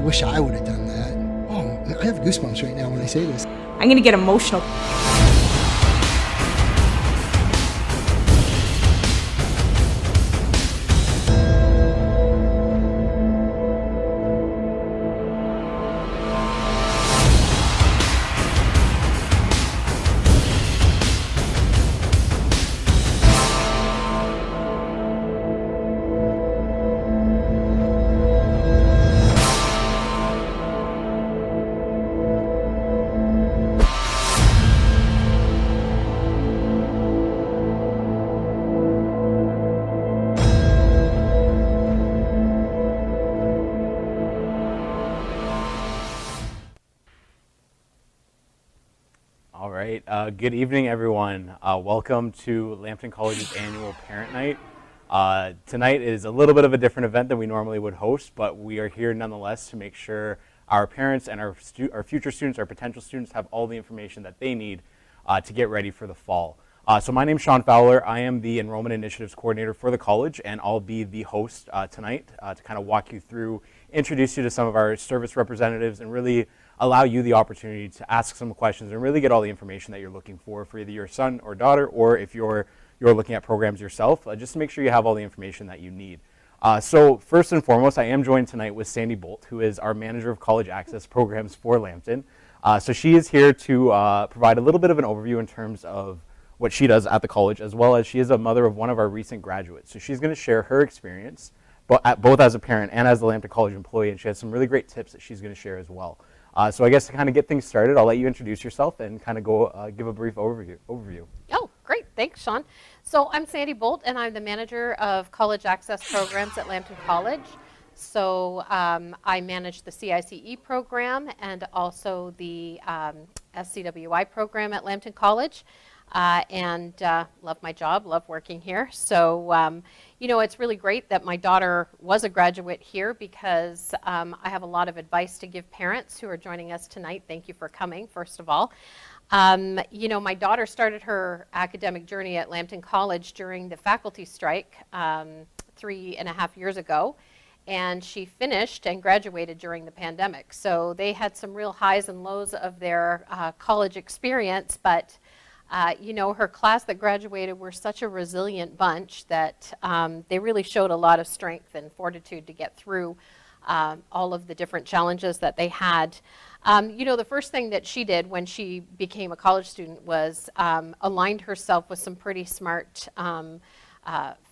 wish I would have done that. Oh, I have goosebumps right now when I say this. I'm gonna get emotional. All right, good evening, everyone. Welcome to Lambton College's annual Parent Night. Tonight is a little bit of a different event than we normally would host, but we are here nonetheless to make sure our parents and our future students, our potential students, have all the information that they need to get ready for the fall. So my name is Sean Fowler. I am the Enrollment Initiatives Coordinator for the college, and I'll be the host tonight to kind of walk you through, introduce you to some of our service representatives, and really allow you the opportunity to ask some questions and really get all the information that you're looking for either your son or daughter, or if you're looking at programs yourself, just to make sure you have all the information that you need. So first and foremost, I am joined tonight with Sandy Bolt, who is our Manager of College Access Programs for Lambton. So she is here to provide a little bit of an overview in terms of what she does at the college, as well as she is a mother of one of our recent graduates. So she's going to share her experience, both as a parent and as the Lambton College employee, and she has some really great tips that she's going to share as well. So I guess to kind of get things started, I'll let you introduce yourself and kind of go give a brief overview. Oh, great. Thanks, Sean. So I'm Sandy Bolt, and I'm the Manager of College Access Programs at Lambton College. So I manage the CICE program and also the SCWI program at Lambton College. And love my job, love working here. So, you know, it's really great that my daughter was a graduate here because I have a lot of advice to give parents who are joining us tonight. Thank you for coming, first of all. You know, my daughter started her academic journey at Lambton College during the faculty strike 3.5 years ago. And she finished and graduated during the pandemic. So they had some real highs and lows of their college experience, but you know, her class that graduated were such a resilient bunch that they really showed a lot of strength and fortitude to get through all of the different challenges that they had. You know, the first thing that she did when she became a college student was aligned herself with some pretty smart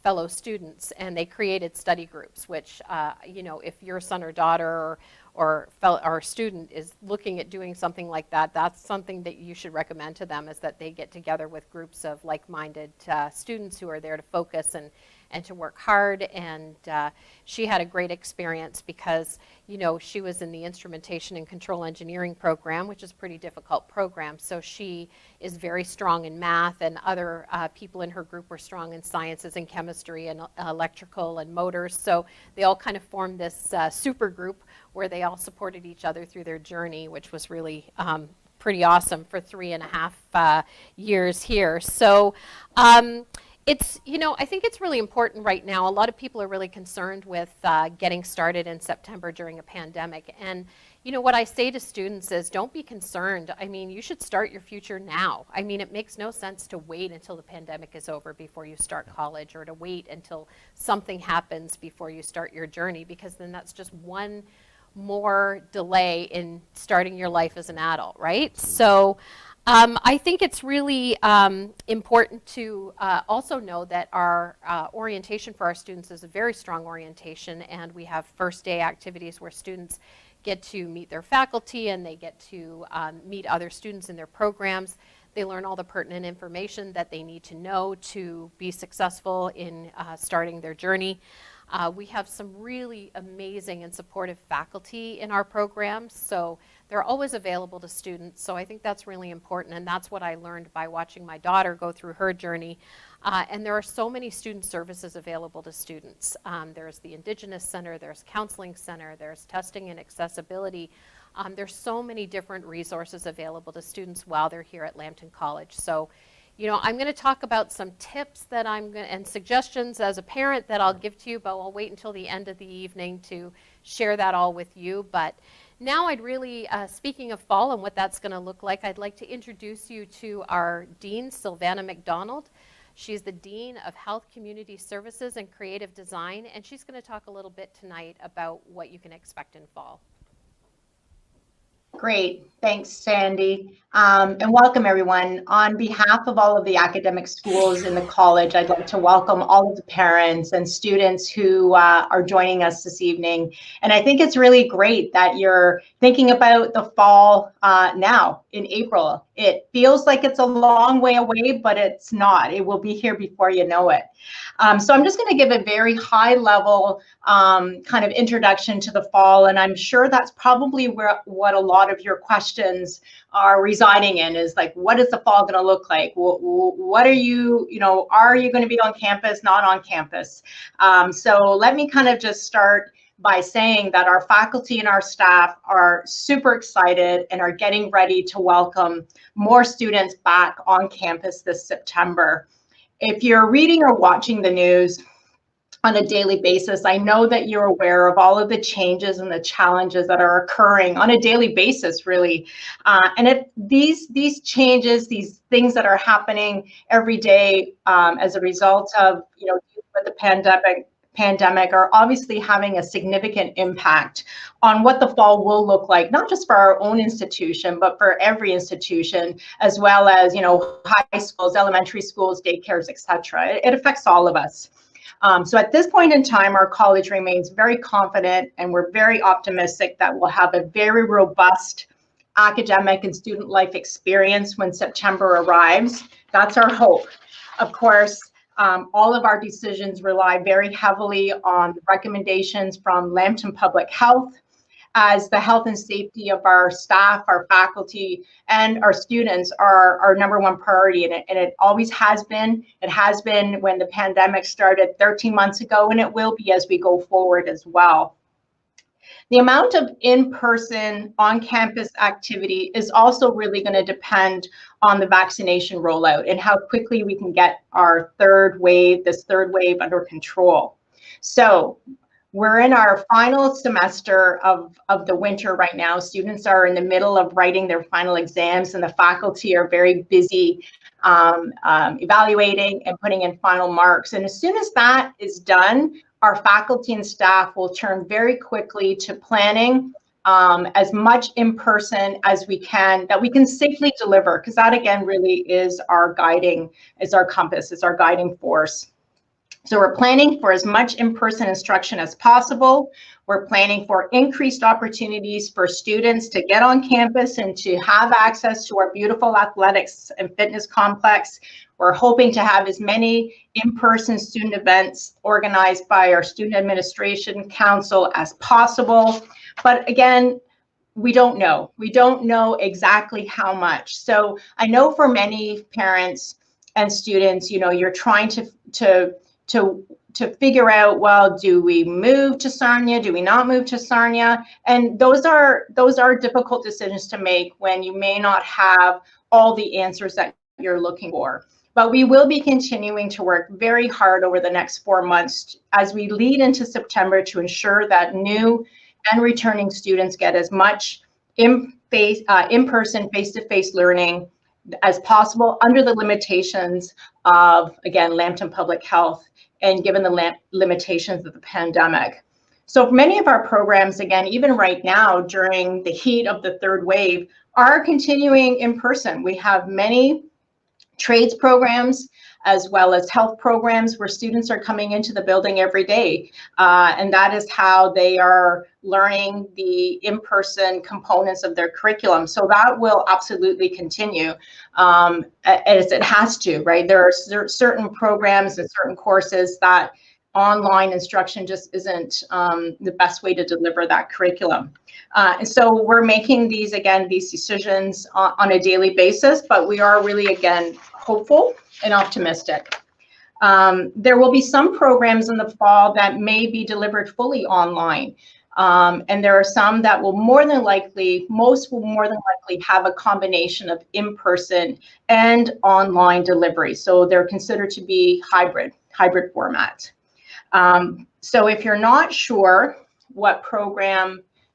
fellow students, and they created study groups, which, you know, if your son or daughter or student is looking at doing something like that, that's something that you should recommend to them, is that they get together with groups of like-minded students who are there to focus and to work hard. And she had a great experience because, you know, she was in the instrumentation and control engineering program, which is a pretty difficult program. So she is very strong in math, and other people in her group were strong in sciences and chemistry and electrical and motors. So they all kind of formed this super group where they all supported each other through their journey, which was really pretty awesome for 3.5 years here. So it's, you know, I think it's really important right now. A lot of people are really concerned with getting started in September during a pandemic. And, you know, what I say to students is don't be concerned. I mean, you should start your future now. I mean, it makes no sense to wait until the pandemic is over before you start college, or to wait until something happens before you start your journey, because then that's just one more delay in starting your life as an adult, right? So I think it's really important to also know that our orientation for our students is a very strong orientation, and we have first day activities where students get to meet their faculty, and they get to meet other students in their programs. They learn all the pertinent information that they need to know to be successful in starting their journey. We have some really amazing and supportive faculty in our programs, so they're always available to students. So I think that's really important, and that's what I learned by watching my daughter go through her journey. And there are so many student services available to students. There's the Indigenous Center, there's Counseling Center, there's testing and accessibility. There's so many different resources available to students while they're here at Lambton College. So, you know, I'm going to talk about some tips that and suggestions as a parent that I'll give to you, but I'll wait until the end of the evening to share that all with you. But now I'd really, speaking of fall and what that's going to look like, I'd like to introduce you to our Dean, Sylvana McDonald. She's the Dean of Health, Community Services, and Creative Design, and she's going to talk a little bit tonight about what you can expect in fall. Great, thanks, Sandy, and welcome everyone. On behalf of all of the academic schools in the college, I'd like to welcome all of the parents and students who are joining us this evening. And I think it's really great that you're thinking about the fall now in April. It feels like it's a long way away, but it's not. It will be here before you know it. So I'm just going to give a very high level kind of introduction to the fall, and I'm sure that's probably what a lot of your questions are residing in, is like, what is the fall going to look like? What are you going to be on campus, not on campus? So let me kind of just start by saying that our faculty and our staff are super excited and are getting ready to welcome more students back on campus this September. If you're reading or watching the news on a daily basis, I know that you're aware of all of the changes and the challenges that are occurring on a daily basis, really. And these changes, these things that are happening every day as a result of the pandemic are obviously having a significant impact on what the fall will look like, not just for our own institution, but for every institution, as well as high schools, elementary schools, daycares, etc. It affects all of us. So at this point in time, our college remains very confident, and we're very optimistic that we'll have a very robust academic and student life experience when September arrives. That's our hope. Of course, all of our decisions rely very heavily on recommendations from Lambton Public Health, as the health and safety of our staff, our faculty, and our students are our number one priority, and it always has been. It has been when the pandemic started 13 months ago, and it will be as we go forward as well. The amount of in-person, on-campus activity is also really going to depend on the vaccination rollout and how quickly we can get our this third wave under control. So we're in our final semester of the winter right now. Students are in the middle of writing their final exams, and the faculty are very busy evaluating and putting in final marks. And as soon as that is done, our faculty and staff will turn very quickly to planning as much in person as we can, that we can safely deliver, because that again really is our compass, is our guiding force. So we're planning for as much in-person instruction as possible. We're planning for increased opportunities for students to get on campus and to have access to our beautiful athletics and fitness complex. We're hoping to have as many in-person student events organized by our Student Administration Council as possible. But again, we don't know. We don't know exactly how much. So I know for many parents and students, you're trying to figure out, well, do we move to Sarnia? Do we not move to Sarnia? And those are difficult decisions to make when you may not have all the answers that you're looking for. But we will be continuing to work very hard over the next 4 months as we lead into September to ensure that new and returning students get as much in-person, face-to-face learning as possible under the limitations of, again, Lambton Public Health, and given the limitations of the pandemic. So many of our programs, again, even right now during the heat of the third wave, are continuing in person. We have many trades programs as well as health programs where students are coming into the building every day. And that is how they are learning the in-person components of their curriculum. So that will absolutely continue as it has to, right? There are certain programs and certain courses that online instruction just isn't the best way to deliver that curriculum. And so we're making these decisions on a daily basis, but we are really, again, hopeful and optimistic. There will be some programs in the fall that may be delivered fully online. And there are some that will most will more than likely have a combination of in-person and online delivery. So they're considered to be hybrid format. So if you're not sure what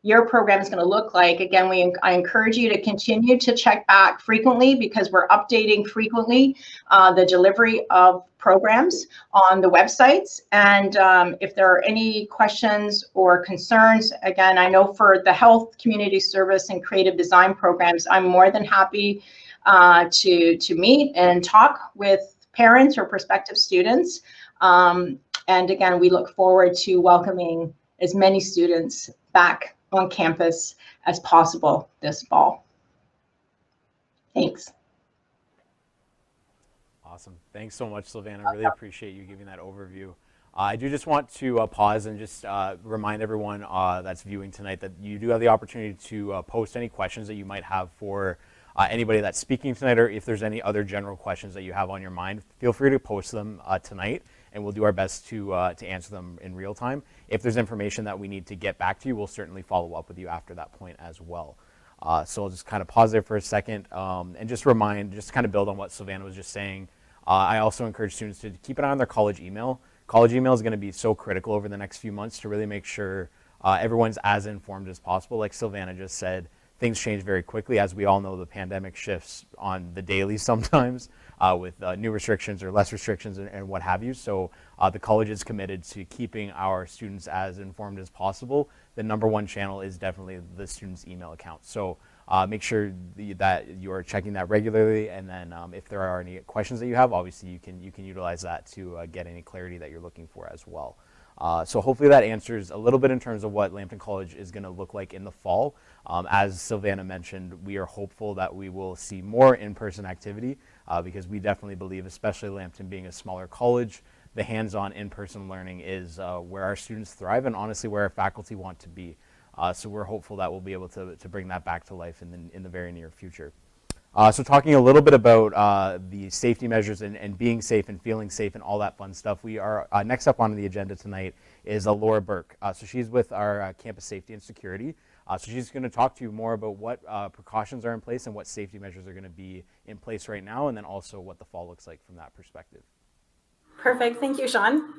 your program is going to look like, again, I encourage you to continue to check back frequently, because we're updating frequently the delivery of programs on the websites. And if there are any questions or concerns, again, I know for the health, community service, and creative design programs, I'm more than happy to meet and talk with parents or prospective students. And again, we look forward to welcoming as many students back on campus as possible this fall. Thanks. Awesome. Thanks so much, Savannah. I really appreciate you giving that overview. I do just want to pause and just remind everyone that's viewing tonight that you do have the opportunity to post any questions that you might have for anybody that's speaking tonight, or if there's any other general questions that you have on your mind, feel free to post them tonight, and we'll do our best to answer them in real time. If there's information that we need to get back to you, we'll certainly follow up with you after that point as well. So I'll just kind of pause there for a second and just kind of build on what Savannah was just saying. I also encourage students to keep an eye on their college email. College email is going to be so critical over the next few months to really make sure everyone's as informed as possible. Like Savannah just said, things change very quickly. As we all know, the pandemic shifts on the daily sometimes with new restrictions or less restrictions and what have you. So the college is committed to keeping our students as informed as possible. The number one channel is definitely the student's email account. So make sure that you are checking that regularly, and then if there are any questions that you have, obviously you can utilize that to get any clarity that you're looking for as well. So hopefully that answers a little bit in terms of what Lambton College is going to look like in the fall. As Savannah mentioned, we are hopeful that we will see more in-person activity because we definitely believe, especially Lambton being a smaller college, the hands-on in-person learning is where our students thrive and honestly where our faculty want to be. So we're hopeful that we'll be able to bring that back to life in the very near future. So talking a little bit about the safety measures and being safe and feeling safe and all that fun stuff, we are next up on the agenda tonight is Laura Burke. So she's with our campus safety and security. So she's going to talk to you more about what precautions are in place and what safety measures are going to be in place right now, and then also what the fall looks like from that perspective. Perfect. Thank you, Sean.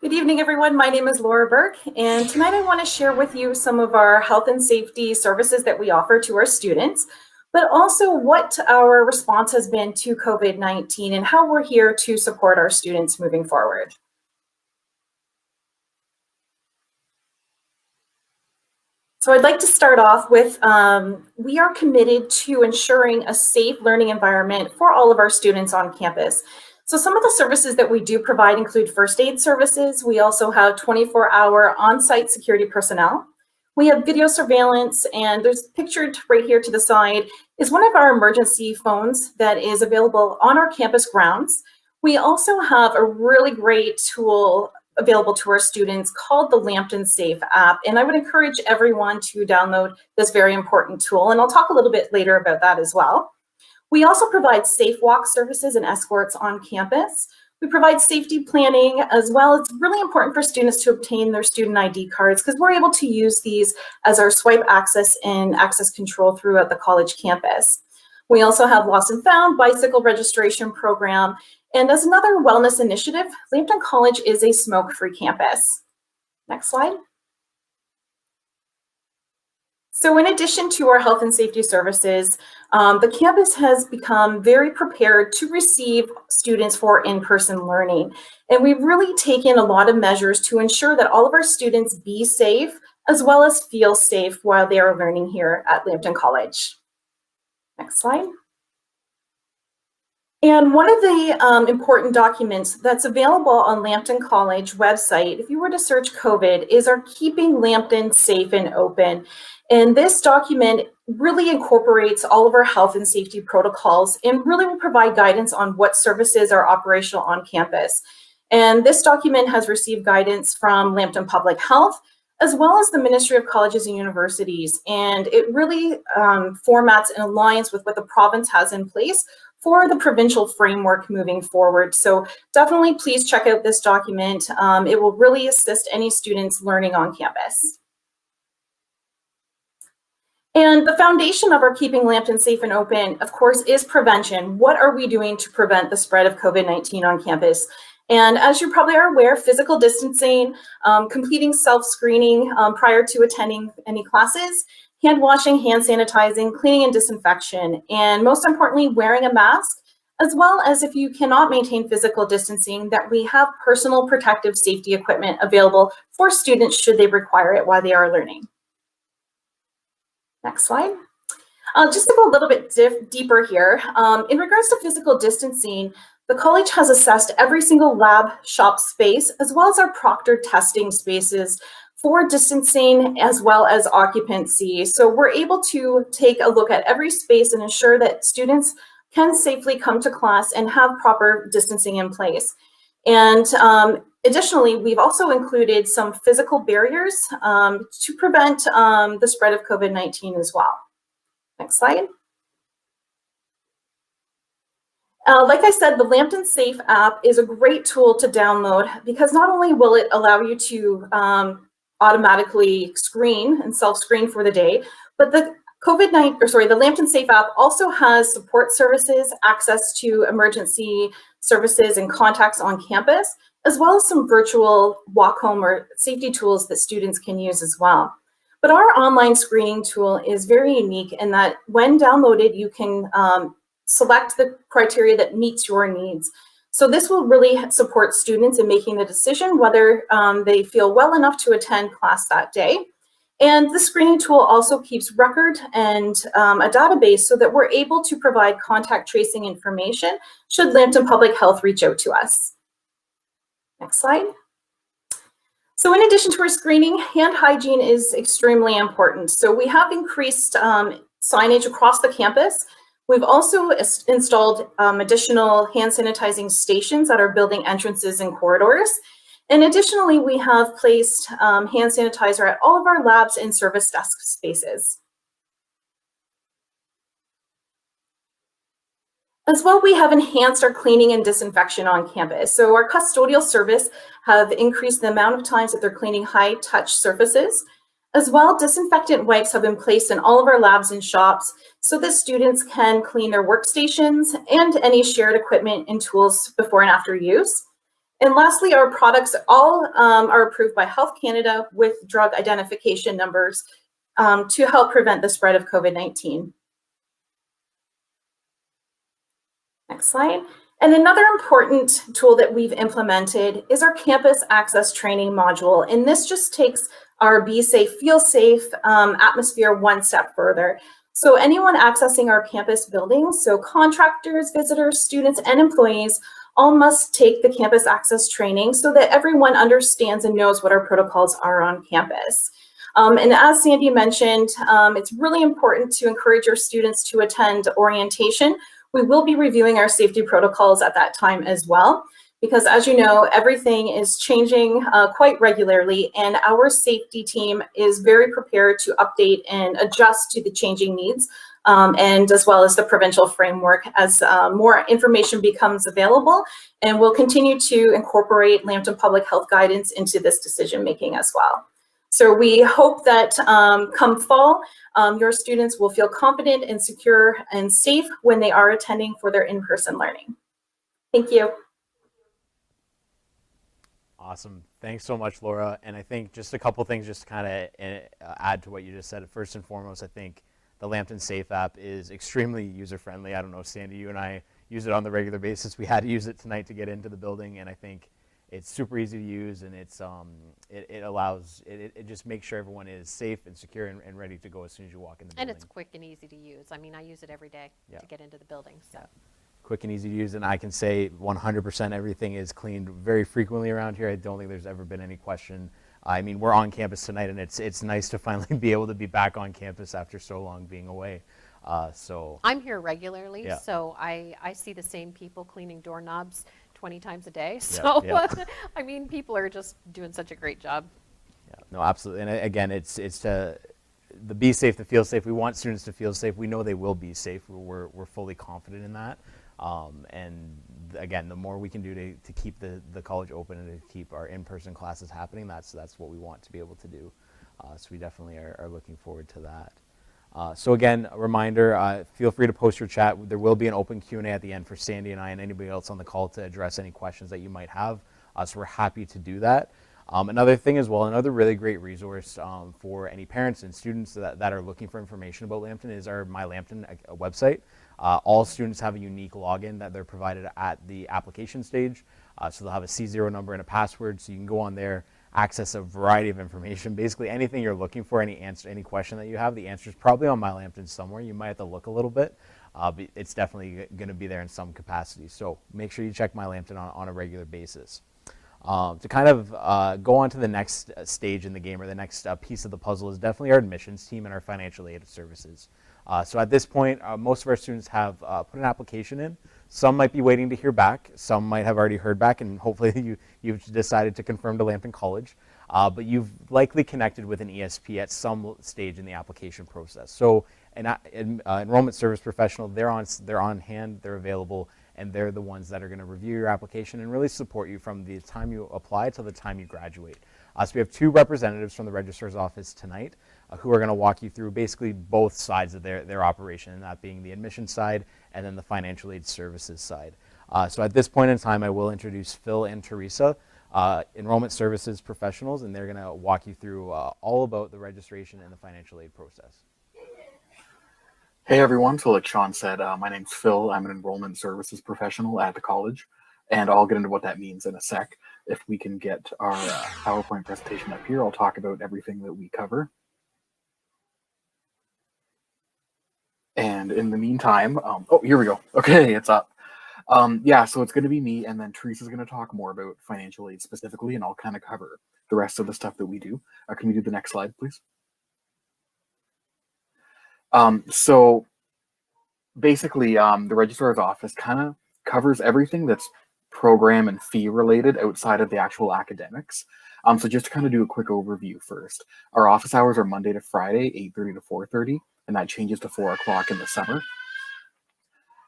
Good evening, everyone. My name is Laura Burke, and tonight I want to share with you some of our health and safety services that we offer to our students, but also what our response has been to COVID-19 and how we're here to support our students moving forward. So I'd like to start off with, we are committed to ensuring a safe learning environment for all of our students on campus. So some of the services that we do provide include first aid services. We also have 24-hour on-site security personnel. We have video surveillance, and there's pictured right here to the side is one of our emergency phones that is available on our campus grounds. We also have a really great tool available to our students called the Lambton Safe app, and I would encourage everyone to download this very important tool, and I'll talk a little bit later about that as well. We also provide safe walk services and escorts on campus. We provide safety planning as well. It's really important for students to obtain their student ID cards because we're able to use these as our swipe access and access control throughout the college campus. We also have Lost and Found bicycle registration program. And as another wellness initiative, Lambton College is a smoke-free campus. Next slide. So in addition to our health and safety services, the campus has become very prepared to receive students for in-person learning. And we've really taken a lot of measures to ensure that all of our students be safe as well as feel safe while they are learning here at Lambton College. Next slide. And one of the important documents that's available on Lambton College website, if you were to search COVID, is our Keeping Lambton Safe and Open. And this document really incorporates all of our health and safety protocols and really will provide guidance on what services are operational on campus. And this document has received guidance from Lambton Public Health, as well as the Ministry of Colleges and Universities. And it really formats and aligns with what the province has in place for the provincial framework moving forward. So definitely please check out this document. It will really assist any students learning on campus. And the foundation of our Keeping Lambton Safe and Open, of course, is prevention. What are we doing to prevent the spread of COVID-19 on campus? And as you probably are aware, physical distancing, completing self-screening prior to attending any classes, hand washing, hand sanitizing, cleaning and disinfection, and most importantly, wearing a mask, as well as if you cannot maintain physical distancing, that we have personal protective safety equipment available for students should they require it while they are learning. Next slide. Just to go a little bit deeper here, in regards to physical distancing, the college has assessed every single lab shop space, as well as our proctored testing spaces for distancing as well as occupancy. So we're able to take a look at every space and ensure that students can safely come to class and have proper distancing in place. And additionally, we've also included some physical barriers to prevent the spread of COVID-19 as well. Next slide. Like I said, the Lambton Safe app is a great tool to download because not only will it allow you to automatically screen and self-screen for the day, but the the Lambton Safe app also has support services, access to emergency services and contacts on campus, as well as some virtual walk home or safety tools that students can use as well. But our online screening tool is very unique in that when downloaded, you can select the criteria that meets your needs. So this will really support students in making the decision whether they feel well enough to attend class that day. And the screening tool also keeps record and a database so that we're able to provide contact tracing information should Lambton Public Health reach out to us. Next slide. So in addition to our screening, hand hygiene is extremely important. So we have increased signage across the campus. We've also installed additional hand sanitizing stations at our building entrances and corridors. And additionally, we have placed hand sanitizer at all of our labs and service desk spaces. As well, we have enhanced our cleaning and disinfection on campus. So our custodial service have increased the amount of times that they're cleaning high touch surfaces. As well, disinfectant wipes have been placed in all of our labs and shops so that students can clean their workstations and any shared equipment and tools before and after use. And lastly, our products all are approved by Health Canada with drug identification numbers to help prevent the spread of COVID-19. Next slide. And another important tool that we've implemented is our campus access training module. And this just takes our Be Safe, Feel Safe atmosphere one step further. So anyone accessing our campus buildings, so contractors, visitors, students, and employees, all must take the campus access training so that everyone understands and knows what our protocols are on campus. And as Sandy mentioned, it's really important to encourage your students to attend orientation. We will be reviewing our safety protocols at that time as well, because as you know, everything is changing quite regularly, and our safety team is very prepared to update and adjust to the changing needs, and as well as the provincial framework as more information becomes available, and we'll continue to incorporate Lambton Public Health guidance into this decision making as well. So we hope that come fall, your students will feel confident and secure and safe when they are attending for their in-person learning. Thank you. Awesome. Thanks so much, Laura. And I think just a couple things just to kind of add to what you just said. First and foremost, I think the Lambton Safe app is extremely user-friendly. I don't know, Sandy, you and I use it on the regular basis. We had to use it tonight to get into the building, and I think it's super easy to use, and it's it just makes sure everyone is safe and secure and ready to go as soon as you walk in the building. And it's quick and easy to use. I mean, I use it every day to get into the building. So. Yeah. Quick and easy to use, and I can say 100% everything is cleaned very frequently around here. I don't think there's ever been any question. I mean, we're on campus tonight, and it's nice to finally be able to be back on campus after so long being away. So I'm here regularly, so I see the same people cleaning doorknobs 20 times a day. So I mean, people are just doing such a great job. Yeah, no, absolutely. And again, it's to the be safe, the feel safe. We want students to feel safe. We know they will be safe. We're fully confident in that. And again, the more we can do to keep the college open and to keep our in-person classes happening, that's what we want to be able to do. So we definitely are looking forward to that. So again, a reminder, feel free to post your chat. There will be an open Q&A at the end for Sandy and I and anybody else on the call to address any questions that you might have. So we're happy to do that. Another thing as well, another really great resource for any parents and students that are looking for information about Lambton is our My Lambton website. All students have a unique login that they're provided at the application stage. So they'll have a C0 number and a password, so you can go on there, access a variety of information. Basically anything you're looking for, any question that you have, the answer is probably on My Lambton somewhere. You might have to look a little bit, but it's definitely going to be there in some capacity. So make sure you check My Lambton on a regular basis. To kind of go on to the next stage in the game, or the next piece of the puzzle, is definitely our admissions team and our financial aid services. So at this point, most of our students have put an application in. Some might be waiting to hear back. Some might have already heard back, and hopefully you've decided to confirm to Lambton College. But you've likely connected with an ESP at some stage in the application process. So an enrollment service professional, they're on hand, they're available, and they're the ones that are going to review your application and really support you from the time you apply till the time you graduate. So we have 2 representatives from the registrar's office tonight who are going to walk you through basically both sides of their operation, and that being the admission side and then the financial aid services side. So at this point in time, I will introduce Phil and Teresa, enrollment services professionals, and they're going to walk you through all about the registration and the financial aid process. Hey everyone, so like Sean said, my name's Phil. I'm an enrollment services professional at the college, and I'll get into what that means in a sec. If we can get our PowerPoint presentation up here, I'll talk about everything that we cover. And in the meantime, oh, here we go. Okay, it's up. Yeah, so it's going to be me, and then Teresa's going to talk more about financial aid specifically, and I'll kind of cover the rest of the stuff that we do. Can we do the next slide, please? So basically, the registrar's office kind of covers everything that's program and fee related outside of the actual academics. So just to kind of do a quick overview first, our office hours are Monday to Friday, 8:30 to 4:30, and that changes to 4 o'clock in the summer.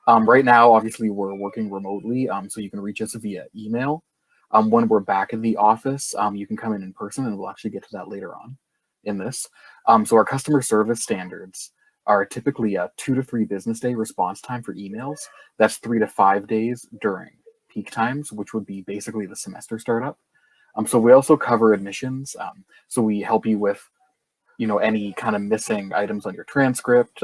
Right now, obviously, we're working remotely, so you can reach us via email. When we're back in the office, you can come in person, and we'll actually get to that later on in this. So our customer service standards are typically a 2 to 3 business day response time for emails. That's 3 to 5 days during peak times, which would be basically the semester startup. So we also cover admissions. So we help you with, any kind of missing items on your transcript,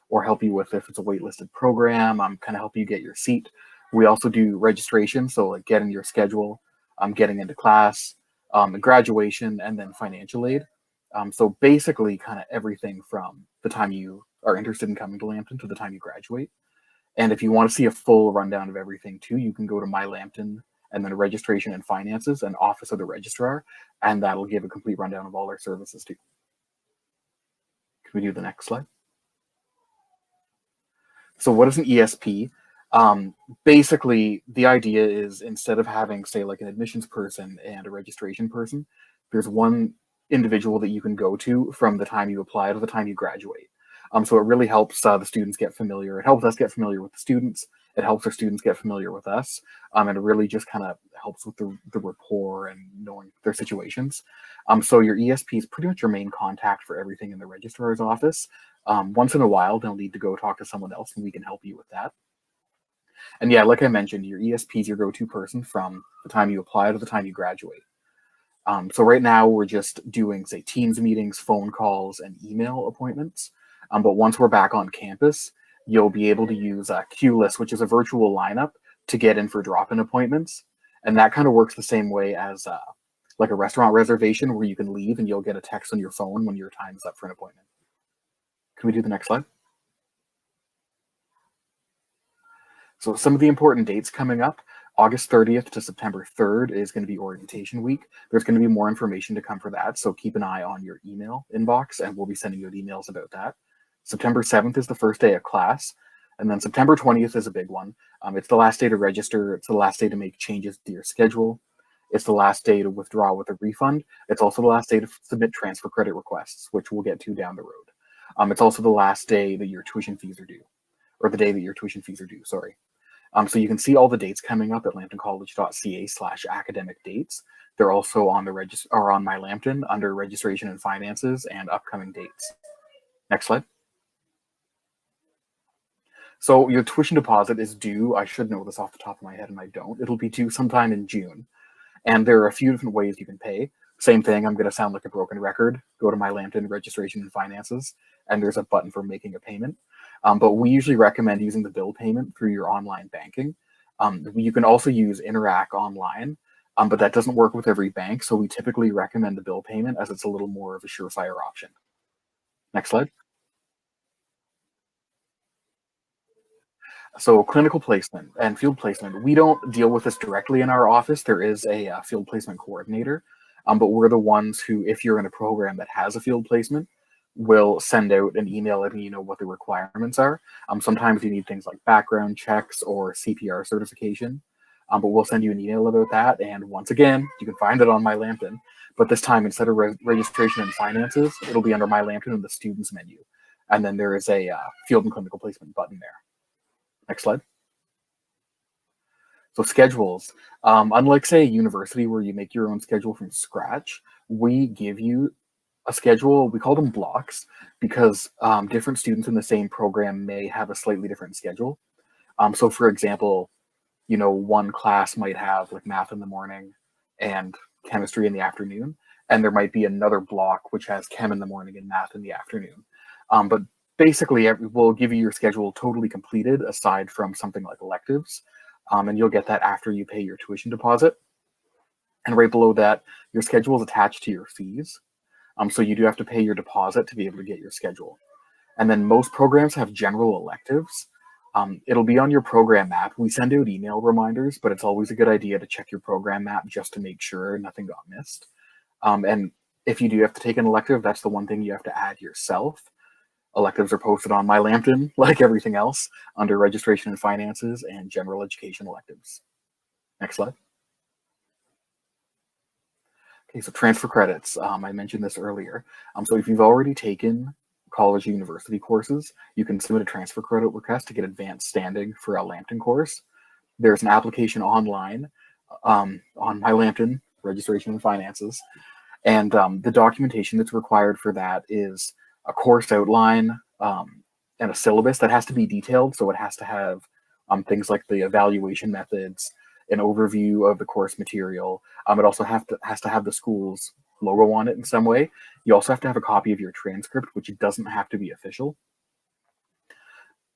or help you with if it's a waitlisted program, kind of help you get your seat. We also do registration, so like getting your schedule, getting into class, graduation, and then financial aid. So basically kind of everything from the time you are interested in coming to Lambton to the time you graduate. And if you want to see a full rundown of everything too, you can go to My Lambton and then registration and finances and office of the registrar, and that'll give a complete rundown of all our services too. Can we do the next slide? So what is an ESP? Basically, the idea is instead of having, say, like an admissions person and a registration person, there's one individual that you can go to from the time you apply to the time you graduate. So it really helps the students get familiar. It helps us get familiar with the students. It helps our students get familiar with us. And it really just kind of helps with the rapport and knowing their situations. So your ESP is pretty much your main contact for everything in the registrar's office. Once in a while, they'll need to go talk to someone else, and we can help you with that. And yeah, like I mentioned, your ESP is your go-to person from the time you apply to the time you graduate. So right now, we're just doing, say, Teams meetings, phone calls, and email appointments. But once we're back on campus, you'll be able to use QList, which is a virtual lineup, to get in for drop-in appointments. And that kind of works the same way as like a restaurant reservation, where you can leave and you'll get a text on your phone when your time's up for an appointment. Can we do the next slide? So some of the important dates coming up. August 30th to September 3rd is going to be orientation week. There's going to be more information to come for that, so keep an eye on your email inbox, and we'll be sending you emails about that. September 7th is the first day of class, and then September 20th is a big one. It's the last day to register. It's the last day to make changes to your schedule. It's the last day to withdraw with a refund. It's also the last day to submit transfer credit requests, which we'll get to down the road. It's also the last day that your tuition fees are due, or the day that your tuition fees are due, sorry. So you can see all the dates coming up at lambtoncollege.ca/academic dates. They're also on the on My Lambton under registration and finances and upcoming dates. Next slide. So your tuition deposit is due. I should know this off the top of my head, and I don't. It'll be due sometime in June. And there are a few different ways you can pay. Same thing, I'm going to sound like a broken record. Go to my Lambton registration and finances, and there's a button for making a payment. But we usually recommend using the bill payment through your online banking. You can also use Interac online, but that doesn't work with every bank. So we typically recommend the bill payment as it's a little more of a surefire option. Next slide. So clinical placement and field placement, we don't deal with this directly in our office. There is a field placement coordinator, but we're the ones who, if you're in a program that has a field placement, will send out an email letting you know what the requirements are. Sometimes you need things like background checks or CPR certification, but we'll send you an email about that. And once again, you can find it on My Lambton, but this time instead of registration and finances, it'll be under My Lambton in the students menu. And then there is a field and clinical placement button there. Next slide. So schedules, unlike say a university where you make your own schedule from scratch, we give you a schedule. We call them blocks because different students in the same program may have a slightly different schedule. So for example, you know, one class might have like math in the morning and chemistry in the afternoon, and there might be another block which has chem in the morning and math in the afternoon. But basically, we'll give you your schedule totally completed aside from something like electives, and you'll get that after you pay your tuition deposit. And right below that, your schedule is attached to your fees. So you do have to pay your deposit to be able to get your schedule. And then most programs have general electives. It'll be on your program map. We send out email reminders, but it's always a good idea to check your program map just to make sure nothing got missed. And if you do have to take an elective, that's the one thing you have to add yourself. Electives are posted on My Lambton, like everything else, under registration and finances and general education electives. Next slide. Okay, so transfer credits. I mentioned this earlier. So if you've already taken college or university courses, you can submit a transfer credit request to get advanced standing for a Lambton course. There's an application online on My Lambton, registration and finances. And the documentation that's required for that is a course outline and a syllabus that has to be detailed. So it has to have things like the evaluation methods, an overview of the course material. It also has to have the school's logo on it in some way. You also have to have a copy of your transcript, which doesn't have to be official.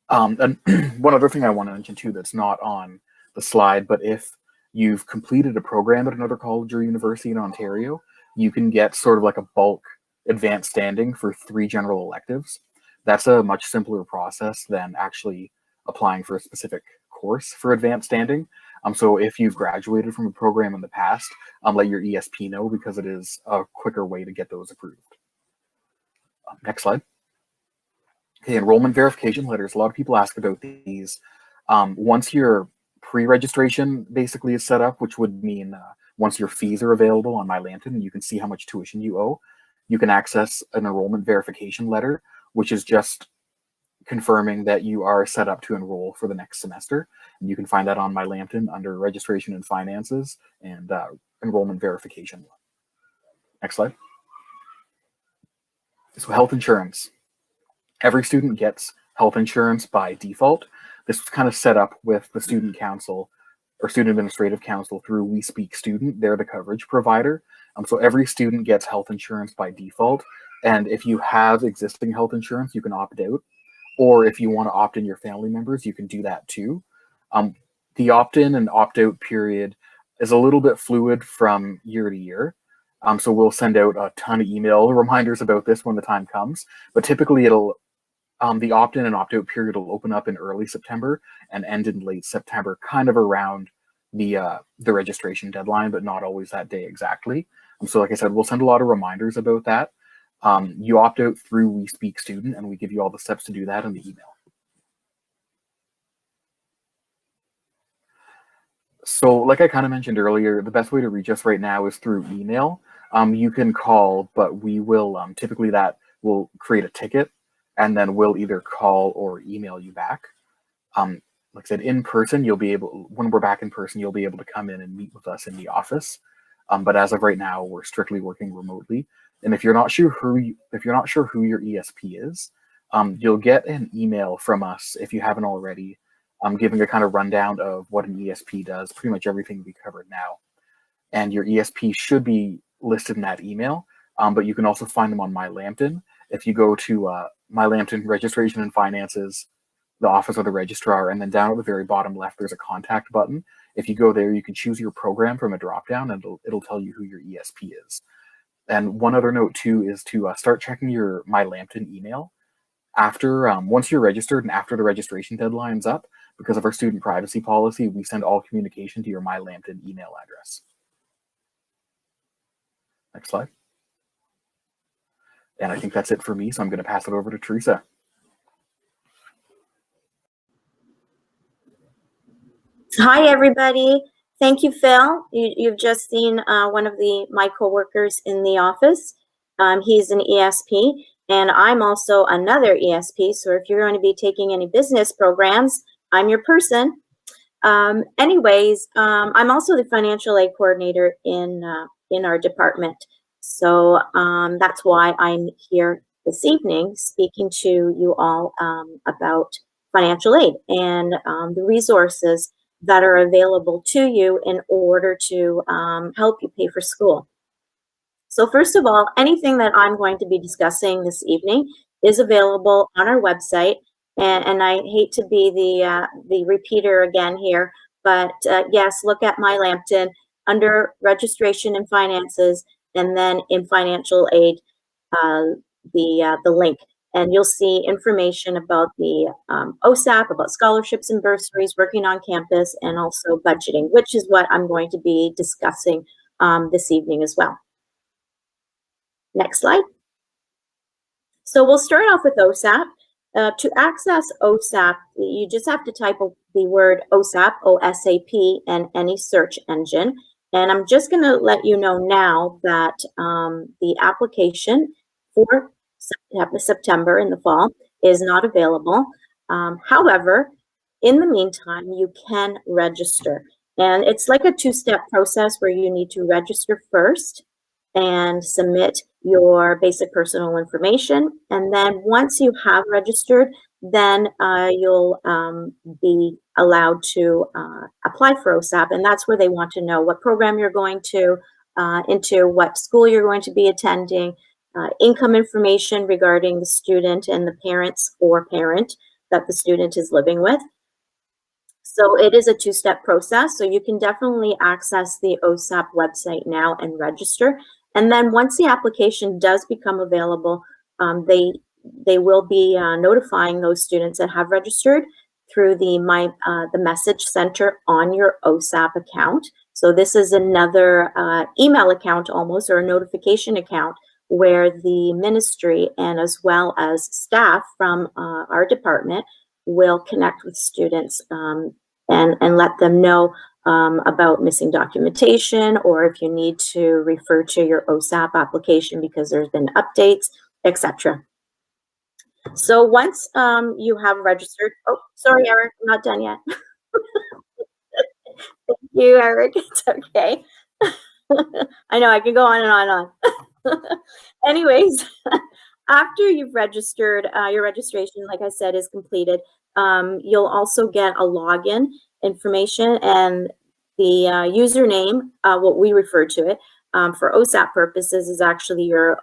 And one other thing I want to mention too that's not on the slide, but if you've completed a program at another college or university in Ontario, you can get sort of like a bulk advanced standing for 3 general electives. That's a much simpler process than actually applying for a specific course for advanced standing. So if you've graduated from a program in the past, let your ESP know because it is a quicker way to get those approved. Next slide. Okay, enrollment verification letters. A lot of people ask about these. Once your pre-registration basically is set up, which would mean once your fees are available on My Lambton and you can see how much tuition you owe, you can access an enrollment verification letter, which is just confirming that you are set up to enroll for the next semester. And you can find that on My Lambton under registration and finances and enrollment verification. Next slide. So health insurance. Every student gets health insurance by default. This was kind of set up with the student council or student administrative council through We Speak Student. They're the coverage provider. So every student gets health insurance by default. And if you have existing health insurance, you can opt out. Or if you want to opt in your family members, you can do that too. The opt-in and opt-out period is a little bit fluid from year to year. So we'll send out a ton of email reminders about this when the time comes. But typically it'll the opt-in and opt-out period will open up in early September and end in late September, kind of around the registration deadline, but not always that day exactly. So like I said, we'll send a lot of reminders about that. You opt out through We Speak Student, and we give you all the steps to do that in the email. So like I kind of mentioned earlier, the best way to reach us right now is through email. You can call, but we will typically that will create a ticket, and then we'll either call or email you back. Like I said, in person, you'll be able, when we're back in person, you'll be able to come in and meet with us in the office. But as of right now, we're strictly working remotely. And if you're not sure who your ESP is, you'll get an email from us if you haven't already, giving a kind of rundown of what an ESP does, pretty much everything we covered now. And your ESP should be listed in that email, but you can also find them on My Lambton. If you go to My Lambton Registration and Finances, the office of the registrar, and then down at the very bottom left, there's a contact button. If you go there, you can choose your program from a dropdown, and it'll tell you who your ESP is. And one other note too is to start checking your My Lambton email after once you're registered and after the registration deadline's up. Because of our student privacy policy, we send all communication to your My Lambton email address. Next slide. And I think that's it for me, so I'm going to pass it over to Teresa. Hi, everybody. Thank you, Phil. You've just seen one of my coworkers in the office. He's an ESP, and I'm also another ESP. So if you're going to be taking any business programs, I'm your person. Anyways, I'm also the financial aid coordinator in our department. So that's why I'm here this evening speaking to you all about financial aid and the resources that are available to you in order to help you pay for school. So first of all, anything that I'm going to be discussing this evening is available on our website. And I hate to be the repeater again here, but yes, look at My Lambton under registration and finances, and then in financial aid, the link. And you'll see information about the OSAP, about scholarships and bursaries, working on campus, and also budgeting, which is what I'm going to be discussing this evening as well. Next slide. So we'll start off with OSAP. To access OSAP, you just have to type the word OSAP, O-S-A-P, in any search engine. And I'm just going to let you know now that the application for September in the fall is not available. However, in the meantime, you can register. And it's like a two-step process where you need to register first and submit your basic personal information. And then once you have registered, then you'll be allowed to apply for OSAP. And that's where they want to know what program you're going to into, what school you're going to be attending, income information regarding the student and the parents or parent that the student is living with. So it is a two-step process. So you can definitely access the OSAP website now and register. And then once the application does become available, they will be notifying those students that have registered through the message center on your OSAP account. So this is another email account almost, or a notification account, where the ministry and as well as staff from our department will connect with students and let them know about missing documentation, or if you need to refer to your OSAP application because there's been updates, etc. So once you have registered, oh, sorry, Eric, I'm not done yet. Thank you, Eric, it's okay. I know I can go on and on and on. Anyways, after you've registered, your registration, like I said, is completed. You'll also get a login information, and the username, what we refer to it for OSAP purposes, is actually your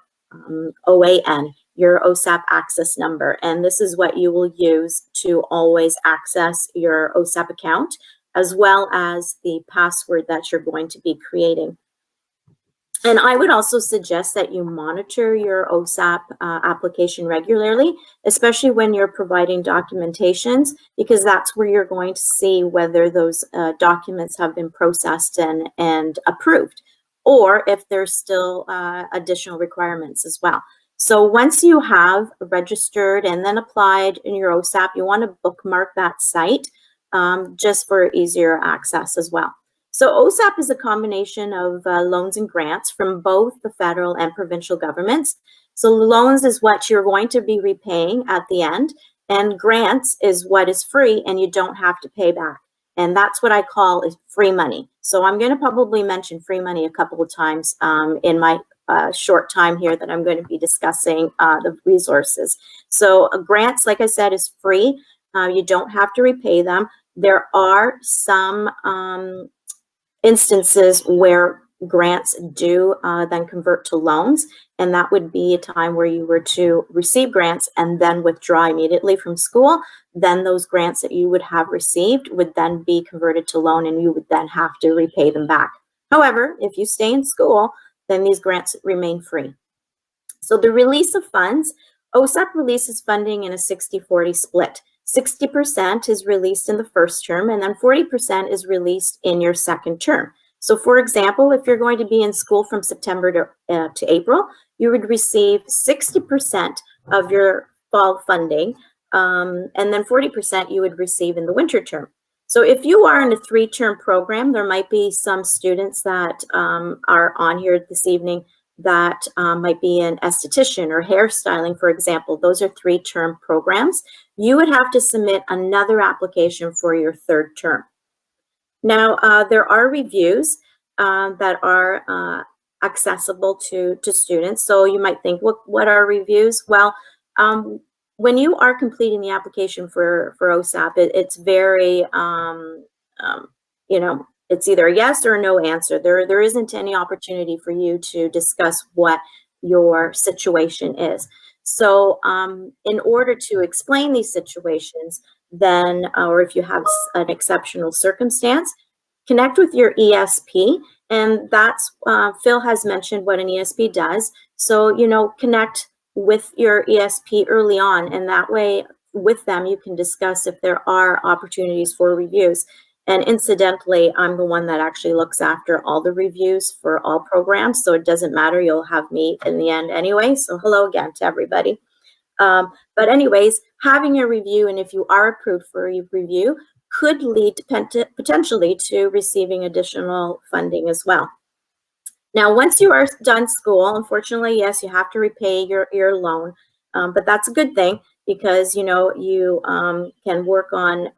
OAN, your OSAP access number. And this is what you will use to always access your OSAP account, as well as the password that you're going to be creating. And I would also suggest that you monitor your OSAP application regularly, especially when you're providing documentations, because that's where you're going to see whether those documents have been processed and approved, or if there's still additional requirements as well. So once you have registered and then applied in your OSAP, you want to bookmark that site just for easier access as well. So OSAP is a combination of loans and grants from both the federal and provincial governments. So loans is what you're going to be repaying at the end, and grants is what is free and you don't have to pay back. And that's what I call is free money. So I'm going to probably mention free money a couple of times in my short time here that I'm going to be discussing the resources. So grants, like I said, is free. You don't have to repay them. There are some instances where grants do then convert to loans, and that would be a time where you were to receive grants and then withdraw immediately from school. Then those grants that you would have received would then be converted to loan, and you would then have to repay them back. However, if you stay in school, then these grants remain free. So the release of funds, OSAP releases funding in a 60-40 split. 60% is released in the first term, and then 40% is released in your second term. So for example, if you're going to be in school from September to April, you would receive 60% of your fall funding, and then 40% you would receive in the winter term. So if you are in a 3-term program, there might be some students that are on here this evening that might be an esthetician or hairstyling, for example. Those are 3-term programs. You would have to submit another application for your 3rd term. Now, there are reviews that are accessible to students. So you might think, what are reviews? Well, when you are completing the application for OSAP, it's very, you know, it's either a yes or a no answer. There isn't any opportunity for you to discuss what your situation is. So in order to explain these situations, then, or if you have an exceptional circumstance, connect with your ESP. And that's, Phil has mentioned what an ESP does. So, you know, connect with your ESP early on, and that way with them, you can discuss if there are opportunities for reviews. And incidentally, I'm the one that actually looks after all the reviews for all programs. So it doesn't matter, you'll have me in the end anyway. So hello again to everybody. But anyways, having a review, and if you are approved for a review, could lead to potentially to receiving additional funding as well. Now, once you are done school, unfortunately, yes, you have to repay your loan, but that's a good thing, because you know you can work on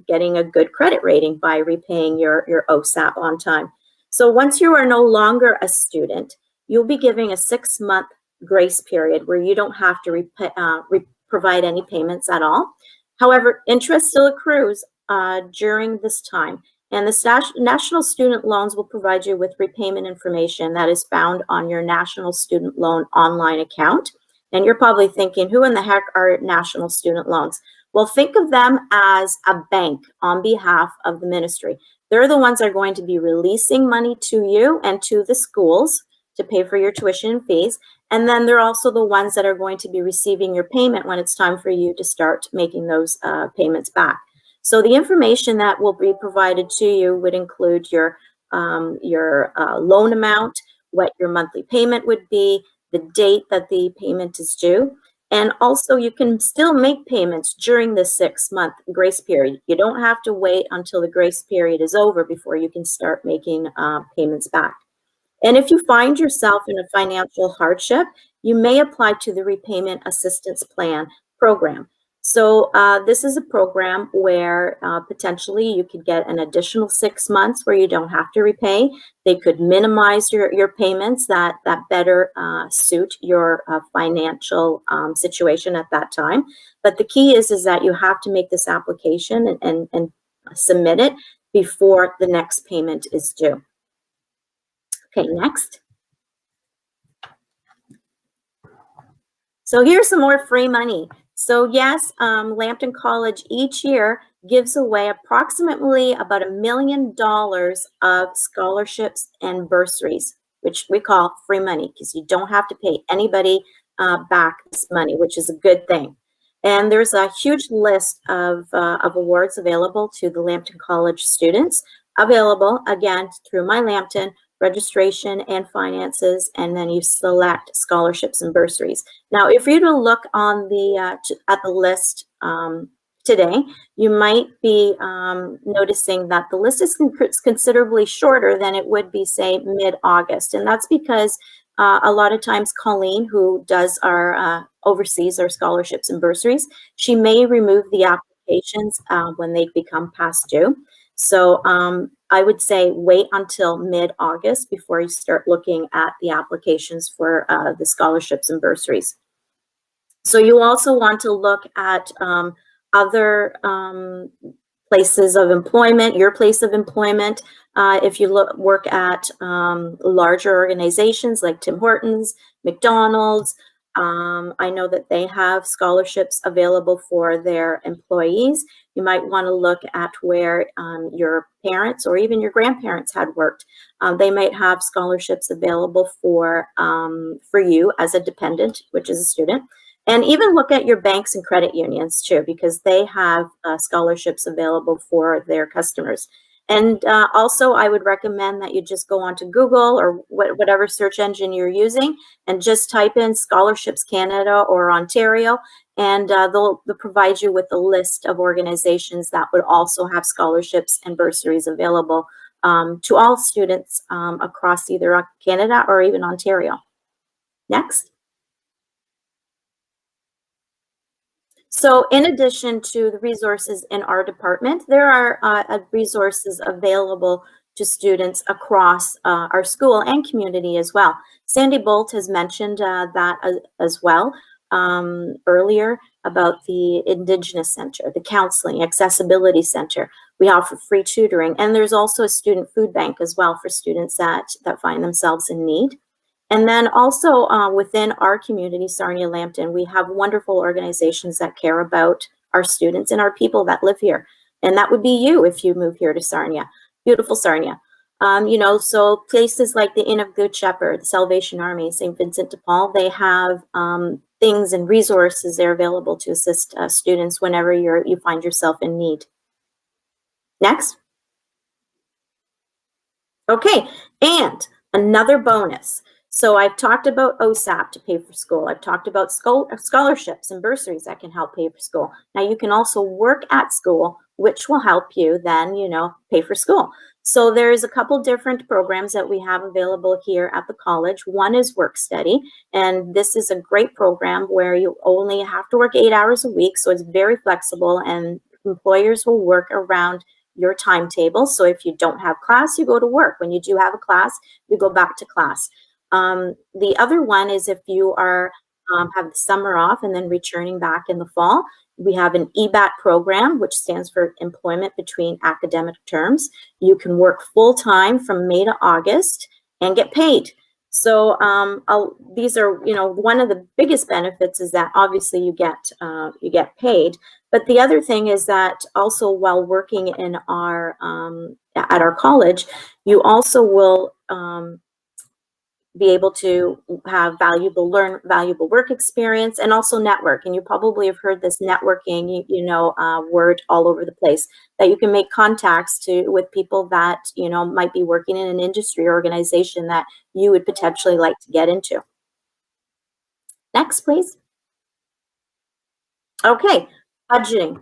getting a good credit rating by repaying your OSAP on time. So once you are no longer a student, you'll be giving a 6-month grace period where you don't have to provide any payments at all. However, interest still accrues during this time. And the National Student Loans will provide you with repayment information that is found on your National Student Loan online account. And you're probably thinking, who in the heck are National Student Loans? Well, think of them as a bank on behalf of the ministry. They're the ones that are going to be releasing money to you and to the schools to pay for your tuition and fees. And then they're also the ones that are going to be receiving your payment when it's time for you to start making those payments back. So the information that will be provided to you would include your loan amount, what your monthly payment would be, the date that the payment is due, and also you can still make payments during the 6-month grace period. You don't have to wait until the grace period is over before you can start making payments back. And if you find yourself in a financial hardship, you may apply to the Repayment Assistance Plan program. So this is a program where potentially you could get an additional 6 months where you don't have to repay. They could minimize your payments that better suit your financial situation at that time. But the key is that you have to make this application and submit it before the next payment is due. Okay, next. So here's some more free money. So yes, Lambton College each year gives away approximately about $1 million of scholarships and bursaries, which we call free money, because you don't have to pay anybody back this money, which is a good thing. And there's a huge list of awards available to the Lambton College students, available again through My Lambton, registration and finances, and then you select scholarships and bursaries. Now, if you were to look on at the list today, you might be noticing that the list is considerably shorter than it would be, say, mid-August, and that's because a lot of times Colleen, who does our oversees our scholarships and bursaries, she may remove the applications when they become past due. So I would say wait until mid-August before you start looking at the applications for the scholarships and bursaries. So you also want to look at other places of employment, your place of employment. If you work at larger organizations like Tim Hortons, McDonald's, I know that they have scholarships available for their employees. You might want to look at where your parents or even your grandparents had worked. They might have scholarships available for you as a dependent, which is a student. And even look at your banks and credit unions too, because they have scholarships available for their customers. And also, I would recommend that you just go onto Google or whatever search engine you're using and just type in Scholarships Canada or Ontario, and they'll provide you with a list of organizations that would also have scholarships and bursaries available to all students across either Canada or even Ontario. Next. So in addition to the resources in our department, there are resources available to students across our school and community as well. Sandy Bolt has mentioned that as well earlier about the Indigenous Center, the Counseling Accessibility Center. We offer free tutoring, and there's also a student food bank as well for students that find themselves in need. And then also within our community, Sarnia Lambton, we have wonderful organizations that care about our students and our people that live here. And that would be you if you move here to Sarnia, beautiful Sarnia. So places like the Inn of Good Shepherd, the Salvation Army, St. Vincent de Paul, they have things and resources there available to assist students whenever you find yourself in need. Next. Okay, and another bonus. So I've talked about OSAP to pay for school. I've talked about scholarships and bursaries that can help pay for school. Now you can also work at school, which will help you then, pay for school. So there's a couple different programs that we have available here at the college. One is Work Study, and this is a great program where you only have to work 8 hours a week. So it's very flexible, and employers will work around your timetable. So if you don't have class, you go to work. When you do have a class, you go back to class. The other one is if you are have the summer off and then returning back in the fall, we have an EBAT program, which stands for Employment Between Academic Terms. You can work full-time from May to August and get paid. So these are, one of the biggest benefits is that obviously you get paid. But the other thing is that also while working in our at our college, you also will be able to learn valuable work experience and also network. And you probably have heard this networking, word all over the place, that you can make contacts with people that, might be working in an industry or organization that you would potentially like to get into. Next, please. Okay, budgeting.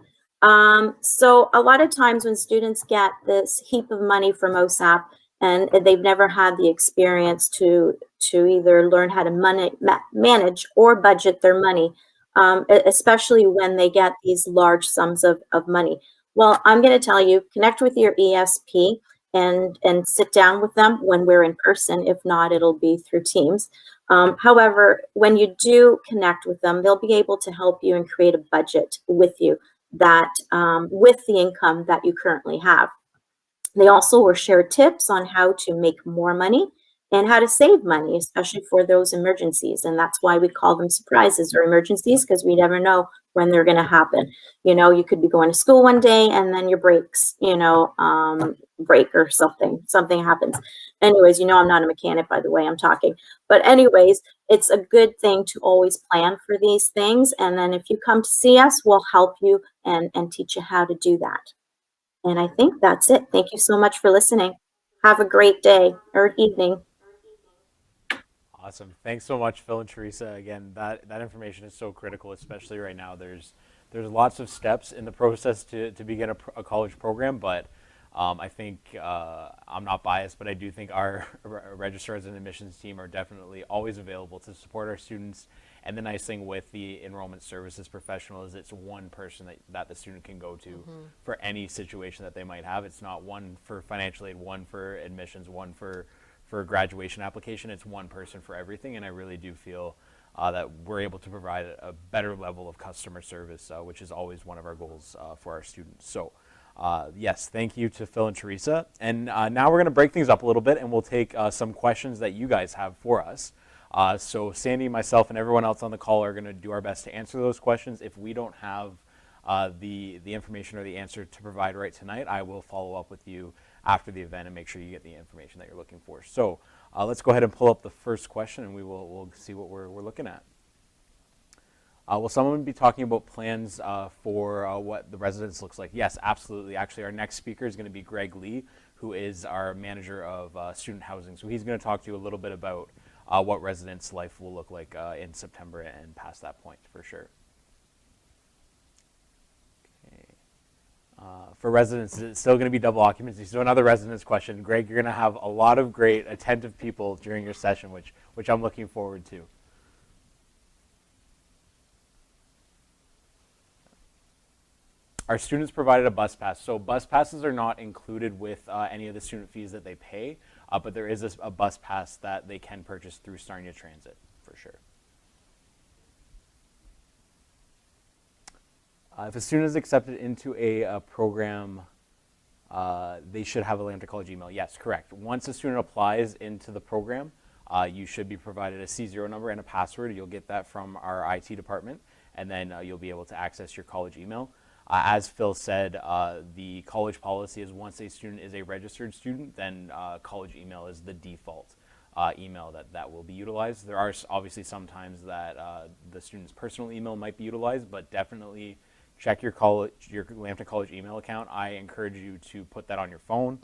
So a lot of times when students get this heap of money from OSAP, and they've never had the experience to either learn how to manage or budget their money, especially when they get these large sums of money. Well, I'm going to tell you, connect with your ESP and sit down with them when we're in person. If not, it'll be through Teams. However, when you do connect with them, they'll be able to help you and create a budget with you that with the income that you currently have. They also will share tips on how to make more money and how to save money, especially for those emergencies. And that's why we call them surprises or emergencies, because we never know when they're going to happen. You could be going to school one day and then your brakes, break or something happens. Anyways, I'm not a mechanic, by the way, I'm talking. But anyways, it's a good thing to always plan for these things. And then if you come to see us, we'll help you and teach you how to do that. And I think that's it. Thank you so much for listening. Have a great day or evening. Awesome. Thanks so much, Phil and Teresa. Again, that information is so critical, especially right now. There's lots of steps in the process to begin a college program, but I think I'm not biased, but I do think our registrars and admissions team are definitely always available to support our students And the nice thing with the enrollment services professional is it's one person that the student can go to for any situation that they might have. It's not one for financial aid, one for admissions, one for graduation application. It's one person for everything, and I really do feel that we're able to provide a better level of customer service, which is always one of our goals for our students. So yes, thank you to Phil and Teresa. And now we're going to break things up a little bit, and we'll take some questions that you guys have for us. So Sandy, myself, and everyone else on the call are going to do our best to answer those questions. If we don't have the information or the answer to provide right tonight, I will follow up with you after the event and make sure you get the information that you're looking for. So let's go ahead and pull up the first question, and we'll see what we're looking at. Will someone be talking about plans for what the residence looks like? Yes, absolutely. Actually, our next speaker is going to be Greg Lee, who is our manager of student housing. So he's going to talk to you a little bit about what residence life will look like in September and past that point, for sure. Okay. For residents, it's still going to be double occupancy. So another residence question. Greg, you're going to have a lot of great attentive people during your session, which I'm looking forward to. Our students provided a bus pass. So bus passes are not included with any of the student fees that they pay, but there is a bus pass that they can purchase through Sarnia Transit, for sure. If a student is accepted into a program, they should have a Lambton College email. Yes, correct. Once a student applies into the program, you should be provided a C0 number and a password. You'll get that from our IT department, and then you'll be able to access your college email. As Phil said, the college policy is once a student is a registered student, then college email is the default email that will be utilized. There are obviously sometimes that the student's personal email might be utilized, but definitely check your Lambton College email account. I encourage you to put that on your phone.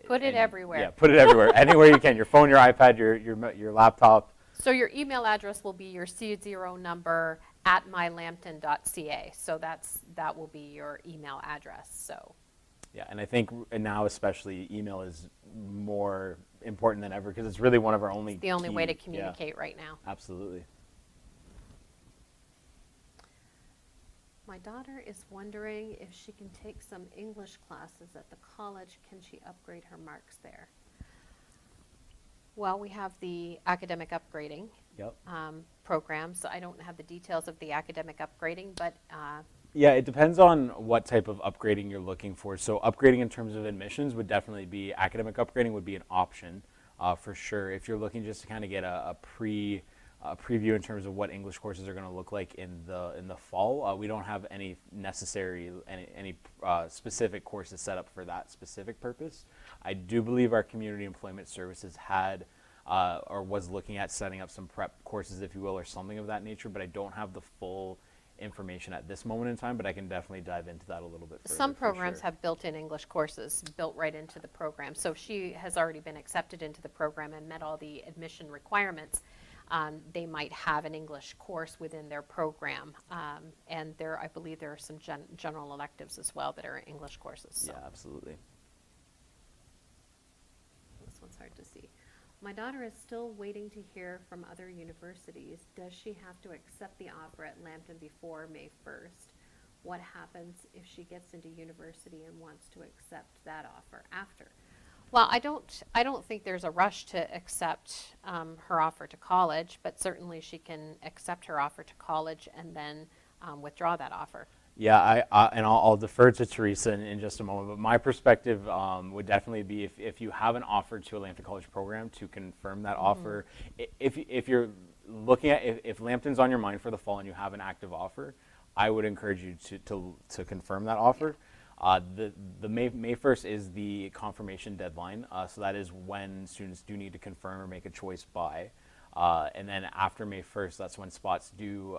Put it everywhere. Yeah, put it everywhere. Anywhere you can. Your phone, your iPad, your laptop. So your email address will be your C0 number at mylambton.ca. So that will be your email address. So. Yeah, and I think now especially email is more important than ever because it's really one of our only. It's the only way to communicate right now. Absolutely. My daughter is wondering if she can take some English classes at the college. Can she upgrade her marks there? Well, we have the academic upgrading program, so I don't have the details of the academic upgrading, but yeah, it depends on what type of upgrading you're looking for. So upgrading in terms of admissions would definitely be, academic upgrading would be an option for sure. If you're looking just to kind of get a preview in terms of what English courses are going to look like in the fall, we don't have any specific courses set up for that specific purpose. I do believe our community employment services had or was looking at setting up some prep courses, if you will, or something of that nature, but I don't have the full information at this moment in time, but I can definitely dive into that a little bit further. Some programs have built-in English courses built right into the program, so if she has already been accepted into the program and met all the admission requirements, they might have an English course within their program, and I believe there are some general electives as well that are English courses. So. Yeah, absolutely. This one's hard to see. My daughter is still waiting to hear from other universities. Does she have to accept the offer at Lambton before May 1st? What happens if she gets into university and wants to accept that offer after? Well, I don't think there's a rush to accept her offer to college, but certainly she can accept her offer to college and then withdraw that offer. Yeah, I'll defer to Teresa in just a moment, but my perspective would definitely be if you have an offer to a Lambton College program, to confirm that offer. If you're looking at, if Lambton's on your mind for the fall and you have an active offer, I would encourage you to confirm that offer. The May 1st is the confirmation deadline, so that is when students do need to confirm or make a choice by. And then after May 1st, that's when spots do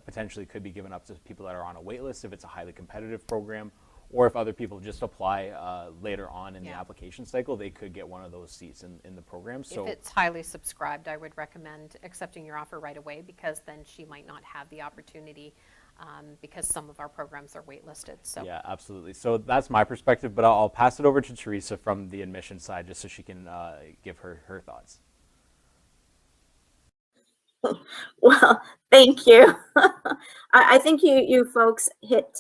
potentially could be given up to people that are on a wait list if it's a highly competitive program, or if other people just apply later on in the application cycle, they could get one of those seats in the program. So if it's highly subscribed, I would recommend accepting your offer right away, because then she might not have the opportunity because some of our programs are waitlisted. So yeah, absolutely. So that's my perspective, but I'll pass it over to Teresa from the admission side just so she can give her thoughts. Well, thank you. I think you folks hit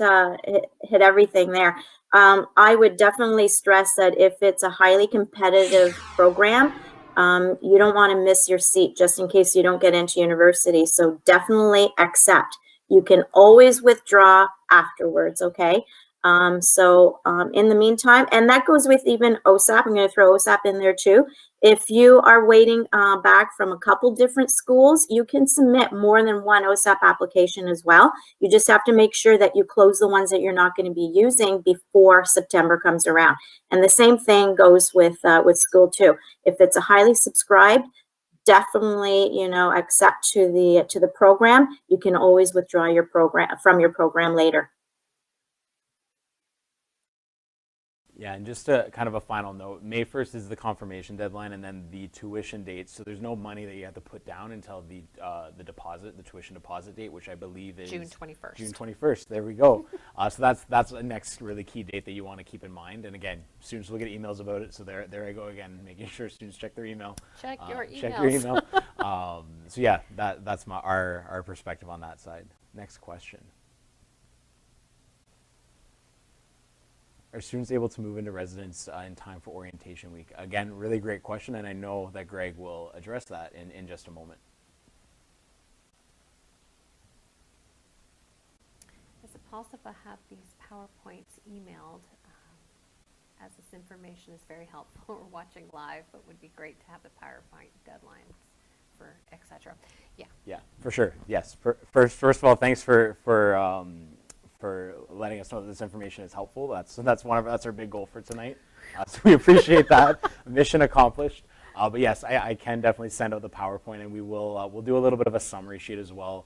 everything there. I would definitely stress that if it's a highly competitive program, you don't want to miss your seat just in case you don't get into university. So definitely accept. You can always withdraw afterwards, okay? In the meantime, and that goes with even OSAP, I'm going to throw OSAP in there too. If you are waiting back from a couple different schools, you can submit more than one OSAP application as well. You just have to make sure that you close the ones that you're not going to be using before September comes around. And the same thing goes with school too. If it's a highly subscribed, definitely, accept to the program. You can always withdraw your program later. Yeah, and just a kind of a final note, May 1st is the confirmation deadline and then the tuition date. So there's no money that you have to put down until the tuition deposit date, which I believe is June 21st. June 21st. There we go. So that's the next really key date that you want to keep in mind. And again, students will get emails about it. So there I go again, making sure students check their email. Check your emails. Check your email. So yeah, that's our perspective on that side. Next question. Are students able to move into residence in time for orientation week? Again, really great question, and I know that Greg will address that in just a moment. Is it possible to have these PowerPoints emailed, as this information is very helpful? We're watching live, but would be great to have the PowerPoint deadlines for etc. Yeah. Yeah, for sure. Yes. First of all, thanks for letting us know that this information is helpful. That's our big goal for tonight. So we appreciate that. Mission accomplished. But yes, I can definitely send out the PowerPoint, and we'll do a little bit of a summary sheet as well.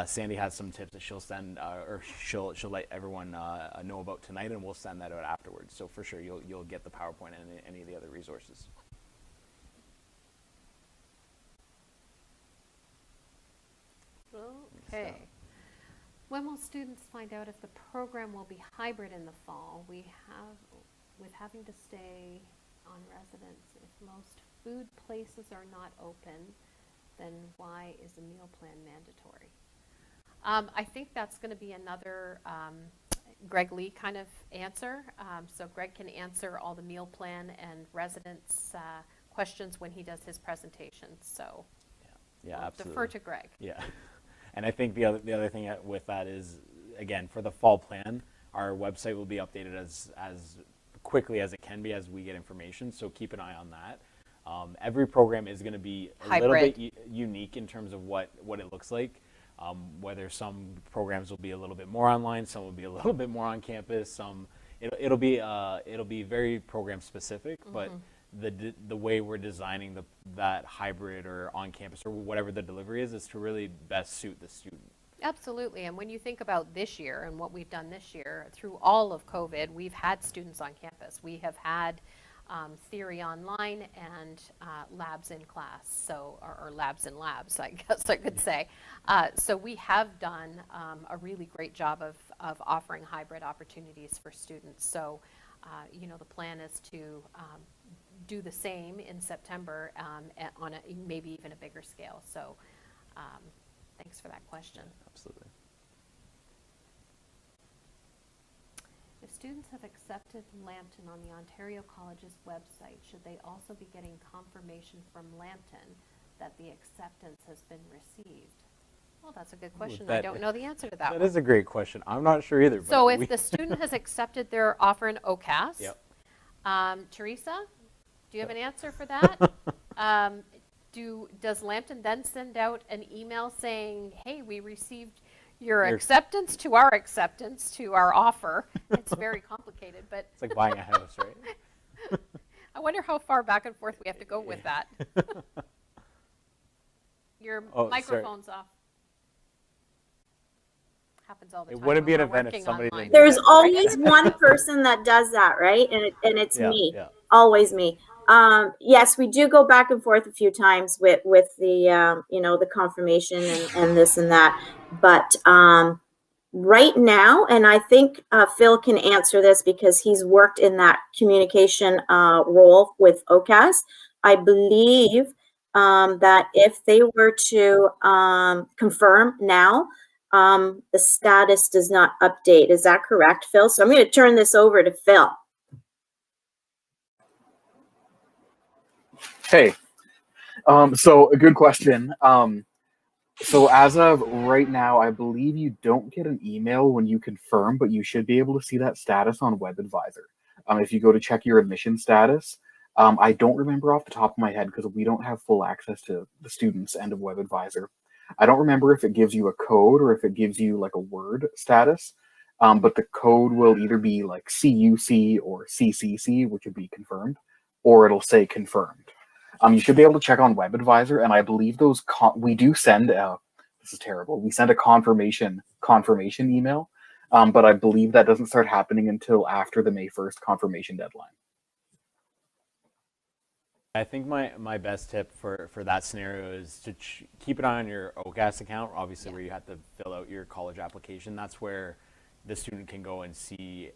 Sandy has some tips that she'll send, or she'll let everyone know about tonight, and we'll send that out afterwards. So for sure, you'll get the PowerPoint and any of the other resources. Okay. When will students find out if the program will be hybrid in the fall? With having to stay on residence, if most food places are not open, then why is a meal plan mandatory? I think that's going to be another Greg Lee kind of answer. So Greg can answer all the meal plan and residence questions when he does his presentation. So yeah, we'll absolutely. defer to Greg. Yeah. And I think the other thing with that is, again, for the fall plan, our website will be updated as quickly as it can be as we get information. So keep an eye on that. Every program is going to be a little bit unique in terms of what it looks like. Whether some programs will be a little bit more online, some will be a little bit more on campus. It'll be very program specific, but the way we're designing that hybrid or on campus or whatever the delivery is to really best suit the student. Absolutely, and when you think about this year and what we've done this year, through all of COVID, we've had students on campus. We have had theory online and labs in class, or labs in labs, I guess I could say. So we have done a really great job of offering hybrid opportunities for students. So, the plan is to do the same in September on maybe even a bigger scale. So thanks for that question. Absolutely. If students have accepted Lambton on the Ontario College's website, should they also be getting confirmation from Lambton that the acceptance has been received? Well, that's a good question. I don't know the answer to that one. That is a great question. I'm not sure either. So if the student has accepted their offer in OCAS, yep. Teresa, do you have an answer for that? Does Lambton then send out an email saying, hey, we received your acceptance to our offer? It's very complicated, but it's like buying a house, right? I wonder how far back and forth we have to go with that. Your microphone's off. Happens all the time. It wouldn't be an event if somebody didn't. There's always one person that does that, right? And it's me. Yeah. Always me. Yes, we do go back and forth a few times with the the confirmation and this and that. But right now, and I think Phil can answer this because he's worked in that communication role with OCAS. I believe that if they were to confirm now, the status does not update. Is that correct, Phil? So I'm going to turn this over to Phil. Hey, so a good question. So as of right now, I believe you don't get an email when you confirm, but you should be able to see that status on WebAdvisor. If you go to check your admission status, I don't remember off the top of my head because we don't have full access to the students' end of WebAdvisor. I don't remember if it gives you a code or if it gives you like a word status, but the code will either be like CUC or CCC, which would be confirmed, or it'll say confirmed. You should be able to check on WebAdvisor, and I believe those we do send this is terrible. We send a confirmation email, but I believe that doesn't start happening until after the May 1st confirmation deadline. I think my best tip for that scenario is to keep an eye on your OCAS account, obviously where you have to fill out your college application. That's where the student can go and see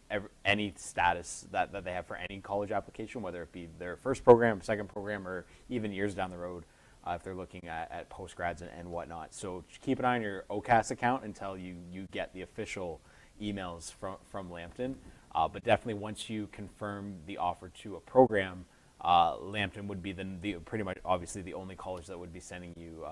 any status that they have for any college application, whether it be their first program, second program, or even years down the road if they're looking at postgrads and whatnot. So keep an eye on your OCAS account until you get the official emails from Lambton. But definitely once you confirm the offer to a program, Lambton would be the pretty much obviously the only college that would be sending you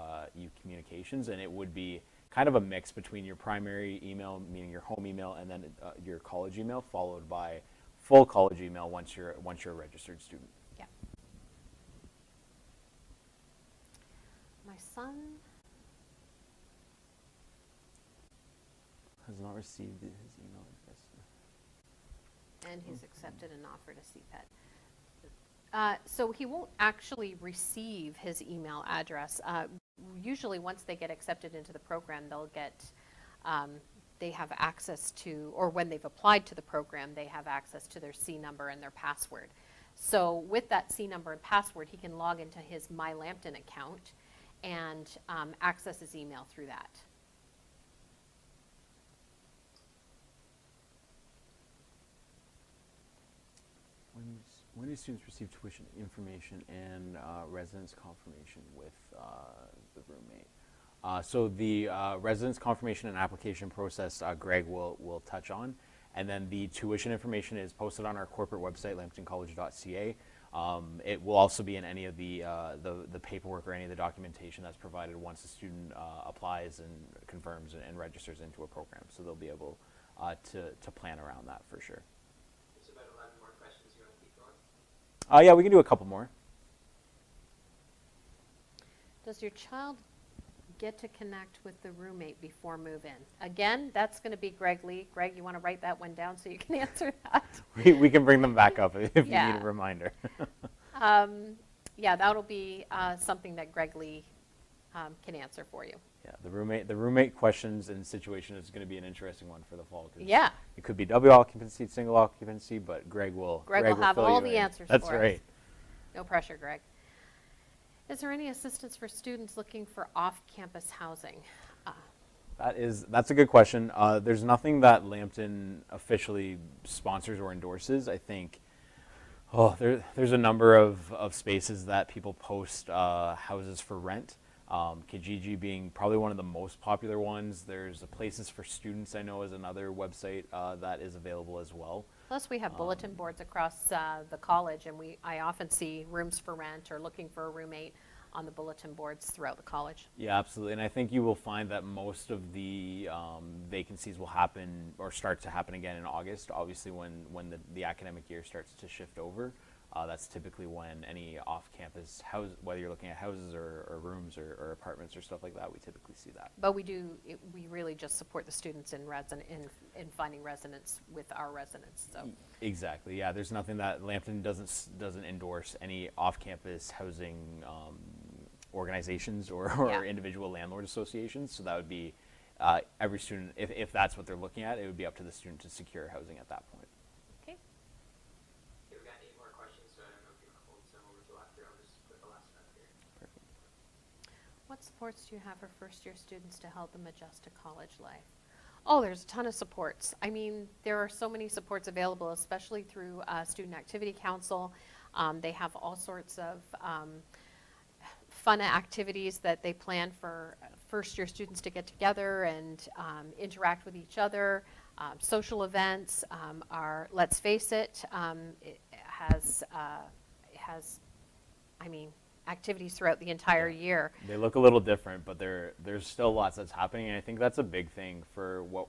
communications, and it would be kind of a mix between your primary email, meaning your home email, and then your college email, followed by full college email once you're a registered student. Yeah. My son has not received his email address. and he's accepted an offer to CPET. So he won't actually receive his email address. Usually once they get accepted into the program, they'll get, they have access to, or when they've applied to the program, they have access to their C number and their password. So with that C number and password, he can log into his My Lambton account and access his email through that. When do students receive tuition information and residence confirmation with the roommate? So the residence confirmation and application process, Greg will touch on, and then the tuition information is posted on our corporate website, lambtoncollege.ca. It will also be in any of the paperwork or any of the documentation that's provided once the student applies and confirms and registers into a program. So they'll be able to plan around that for sure. Yeah, we can do a couple more. Does your child get to connect with the roommate before move-in? Again, that's going to be Greg Lee. Greg, you want to write that one down so you can answer that? We can bring them back up if you need a reminder. Yeah, that'll be something that Greg Lee can answer for you. Yeah, the roommate questions and situation is going to be an interesting one for the fall. Yeah. It could be double occupancy, single occupancy, but Greg will have all the answers That's for right. us. No pressure, Greg. Is there any assistance for students looking for off-campus housing? That's a good question. There's nothing that Lambton officially sponsors or endorses. I think there's a number of spaces that people post houses for rent. Kijiji being probably one of the most popular ones. There's Places for Students, I know, is another website that is available as well. Plus, we have bulletin boards across the college, and I often see rooms for rent or looking for a roommate on the bulletin boards throughout the college. Yeah, absolutely. And I think you will find that most of the vacancies will happen or start to happen again in August, obviously when the academic year starts to shift over. That's typically when any off-campus house, whether you're looking at houses or rooms or apartments or stuff like that, we typically see that. But we really just support the students in finding residence with our residents. So exactly, yeah. There's nothing that Lambton doesn't endorse any off-campus housing organizations or individual landlord associations. So that would be every student. If that's what they're looking at, it would be up to the student to secure housing at that point. What supports do you have for first-year students to help them adjust to college life? Oh, there's a ton of supports. I mean, there are so many supports available, especially through Student Activity Council. They have all sorts of fun activities that they plan for first-year students to get together and interact with each other. Social events are, let's face it, it has, I mean, activities throughout the entire year. They look a little different, but there's still lots that's happening, and I think that's a big thing for what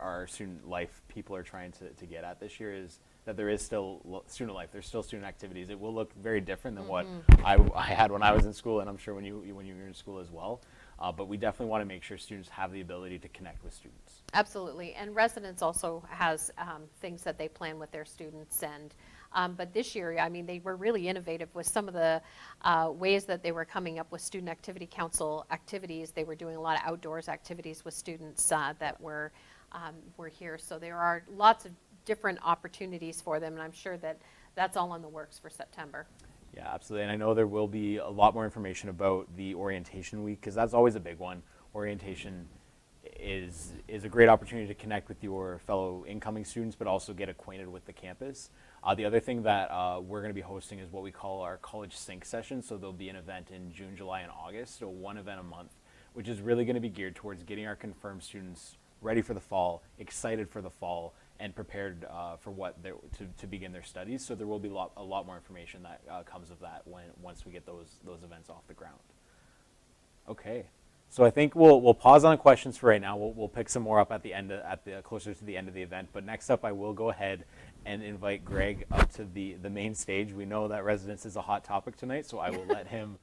our student life people are trying to get at this year, is that there is still student life. There's still student activities. It will look very different than what I had when I was in school, and I'm sure when you were in school as well. But we definitely want to make sure students have the ability to connect with students. Absolutely, and residence also has things that they plan with their students, and but this year, I mean, they were really innovative with some of the ways that they were coming up with student activity council activities. They were doing a lot of outdoors activities with students that were here. So there are lots of different opportunities for them, and I'm sure that that's all in the works for September. Yeah, absolutely. And I know there will be a lot more information about the orientation week, because that's always a big one. Orientation is a great opportunity to connect with your fellow incoming students, but also get acquainted with the campus. The other thing that we're going to be hosting is what we call our college sync session. So there'll be an event in June, July, and August, so one event a month, which is really going to be geared towards getting our confirmed students ready for the fall, excited for the fall, and prepared for to begin their studies. So there will be a lot more information that comes of that once we get those events off the ground. Okay, so I think we'll pause on questions for right now. We'll pick some more up at the end closer to the end of the event. But next up, I will go ahead and invite Greg up to the main stage. We know that residence is a hot topic tonight, so I will let him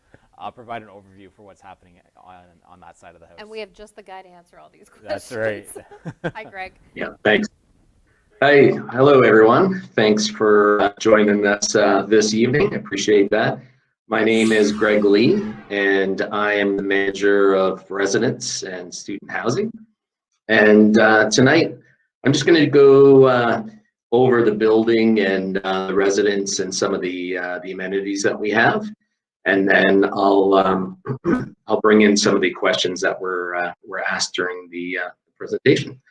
provide an overview for what's happening on that side of the house. And we have just the guy to answer all these questions. That's right. Hi, Greg. Yeah, thanks. Hi, hello everyone. Thanks for joining us this evening. I appreciate that. My name is Greg Lee, and I am the manager of residence and student housing. And tonight, I'm just going to go over the building and the residence and some of the amenities that we have, and then I'll bring in some of the questions that were asked during the presentation.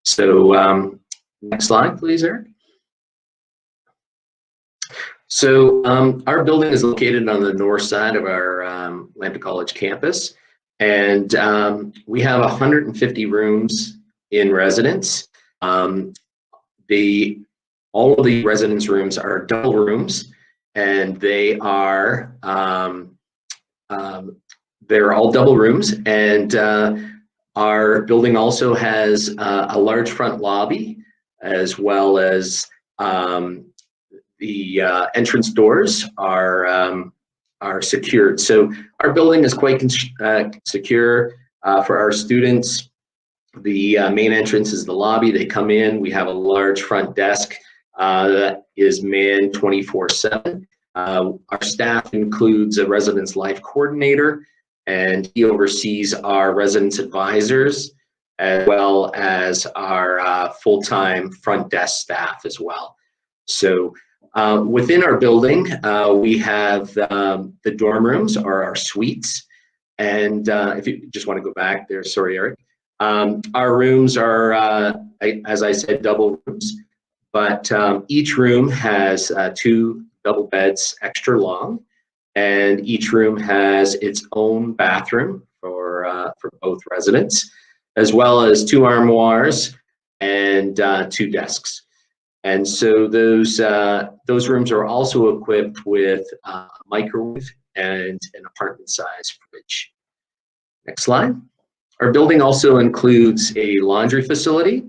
So next slide, please, Eric. So our building is located on the north side of our Lambton College campus, and we have 150 rooms in residence. All of the residence rooms are double rooms, and they're all double rooms. And our building also has a large front lobby, as well as the entrance doors are secured. So our building is quite secure for our students. The main entrance is the lobby. They come in. We have a large front desk that is manned 24/7. Our staff includes a residence life coordinator, and he oversees our residence advisors, as well as our full-time front desk staff as well. So within our building, we have the dorm rooms, or our suites. And if you just want to go back there, sorry, Eric. Our rooms are, as I said, double rooms, but each room has 2 double beds extra long, and each room has its own bathroom for both residents, as well as 2 armoires and 2 desks. And so those rooms are also equipped with a microwave and an apartment-sized fridge. Next slide. Our building also includes a laundry facility,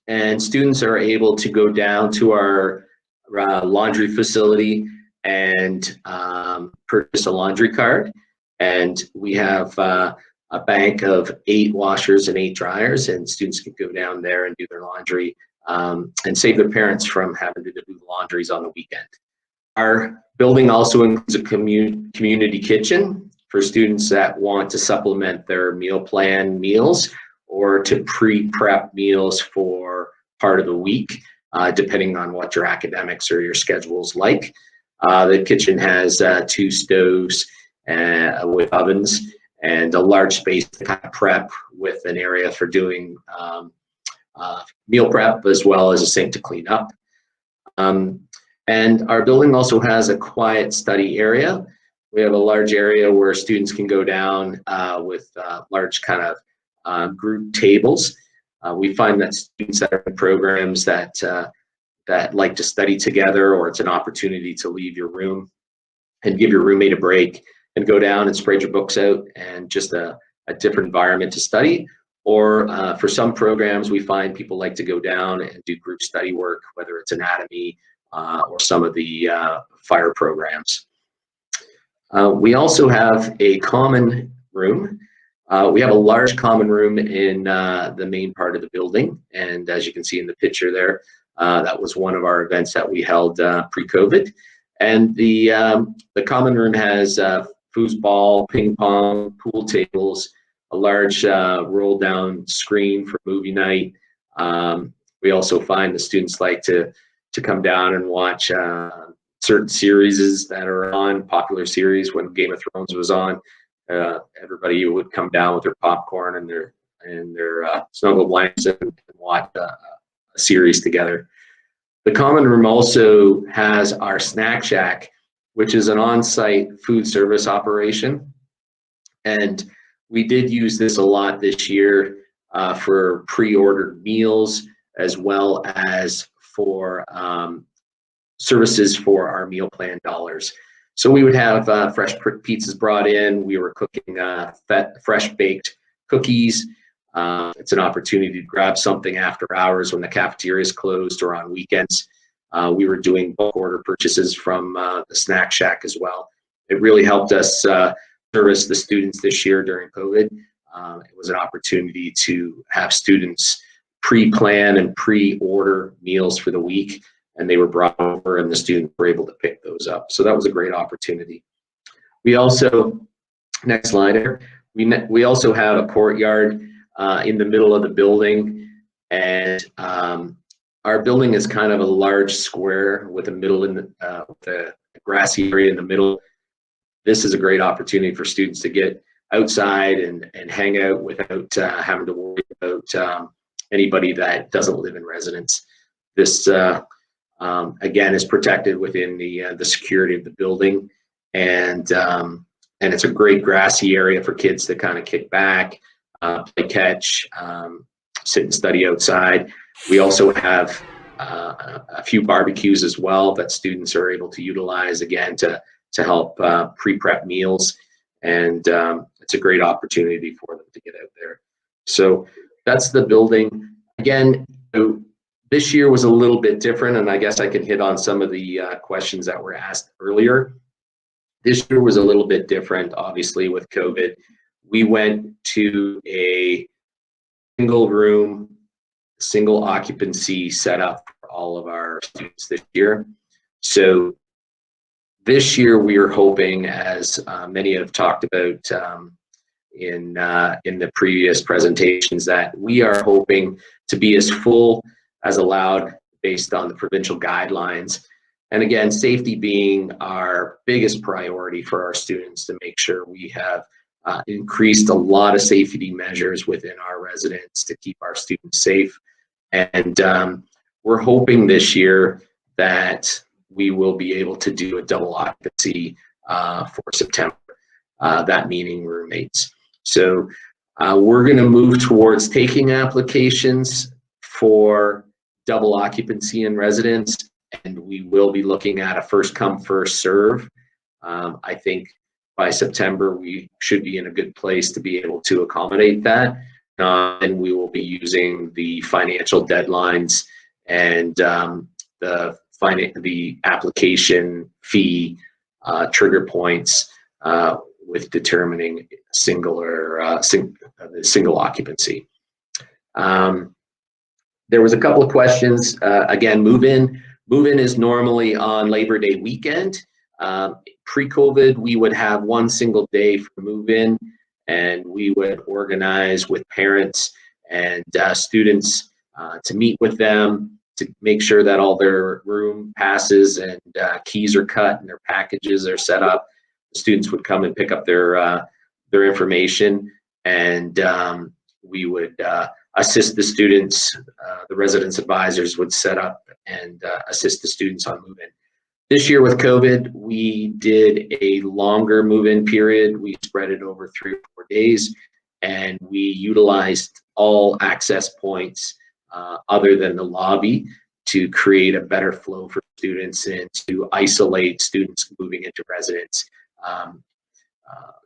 and students are able to go down to our laundry facility and purchase a laundry card. And we have a bank of 8 washers and 8 dryers, and students can go down there and do their laundry and save their parents from having to do the laundries on the weekend. Our building also includes a community kitchen for students that want to supplement their meal plan meals, or to pre-prep meals for part of the week, depending on what your academics or your schedule's like. The kitchen has 2 stoves with ovens, and a large space to kind of prep, with an area for doing meal prep, as well as a sink to clean up. And our building also has a quiet study area We have a large area where students can go down with large kind of group tables. We find that students that are in programs that like to study together, or it's an opportunity to leave your room and give your roommate a break and go down and spread your books out and just a different environment to study. Or for some programs, we find people like to go down and do group study work, whether it's anatomy or some of the fire programs. We also have a common room. We have a large common room in the main part of the building. And as you can see in the picture there, that was one of our events that we held pre-COVID. And the common room has foosball, ping pong, pool tables, a large roll down screen for movie night. We also find the students like to come down and watch certain series that are on, popular series. When Game of Thrones was on, everybody would come down with their popcorn and their snuggle blankets and watch a series together. The common room also has our snack shack, which is an on-site food service operation. And we did use this a lot this year for pre-ordered meals, as well as for services for our meal plan dollars. So we would have fresh pizzas brought in. We were cooking fresh baked cookies. It's an opportunity to grab something after hours when the cafeteria is closed or on weekends. We were doing bulk order purchases from the snack shack as well. It really helped us service the students this year during COVID. It was an opportunity to have students pre-plan and pre-order meals for the week, and they were brought over and the students were able to pick those up. So that was a great opportunity. We also, next slide here, we also have a courtyard in the middle of the building, and our building is kind of a large square with a grassy area in the middle. This is a great opportunity for students to get outside and hang out without having to worry about anybody that doesn't live in residence. This again is protected within the security of the building, and it's a great grassy area for kids to kind of kick back, play catch, sit and study outside. We also have a few barbecues as well that students are able to utilize, again, to help pre-prep meals, and it's a great opportunity for them to get out there. So that's the building. Again, this year was a little bit different, and I guess I can hit on some of the questions that were asked earlier. This year was a little bit different, obviously, with COVID. We went to a single room, single occupancy setup for all of our students this year. So this year we are hoping, as many have talked about in the previous presentations, that we are hoping to be as full as allowed based on the provincial guidelines. And again, safety being our biggest priority for our students, to make sure we have increased a lot of safety measures within our residence to keep our students safe. And we're hoping this year that we will be able to do a double occupancy for September, that meaning roommates. So we're going to move towards taking applications for double occupancy in residence, and we will be looking at a first come, first serve. I think by September, we should be in a good place to be able to accommodate that. And we will be using the financial deadlines and the application fee trigger points with determining single occupancy. There was a couple of questions. Again, move-in. Move-in is normally on Labor Day weekend. Pre-COVID, we would have one single day for move-in, and we would organize with parents and students to meet with them to make sure that all their room passes and keys are cut and their packages are set up. The students would come and pick up their information, and we would assist the students. The residence advisors would set up and assist the students on move-in. This year with COVID, we did a longer move-in period. We spread it over 3 or 4 days, and we utilized all access points other than the lobby to create a better flow for students and to isolate students moving into residence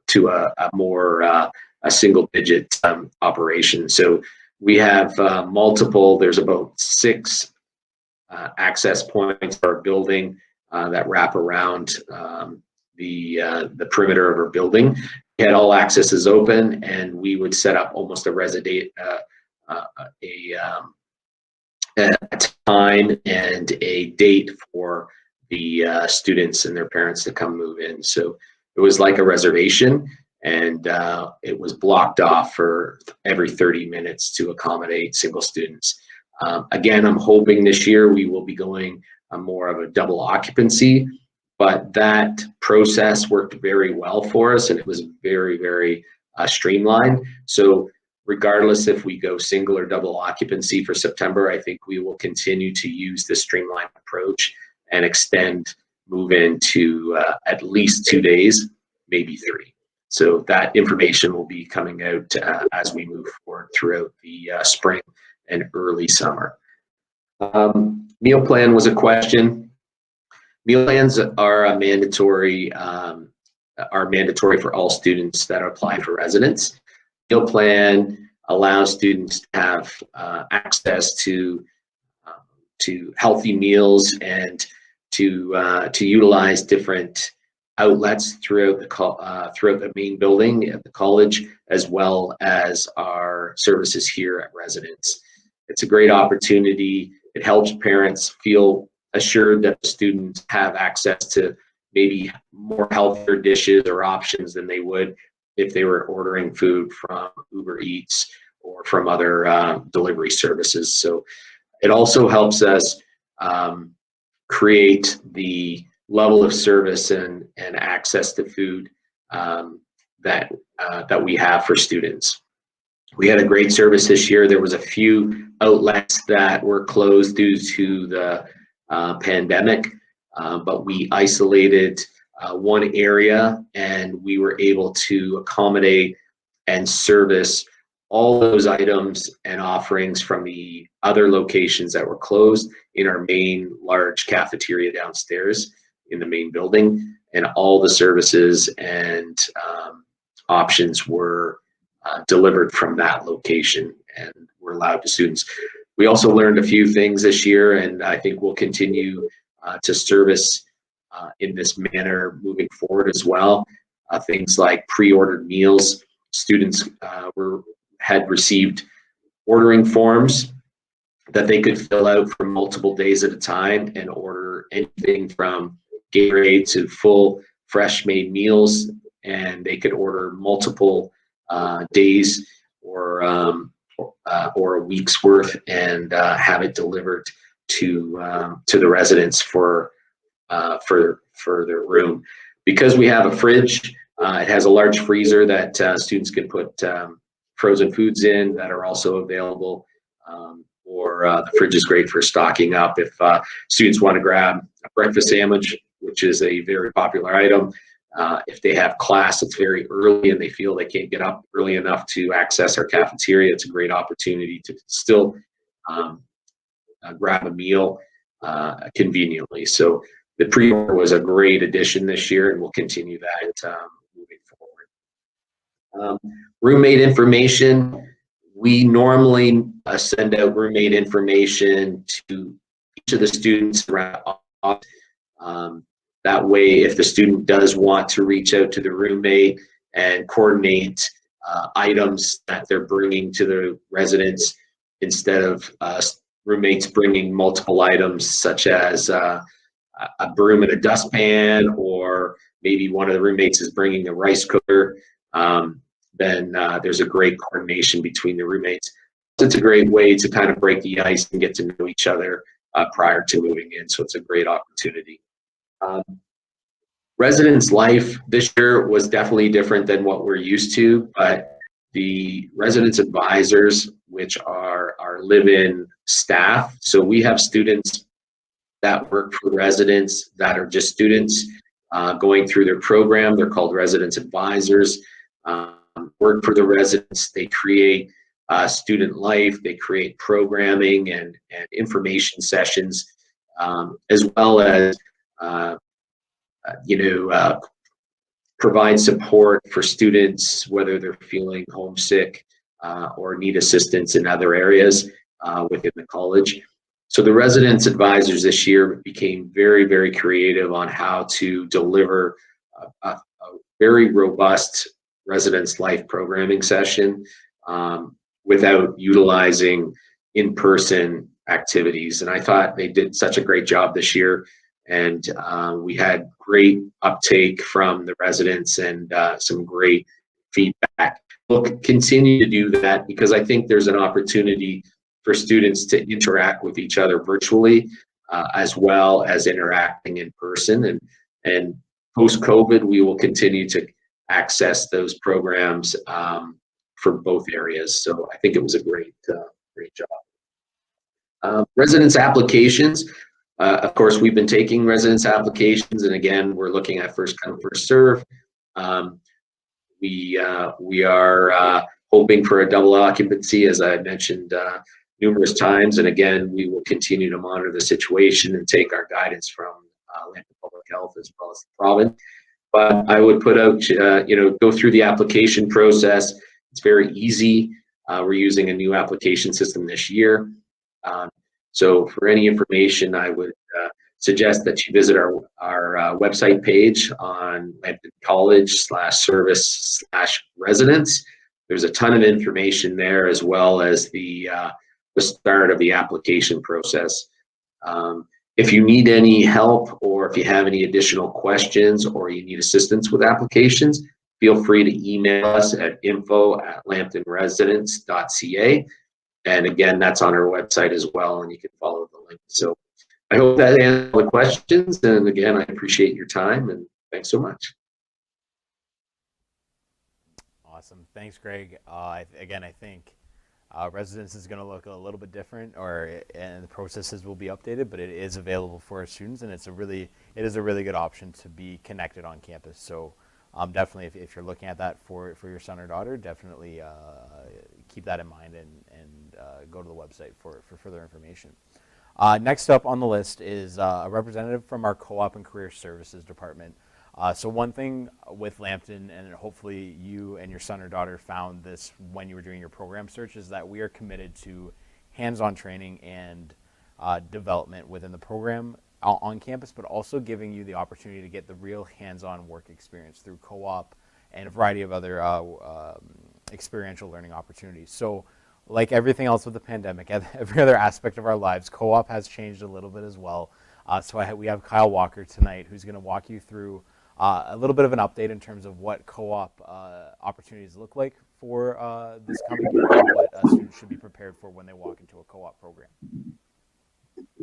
to a more a single-digit operation. So we have multiple. There's about 6 access points for our building that wrap around the perimeter of our building. We had all accesses open, and we would set up almost a time and a date for the students and their parents to come move in. So it was like a reservation, and it was blocked off for every 30 minutes to accommodate single students. Again, I'm hoping this year we will be going more of a double occupancy, but that process worked very well for us, and it was very, very streamlined. So regardless if we go single or double occupancy for September, I think we will continue to use this streamlined approach and extend move-in to at least 2 days, maybe 3. So that information will be coming out as we move forward throughout the spring and early summer. Meal plan was a question. Meal plans are mandatory for all students that apply for residence. Meal plan allows students to have access to healthy meals and to utilize different outlets throughout the main building at the college, as well as our services here at residence. It's a great opportunity. It helps parents feel assured that the students have access to maybe more healthier dishes or options than they would if they were ordering food from Uber Eats or from other delivery services. So it also helps us create the level of service and access to food that we have for students. We had a great service this year. There was a few outlets that were closed due to the pandemic, but we isolated one area, and we were able to accommodate and service all those items and offerings from the other locations that were closed in our main large cafeteria downstairs in the main building, and all the services and options were delivered from that location and were allowed to students. We also learned a few things this year, and I think we'll continue to service in this manner moving forward as well. Things like pre-ordered meals. Students had received ordering forms that they could fill out for multiple days at a time and order anything from Gatorade to full fresh made meals, and they could order multiple days or a week's worth and have it delivered to the residents for their room. Because we have a fridge, it has a large freezer that students can put frozen foods in that are also available. Or the fridge is great for stocking up if students want to grab a breakfast sandwich, which is a very popular item. If they have class, it's very early and they feel they can't get up early enough to access our cafeteria. It's a great opportunity to still grab a meal conveniently. So the pre-order was a great addition this year, and we'll continue that moving forward. Roommate information. We normally send out roommate information to each of the students around. That way, if the student does want to reach out to the roommate and coordinate items that they're bringing to the residence, instead of roommates bringing multiple items such as a broom and a dustpan, or maybe one of the roommates is bringing a rice cooker, then there's a great coordination between the roommates. It's a great way to kind of break the ice and get to know each other prior to moving in, so it's a great opportunity. Residence life this year was definitely different than what we're used to, but the residence advisors, which are our live-in staff, so we have students that work for residents that are just students going through their program. They're called residence advisors. Work for the residents. They create student life. They create programming and information sessions, as well as provide support for students, whether they're feeling homesick or need assistance in other areas within the college. So the residence advisors this year became very, very creative on how to deliver a very robust residence life programming session without utilizing in-person activities. And I thought they did such a great job this year. And we had great uptake from the residents and some great feedback. We'll continue to do that because I think there's an opportunity for students to interact with each other virtually as well as interacting in person. And post-COVID, we will continue to access those programs for both areas. So I think it was a great job. Residence applications. Of course, we've been taking residence applications, and again, we're looking at first come, first serve. We are hoping for a double occupancy, as I mentioned numerous times, and again, we will continue to monitor the situation and take our guidance from Lambton Public Health as well as the province. But I would put out, go through the application process. It's very easy. We're using a new application system this year. So for any information, I would suggest that you visit our website page on Lambton College /service/residents. There's a ton of information there, as well as the start of the application process. If you need any help, or if you have any additional questions, or you need assistance with applications, feel free to email us at info@lambtonresidents.ca. And again, that's on our website as well, and you can follow the link. So I hope that answers all the questions. And again, I appreciate your time, and thanks so much. Awesome. Thanks, Greg. Again, I think residence is going to look a little bit different, and the processes will be updated, but it is available for our students, and it is a really good option to be connected on campus. So definitely, if you're looking at that for your son or daughter, definitely keep that in mind and go to the website for further information. Next up on the list is a representative from our Co-op and Career Services Department. So one thing with Lambton, and hopefully you and your son or daughter found this when you were doing your program search, is that we are committed to hands-on training and development within the program on campus, but also giving you the opportunity to get the real hands-on work experience through co-op and a variety of other experiential learning opportunities. So like everything else with the pandemic, every other aspect of our lives, co-op has changed a little bit as well. So we have Kyle Walker tonight, who's going to walk you through a little bit of an update in terms of what co-op opportunities look like for this coming year, and what students should be prepared for when they walk into a co-op program.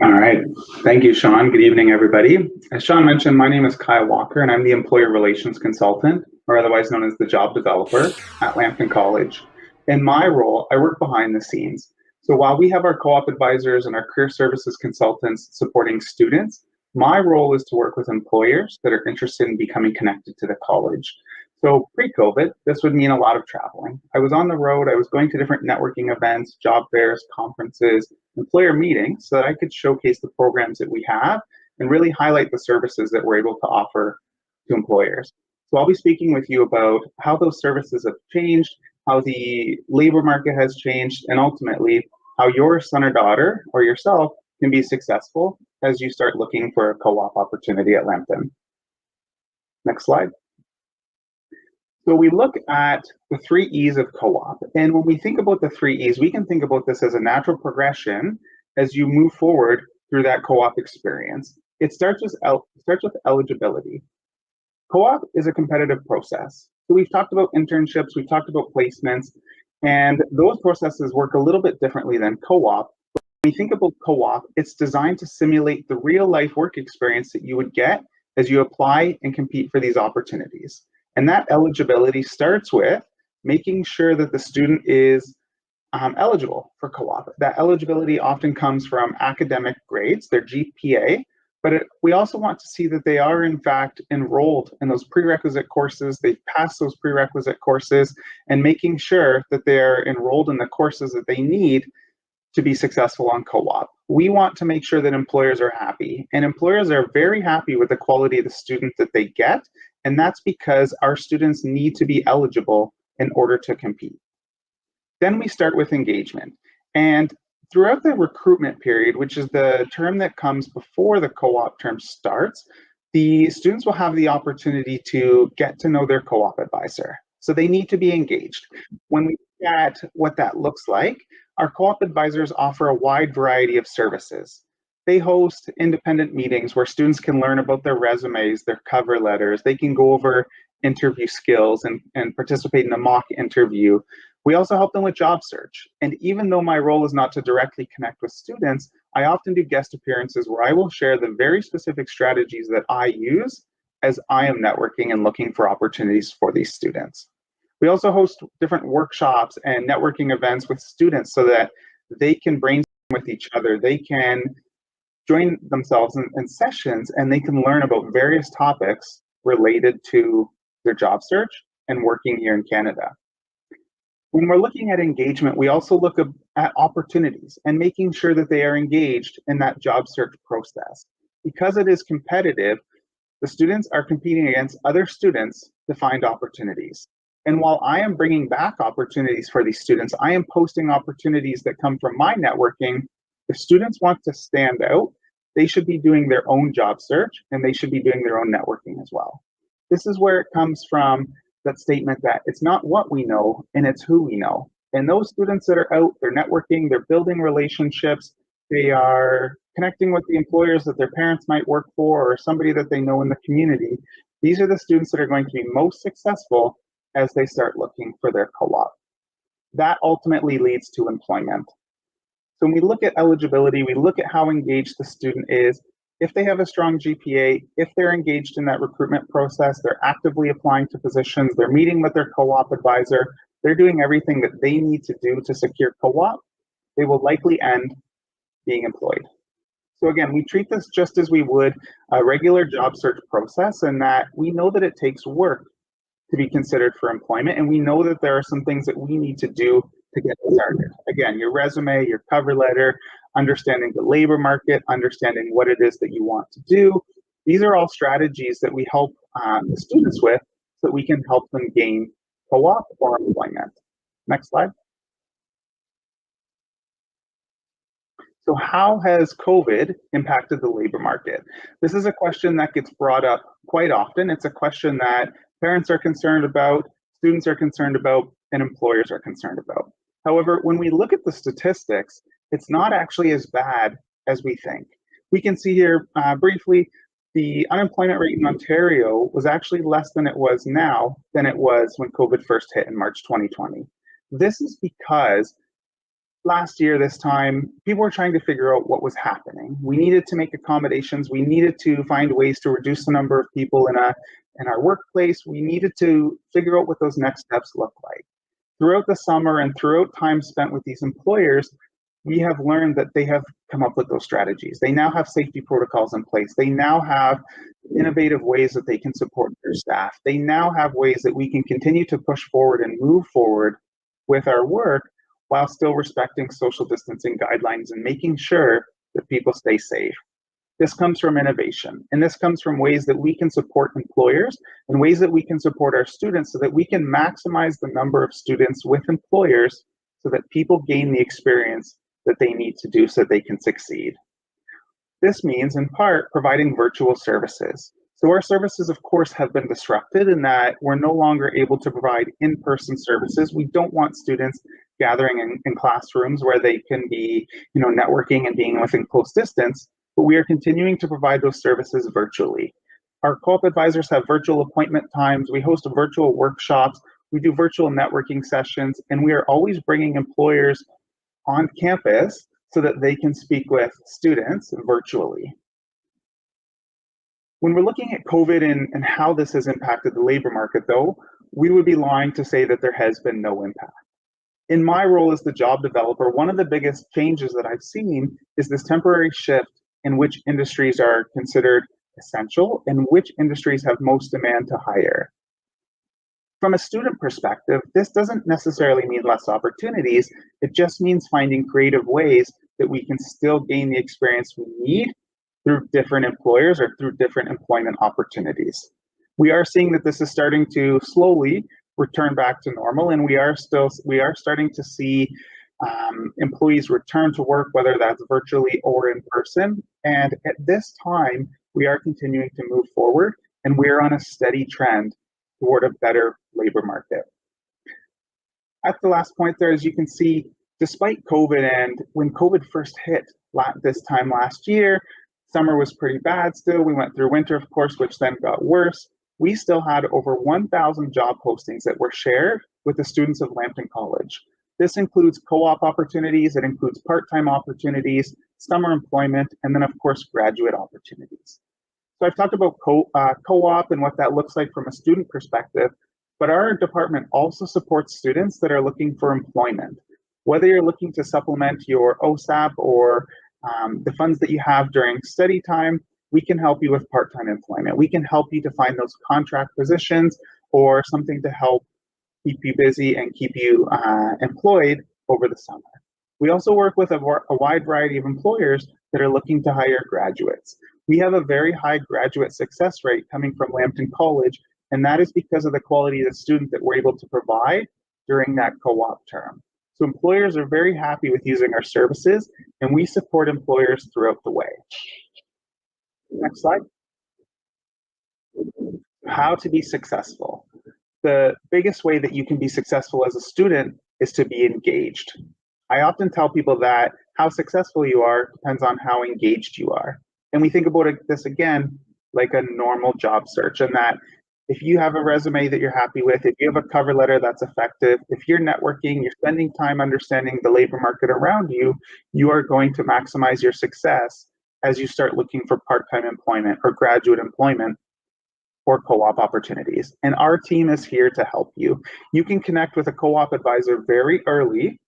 All right. Thank you, Sean. Good evening, everybody. As Sean mentioned, my name is Kyle Walker, and I'm the Employer Relations Consultant, or otherwise known as the Job Developer at Lambton College. In my role, I work behind the scenes. So while we have our co-op advisors and our career services consultants supporting students, my role is to work with employers that are interested in becoming connected to the college. So pre-COVID, this would mean a lot of traveling. I was on the road, I was going to different networking events, job fairs, conferences, employer meetings, so that I could showcase the programs that we have and really highlight the services that we're able to offer to employers. So I'll be speaking with you about how those services have changed, how the labor market has changed, and ultimately how your son or daughter or yourself can be successful as you start looking for a co-op opportunity at Lambton. Next slide. So we look at the 3 E's of co-op, and when we think about the 3 E's, we can think about this as a natural progression as you move forward through that co-op experience. It starts with eligibility. Co-op is a competitive process. So we've talked about internships, we've talked about placements, and those processes work a little bit differently than co-op. When we think about co-op, it's designed to simulate the real life work experience that you would get as you apply and compete for these opportunities. And that eligibility starts with making sure that the student is eligible for co-op. That eligibility often comes from academic grades, their GPA, But we also want to see that they are in fact enrolled in those prerequisite courses, they've passed those prerequisite courses, and making sure that they're enrolled in the courses that they need to be successful on co-op. We want to make sure that employers are happy, and employers are very happy with the quality of the student that they get, and that's because our students need to be eligible in order to compete. Then we start with engagement. And throughout the recruitment period, which is the term that comes before the co-op term starts, the students will have the opportunity to get to know their co-op advisor. So they need to be engaged. When we look at what that looks like, our co-op advisors offer a wide variety of services. They host independent meetings where students can learn about their resumes, their cover letters. They can go over interview skills and participate in a mock interview. We also help them with job search. And even though my role is not to directly connect with students, I often do guest appearances where I will share the very specific strategies that I use as I am networking and looking for opportunities for these students. We also host different workshops and networking events with students so that they can brainstorm with each other. They can join themselves in sessions and they can learn about various topics related to their job search and working here in Canada. When we're looking at engagement, we also look at opportunities and making sure that they are engaged in that job search process. Because it is competitive, the students are competing against other students to find opportunities. And while I am bringing back opportunities for these students, I am posting opportunities that come from my networking. If students want to stand out, they should be doing their own job search and they should be doing their own networking as well. This is where it comes from, that statement that it's not what we know and it's who we know. And those students that are out, they're networking, they're building relationships, they are connecting with the employers that their parents might work for or somebody that they know in the community. These are the students that are going to be most successful as they start looking for their co-op. That ultimately leads to employment. So when we look at eligibility, we look at how engaged the student is. If they have a strong GPA, if they're engaged in that recruitment process, they're actively applying to positions, they're meeting with their co-op advisor, they're doing everything that they need to do to secure co-op, they will likely end being employed. So again, we treat this just as we would a regular job search process, in that we know that it takes work to be considered for employment, and we know that there are some things that we need to do to get started. Again, your resume, your cover letter, understanding the labor market, understanding what it is that you want to do. These are all strategies that we help the students with so that we can help them gain co-op or employment. Next slide. So how has COVID impacted the labor market? This is a question that gets brought up quite often. It's a question that parents are concerned about, students are concerned about, and employers are concerned about. However, when we look at the statistics, it's not actually as bad as we think. We can see here briefly, the unemployment rate in Ontario was actually less than it was now than it was when COVID first hit in March 2020. This is because last year, this time, people were trying to figure out what was happening. We needed to make accommodations. We needed to find ways to reduce the number of people in our workplace. We needed to figure out what those next steps look like. Throughout the summer and throughout time spent with these employers, we have learned that they have come up with those strategies. They now have safety protocols in place. They now have innovative ways that they can support their staff. They now have ways that we can continue to push forward and move forward with our work while still respecting social distancing guidelines and making sure that people stay safe. This comes from innovation, and this comes from ways that we can support employers and ways that we can support our students so that we can maximize the number of students with employers so that people gain the experience that they need to do so that they can succeed. This means, in part, providing virtual services. So our services, of course, have been disrupted in that we're no longer able to provide in-person services. We don't want students gathering in classrooms where they can be, networking and being within close distance, but we are continuing to provide those services virtually. Our co-op advisors have virtual appointment times. We host virtual workshops. We do virtual networking sessions, and we are always bringing employers on campus so that they can speak with students virtually. When we're looking at COVID and how this has impacted the labor market, though, we would be lying to say that there has been no impact. In my role as the job developer, one of the biggest changes that I've seen is this temporary shift and which industries are considered essential and which industries have most demand to hire. From a student perspective, this doesn't necessarily mean less opportunities. It just means finding creative ways that we can still gain the experience we need through different employers or through different employment opportunities. We are seeing that this is starting to slowly return back to normal, and we are starting to see employees return to work, whether that's virtually or in person. And at this time, we are continuing to move forward, and we're on a steady trend toward a better labor market. At the last point there, as you can see, despite COVID, and when COVID first hit this time last year, summer was pretty bad still. We went through winter, of course, which then got worse. We still had over 1,000 job postings that were shared with the students of Lambton College. This includes co-op opportunities, it includes part-time opportunities, summer employment, and then of course, graduate opportunities. So I've talked about co-op and what that looks like from a student perspective, but our department also supports students that are looking for employment. Whether you're looking to supplement your OSAP or the funds that you have during study time, we can help you with part-time employment. We can help you to find those contract positions or something to help keep you busy and keep you employed over the summer. We also work with a wide variety of employers that are looking to hire graduates. We have a very high graduate success rate coming from Lambton College, and that is because of the quality of the student that we're able to provide during that co-op term. So employers are very happy with using our services, and we support employers throughout the way. Next slide. How to be successful. The biggest way that you can be successful as a student is to be engaged. I often tell people that how successful you are depends on how engaged you are. And we think about this again like a normal job search, and that if you have a resume that you're happy with, if you have a cover letter that's effective, if you're networking, you're spending time understanding the labor market around you, you are going to maximize your success as you start looking for part-time employment or graduate employment or co-op opportunities. And our team is here to help you. You can connect with a co-op advisor very early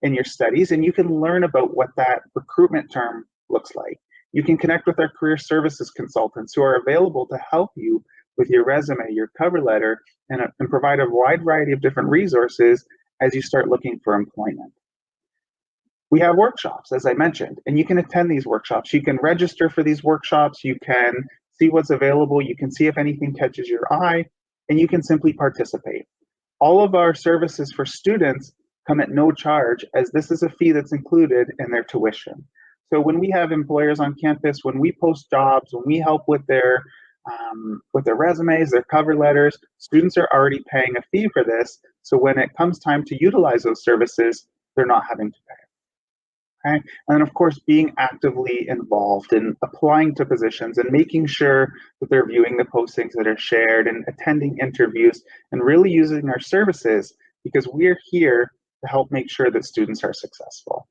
in your studies, and you can learn about what that recruitment term looks like. You can connect with our career services consultants who are available to help you with your resume, your cover letter, and provide a wide variety of different resources as you start looking for employment. We have workshops, as I mentioned, and you can attend these workshops. You can register for these workshops, you can see what's available, you can see if anything catches your eye, and you can simply participate. All of our services for students come at no charge, as this is a fee that's included in their tuition. So when we have employers on campus, when we post jobs, when we help with their resumes, their cover letters, students are already paying a fee for this. So when it comes time to utilize those services, they're not having to pay. Okay? And then of course, being actively involved in applying to positions and making sure that they're viewing the postings that are shared and attending interviews and really using our services, because we're here to help make sure that students are successful.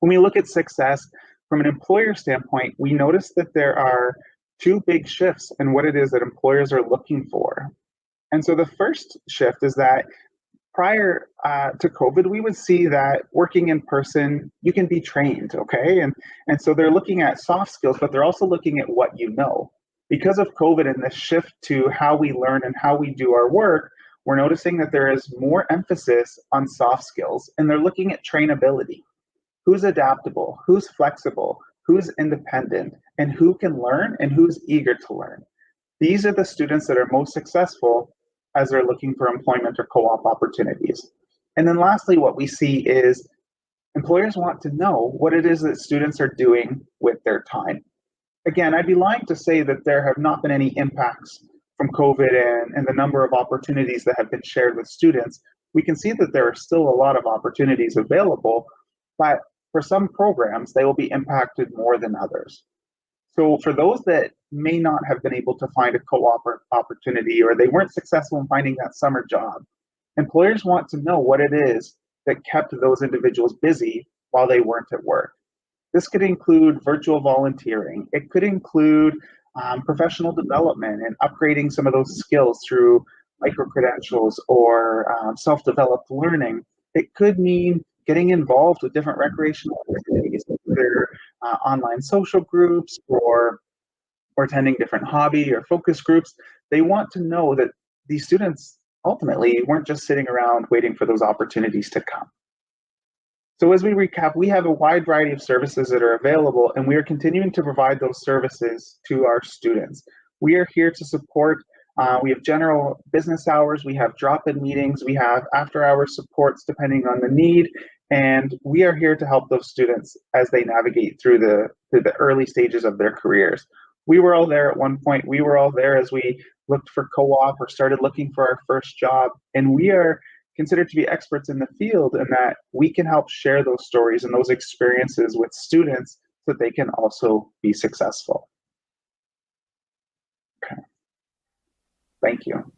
When we look at success from an employer standpoint, we notice that there are two big shifts in what it is that employers are looking for. And so the first shift is that prior to COVID, we would see that working in person, you can be trained, okay? And so they're looking at soft skills, but they're also looking at what you know. Because of COVID and the shift to how we learn and how we do our work, we're noticing that there is more emphasis on soft skills, and they're looking at trainability. Who's adaptable, who's flexible, who's independent, and who can learn and who's eager to learn. These are the students that are most successful as they're looking for employment or co-op opportunities. And then lastly, what we see is employers want to know what it is that students are doing with their time. Again, I'd be lying to say that there have not been any impacts from COVID and the number of opportunities that have been shared with students. We can see that there are still a lot of opportunities available, but for some programs, they will be impacted more than others. So for those that may not have been able to find a co-op opportunity, or they weren't successful in finding that summer job, employers want to know what it is that kept those individuals busy while they weren't at work. This could include virtual volunteering. It could include professional development and upgrading some of those skills through micro-credentials or self-developed learning. It could mean getting involved with different recreational activities, either online social groups or attending different hobby or focus groups. They want to know that these students ultimately weren't just sitting around waiting for those opportunities to come. So as we recap, we have a wide variety of services that are available, and we are continuing to provide those services to our students. We are here to support. We have general business hours, we have drop-in meetings, we have after-hour supports depending on the need, and we are here to help those students as they navigate through the early stages of their careers. We were all there at one point. We were all there as we looked for co-op or started looking for our first job, and we are considered to be experts in the field, and that we can help share those stories and those experiences with students so that they can also be successful. Okay. Thank you.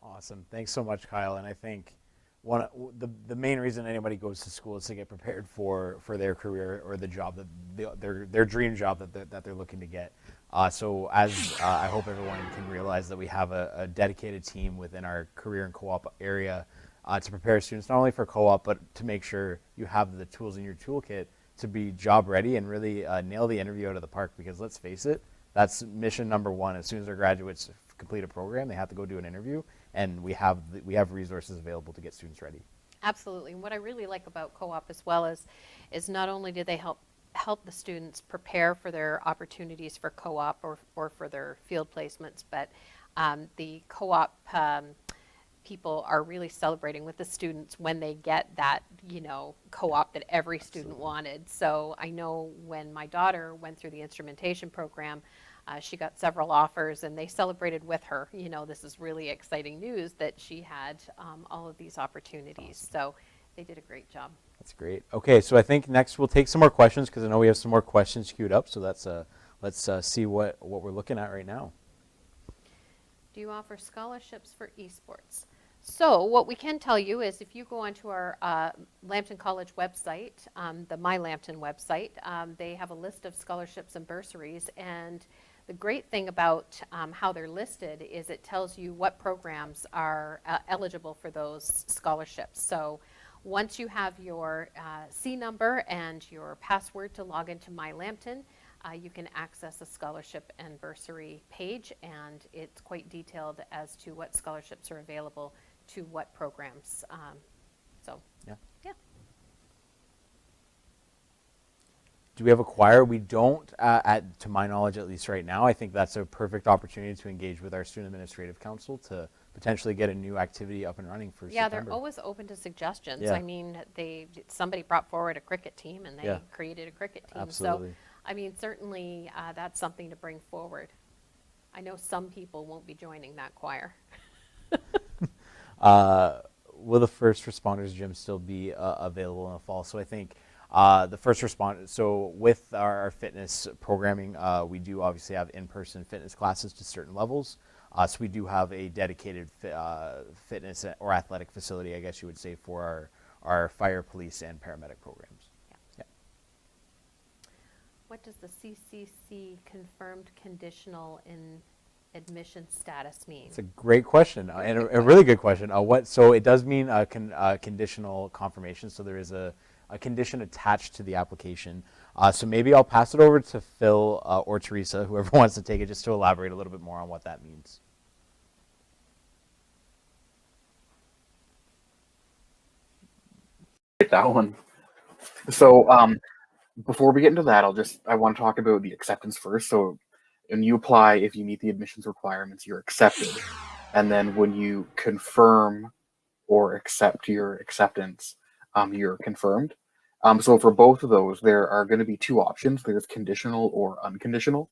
Awesome. Thanks so much, Kyle. And I think the main reason anybody goes to school is to get prepared for their career or the job that their dream job that they're looking to get. So as I hope everyone can realize that we have a dedicated team within our career and co-op area to prepare students not only for co-op, but to make sure you have the tools in your toolkit to be job ready and really nail the interview out of the park, because let's face it, that's mission number one. As soon as our graduates complete a program, they have to go do an interview, and we have resources available to get students ready. Absolutely. And what I really like about co-op as well is not only do they help the students prepare for their opportunities for co-op or for their field placements, but the co-op people are really celebrating with the students when they get that, co-op that every student wanted. So I know when my daughter went through the instrumentation program, she got several offers, and they celebrated with her. This is really exciting news that she had all of these opportunities. So they did a great job. That's great. Okay, so I think next we'll take some more questions, because I know we have some more questions queued up. So let's see what we're looking at right now. Do you offer scholarships for esports? So what we can tell you is if you go onto our Lambton College website, the My Lambton website, they have a list of scholarships and bursaries. And the great thing about how they're listed is it tells you what programs are eligible for those scholarships. So once you have your C number and your password to log into My Lambton, you can access a scholarship and bursary page, and it's quite detailed as to what scholarships are available to what programs. Yeah. Do we have a choir? We don't, to my knowledge, at least right now. I think that's a perfect opportunity to engage with our Student Administrative Council to potentially get a new activity up and running for September. They're always open to suggestions. Yeah. I mean, somebody brought forward a cricket team, and they created a cricket team. Absolutely. So, I mean, certainly that's something to bring forward. I know some people won't be joining that choir. Will the first responders gym still be available in the fall? So I think the first responders, so with our fitness programming, we do obviously have in-person fitness classes to certain levels. So we do have a dedicated fitness or athletic facility, I guess you would say, for our fire, police, and paramedic programs. Yeah. What does the CCC confirmed conditional in admission status mean? It's a great question, and a really good question. So it does mean conditional confirmation. So there is a condition attached to the application. So maybe I'll pass it over to Phil or Teresa, whoever wants to take it, just to elaborate a little bit more on what that means. Take that one. So before we get into that, I want to talk about the acceptance first. So when you apply, if you meet the admissions requirements, you're accepted. And then when you confirm or accept your acceptance, you're confirmed. So for both of those, there are going to be two options. There's conditional or unconditional.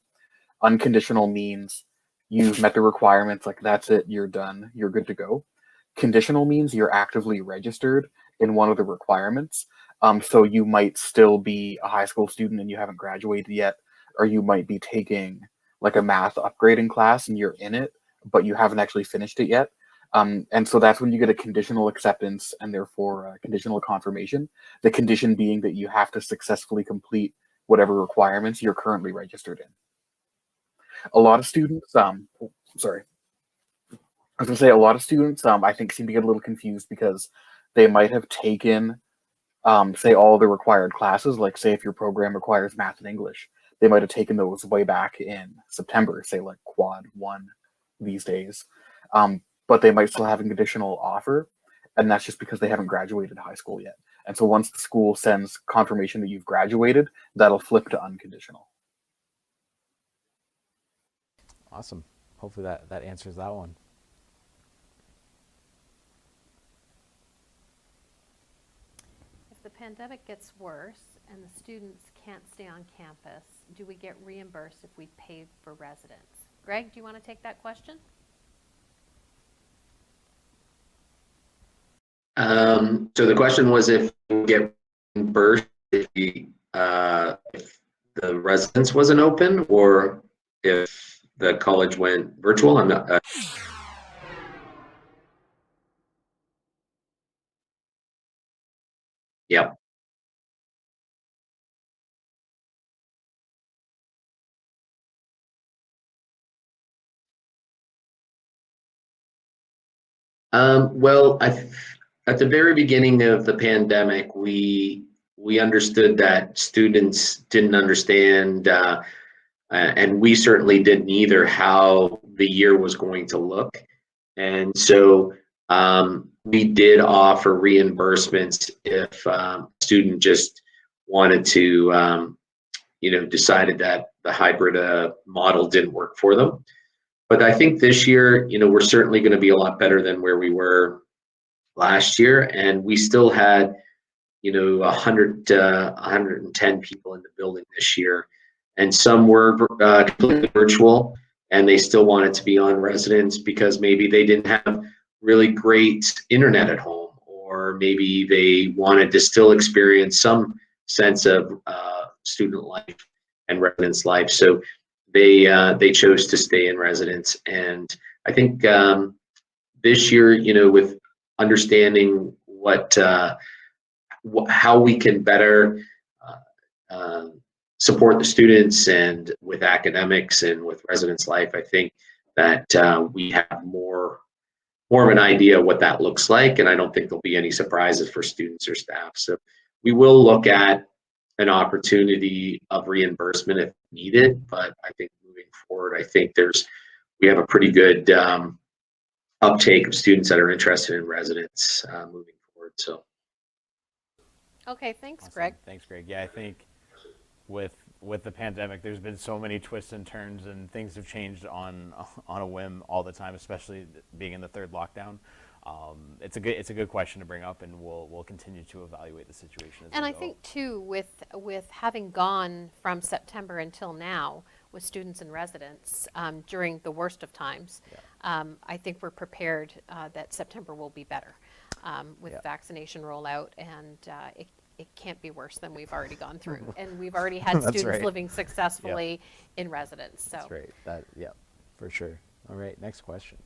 Unconditional means you've met the requirements, like that's it, you're done, you're good to go. Conditional means you're actively registered in one of the requirements. So you might still be a high school student and you haven't graduated yet, or you might be taking like a math upgrading class and you're in it, but you haven't actually finished it yet. And so that's when you get a conditional acceptance and therefore a conditional confirmation. The condition being that you have to successfully complete whatever requirements you're currently registered in. A lot of students, I was gonna say a lot of students, I think seem to get a little confused because they might have taken say all the required classes, like say if your program requires math and English, they might have taken those way back in September, say like quad 1 these days. But they might still have a conditional offer, and that's just because they haven't graduated high school yet. And so once the school sends confirmation that you've graduated, that'll flip to unconditional. Awesome. Hopefully that answers that one. If the pandemic gets worse and the students can't stay on campus, do we get reimbursed if we pay for residence? Greg, do you want to take that question? So the question was if we get reimbursed if the residence wasn't open, or if the college went virtual. I'm not. Yeah. Well, at the very beginning of the pandemic, we understood that students didn't understand, and we certainly didn't either, how the year was going to look. And so we did offer reimbursements if a student just wanted to, decided that the hybrid model didn't work for them. But I think this year, we're certainly going to be a lot better than where we were last year, and we still had 100 to 110 people in the building this year, and some were completely virtual, and they still wanted to be on residence because maybe they didn't have really great internet at home, or maybe they wanted to still experience some sense of student life and residence life. So they chose to stay in residence. And I think this year, with understanding how we can better support the students and with academics and with residence life, I think that we have more of an idea of what that looks like, and I don't think there'll be any surprises for students or staff. So we will look at an opportunity of reimbursement if needed, but I think moving forward, I think we have a pretty good uptake of students that are interested in residence moving forward. So. Okay, thanks, Awesome. Greg. Thanks, Greg. Yeah, I think with the pandemic, there's been so many twists and turns, and things have changed on a whim all the time, especially being in the third lockdown. It's a good question to bring up, and we'll continue to evaluate the situation as And we I go. think too, with having gone from September until now with students and residents during the worst of times, I think we're prepared that September will be better with vaccination rollout, and it can't be worse than we've already gone through. And we've already had That's students right. living successfully in residence. So. That's right. For sure. All right, next question.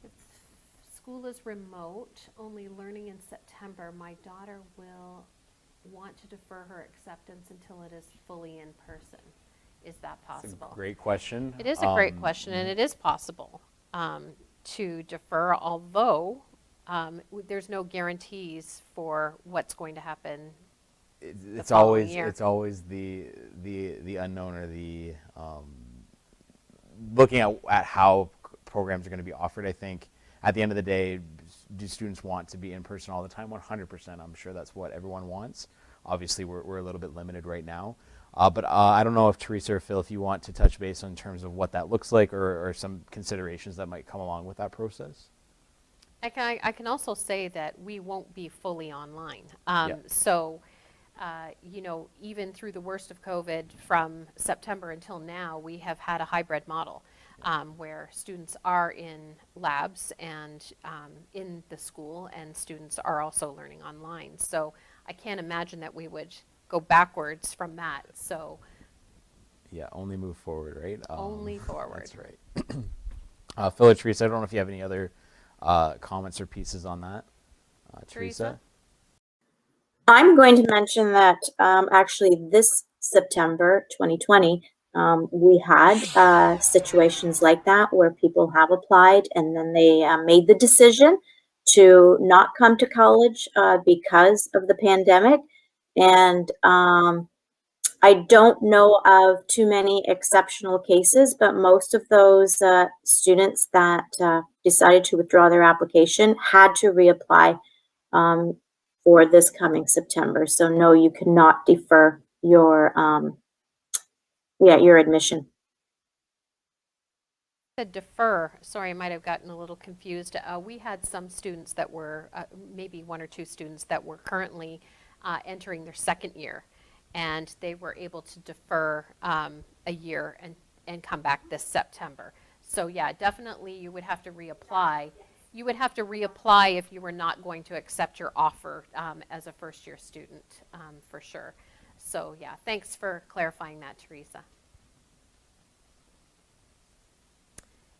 If school is remote, only learning in September, my daughter will want to defer her acceptance until it is fully in person. Is that possible? It's a great question. It is a great question, and it is possible to defer, although there's no guarantees for what's going to happen. It's following always year. it's always the unknown, or the looking at how programs are going to be offered. I think at the end of the day, do students want to be in person all the time? 100%. I'm sure that's what everyone wants. Obviously, we're a little bit limited right now. But I don't know if Teresa or Phil, if you want to touch base in terms of what that looks like, or some considerations that might come along with that process. I can also say that we won't be fully online. Yeah. So, even through the worst of COVID from September until now, we have had a hybrid model where students are in labs and in the school, and students are also learning online. So I can't imagine that we would go backwards from that. So Yeah, only move forward, right? only forward. That's right. Phil or Teresa, I don't know if you have any other comments or pieces on that. Teresa? I'm going to mention that actually this September 2020, we had situations like that where people have applied and then they made the decision to not come to college because of the pandemic. And I don't know of too many exceptional cases, but most of those students that decided to withdraw their application had to reapply for this coming September. So no, you cannot defer your your admission. Said defer. Sorry, I might have gotten a little confused. We had some students that were, maybe 1 or 2 students that were currently entering their second year, and they were able to defer a year and come back this September. So yeah, definitely you would have to reapply. You would have to reapply if you were not going to accept your offer as a first-year student, for sure. So yeah, thanks for clarifying that, Teresa.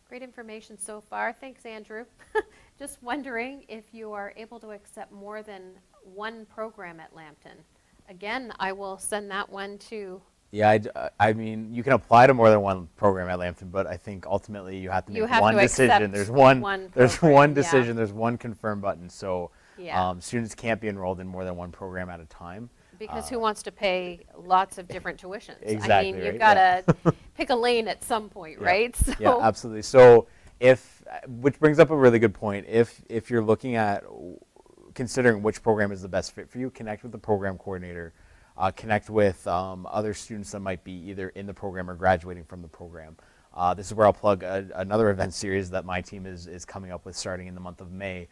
Great information so far. Thanks, Andrew. Just wondering if you are able to accept more than one program at Lambton. Again, I will send that one to. Yeah, I mean, you can apply to more than one program at Lambton, but I think ultimately you have to make one decision. There's one decision. Yeah. There's one confirm button. So yeah. Students can't be enrolled in more than one program at a time. Because who wants to pay lots of different tuitions? Exactly. I mean, you've got to pick a lane at some point, right? So. Yeah, absolutely. So which brings up a really good point. If you're looking at considering which program is the best fit for you, connect with the program coordinator. Connect with other students that might be either in the program or graduating from the program. This is where I'll plug another event series that my team is coming up with starting in the month of May.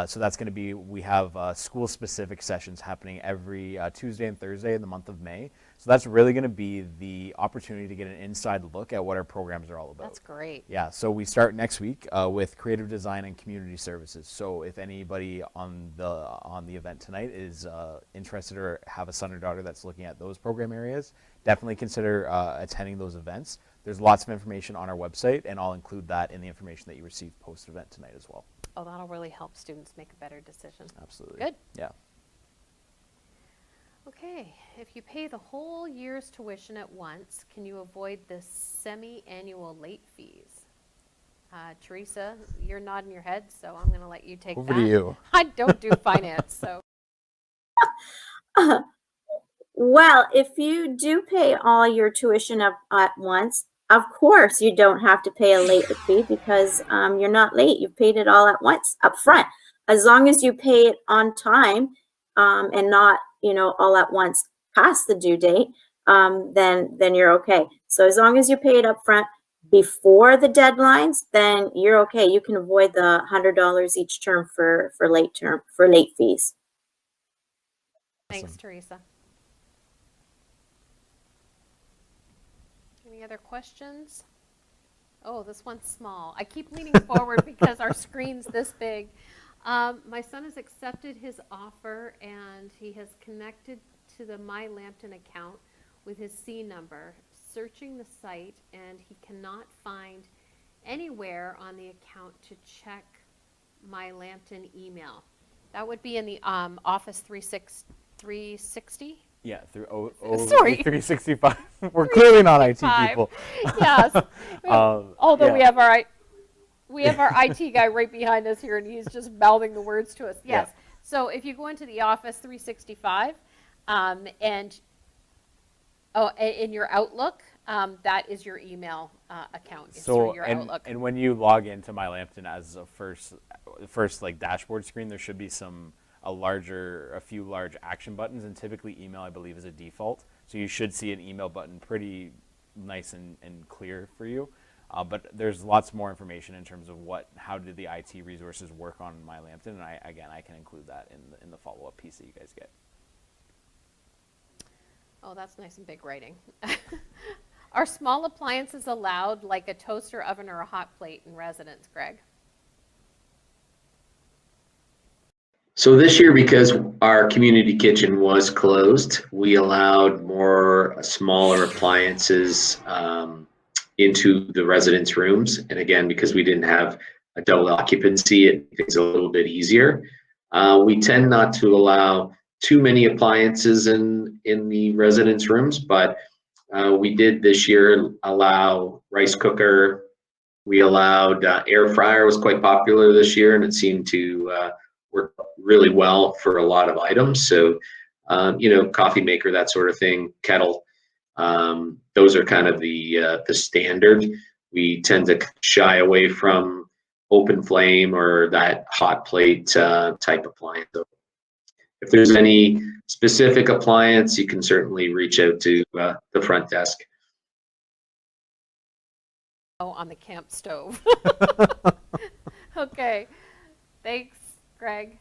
So that's going to be, we have school-specific sessions happening every Tuesday and Thursday in the month of May. So that's really going to be the opportunity to get an inside look at what our programs are all about. That's great. Yeah, so we start next week with creative design and community services. So if anybody on the event tonight is interested or have a son or daughter that's looking at those program areas, definitely consider attending those events. There's lots of information on our website, and I'll include that in the information that you receive post-event tonight as well. Oh, that'll really help students make a better decision. Absolutely. Good. Yeah. Okay, if you pay the whole year's tuition at once, can you avoid the semi-annual late fees? Teresa, you're nodding your head, so I'm going to let you take that. Over to you. I don't do finance, so. Well, if you do pay all your tuition up at once, of course you don't have to pay a late fee because you're not late. You've paid it all at once up front. As long as you pay it on time and not, all at once past the due date, then you're okay. So as long as you pay it up front before the deadlines, then you're okay. You can avoid the $100 each term for late fees. Thanks, Awesome. Teresa. Any other questions? Oh, this one's small. I keep leaning forward because our screen's this big. My son has accepted his offer and he has connected to the My Lambton account with his C number, searching the site, and he cannot find anywhere on the account to check My Lambton email. That would be in the Office 360? Yeah, through Sorry. 365. We're clearly not IT people. Yes. Although yeah. we have our IT guy right behind us here, and he's just mouthing the words to us. Yes. Yeah. So if you go into the Office 365, and in your Outlook, that is your email account. It's through your Outlook. And when you log into My Lambton as a first like dashboard screen, there should be a few large action buttons, and typically email, I believe, is a default. So you should see an email button pretty nice and clear for you. But there's lots more information in terms of how did the IT resources work on My Lambton, and I can include that in the follow-up piece that you guys get. Oh, that's nice and big writing. Are small appliances allowed, like a toaster, oven, or a hot plate in residence, Greg? So this year, because our community kitchen was closed, we allowed more smaller appliances into the residence rooms. And again, because we didn't have a double occupancy, it makes it a little bit easier. We tend not to allow too many appliances in the residence rooms, but we did this year allow rice cooker, We allowed air fryer was quite popular this year, and it seemed to work really well for a lot of items. So, coffee maker, that sort of thing, kettle. Those are kind of the standard. We tend to shy away from open flame or that hot plate type appliance. So if there's any specific appliance, you can certainly reach out to the front desk. On the camp stove. Okay, thanks, Greg.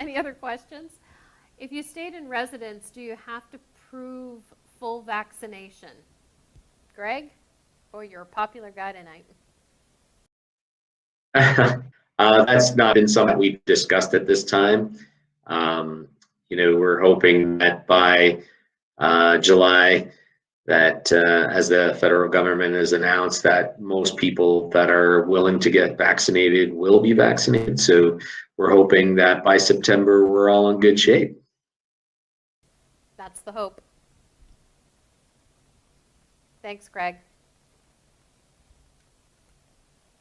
Any other questions? If you stayed in residence, do you have to prove full vaccination? Greg? Oh, you're a popular guy tonight. That's not been something we've discussed at this time. We're hoping that by July, that as the federal government has announced that most people that are willing to get vaccinated will be vaccinated. So we're hoping that by September, we're all in good shape. That's the hope. Thanks, Greg.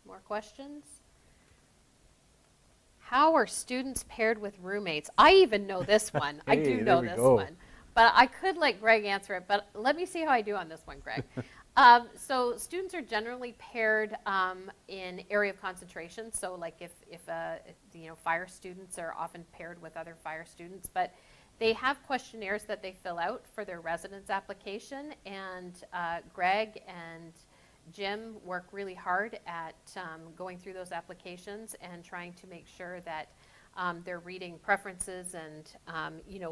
More questions? How are students paired with roommates? I even know this one. I do know this one. But I could let Greg answer it, but let me see how I do on this one, Greg. So students are generally paired in area of concentration. So like if fire students are often paired with other fire students, but they have questionnaires that they fill out for their residence application, and Greg and Jim work really hard at going through those applications and trying to make sure that they're reading preferences and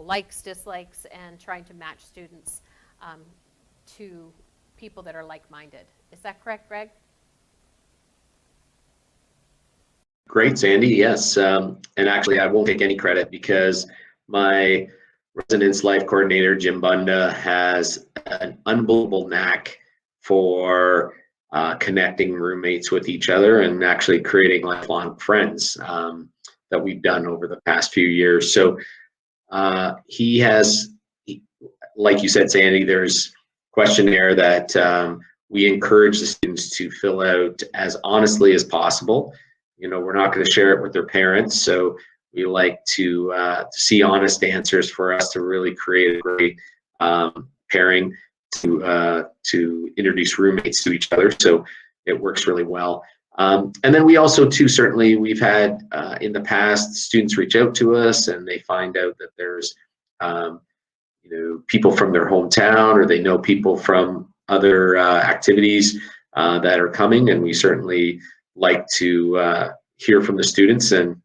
likes, dislikes, and trying to match students to people that are like-minded. Is that correct, Greg? Great, Sandy. Yes, and actually, I won't take any credit because my residence life coordinator, Jim Bunda, has an unbelievable knack for connecting roommates with each other and actually creating lifelong friends that we've done over the past few years. So he has, like you said, Sandy, there's questionnaire that we encourage the students to fill out as honestly as possible. We're not going to share it with their parents, so we like to see honest answers for us to really create a great pairing to introduce roommates to each other. So it works really well. And then we also too, certainly we've had in the past students reach out to us and they find out that there's people from their hometown, or they know people from other activities that are coming, and we certainly like to hear from the students, and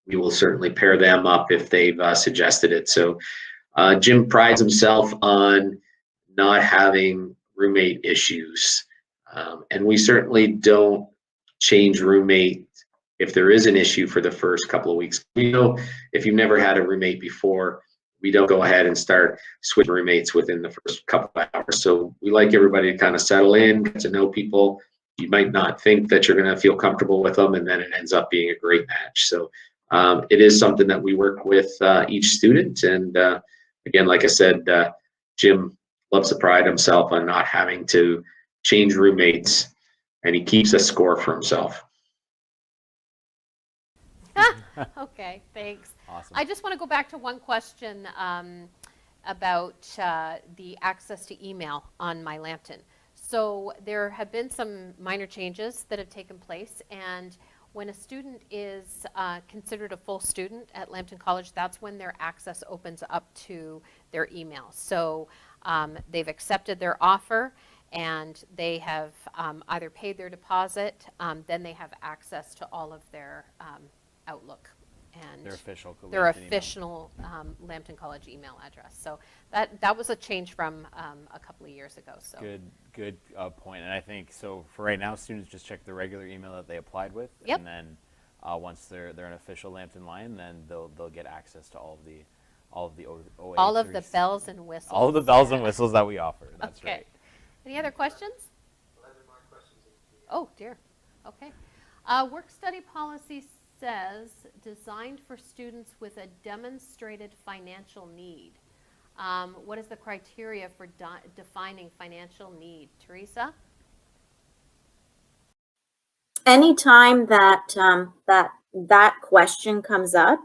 we will certainly pair them up if they've suggested it. So Jim prides himself on not having roommate issues, and we certainly don't change roommate if there is an issue for the first couple of weeks. If you've never had a roommate before, we don't go ahead and start switching roommates within the first couple of hours. So we like everybody to kind of settle in, get to know people. You might not think that you're going to feel comfortable with them, and then it ends up being a great match. So it is something that we work with each student. And again, like I said, Jim loves to pride himself on not having to change roommates, and he keeps a score for himself. Okay, thanks. Awesome. I just want to go back to one question about the access to email on My Lambton. So there have been some minor changes that have taken place, and when a student is considered a full student at Lambton College, that's when their access opens up to their email. So they've accepted their offer, and they have either paid their deposit, then they have access to all of their Outlook and Their official Lambton College email address. So that was a change from a couple of years ago. So good point. And I think so for right now, students just check the regular email that they applied with, Yep. and then once they're an official Lambton Lion, then they'll get access to all of the OA all of the bells and whistles. all of the bells and whistles that we offer. That's Okay. right. Any other questions? Oh dear. Okay. Work study policy says designed for students with a demonstrated financial need. What is the criteria for defining financial need? Teresa? anytime that question comes up,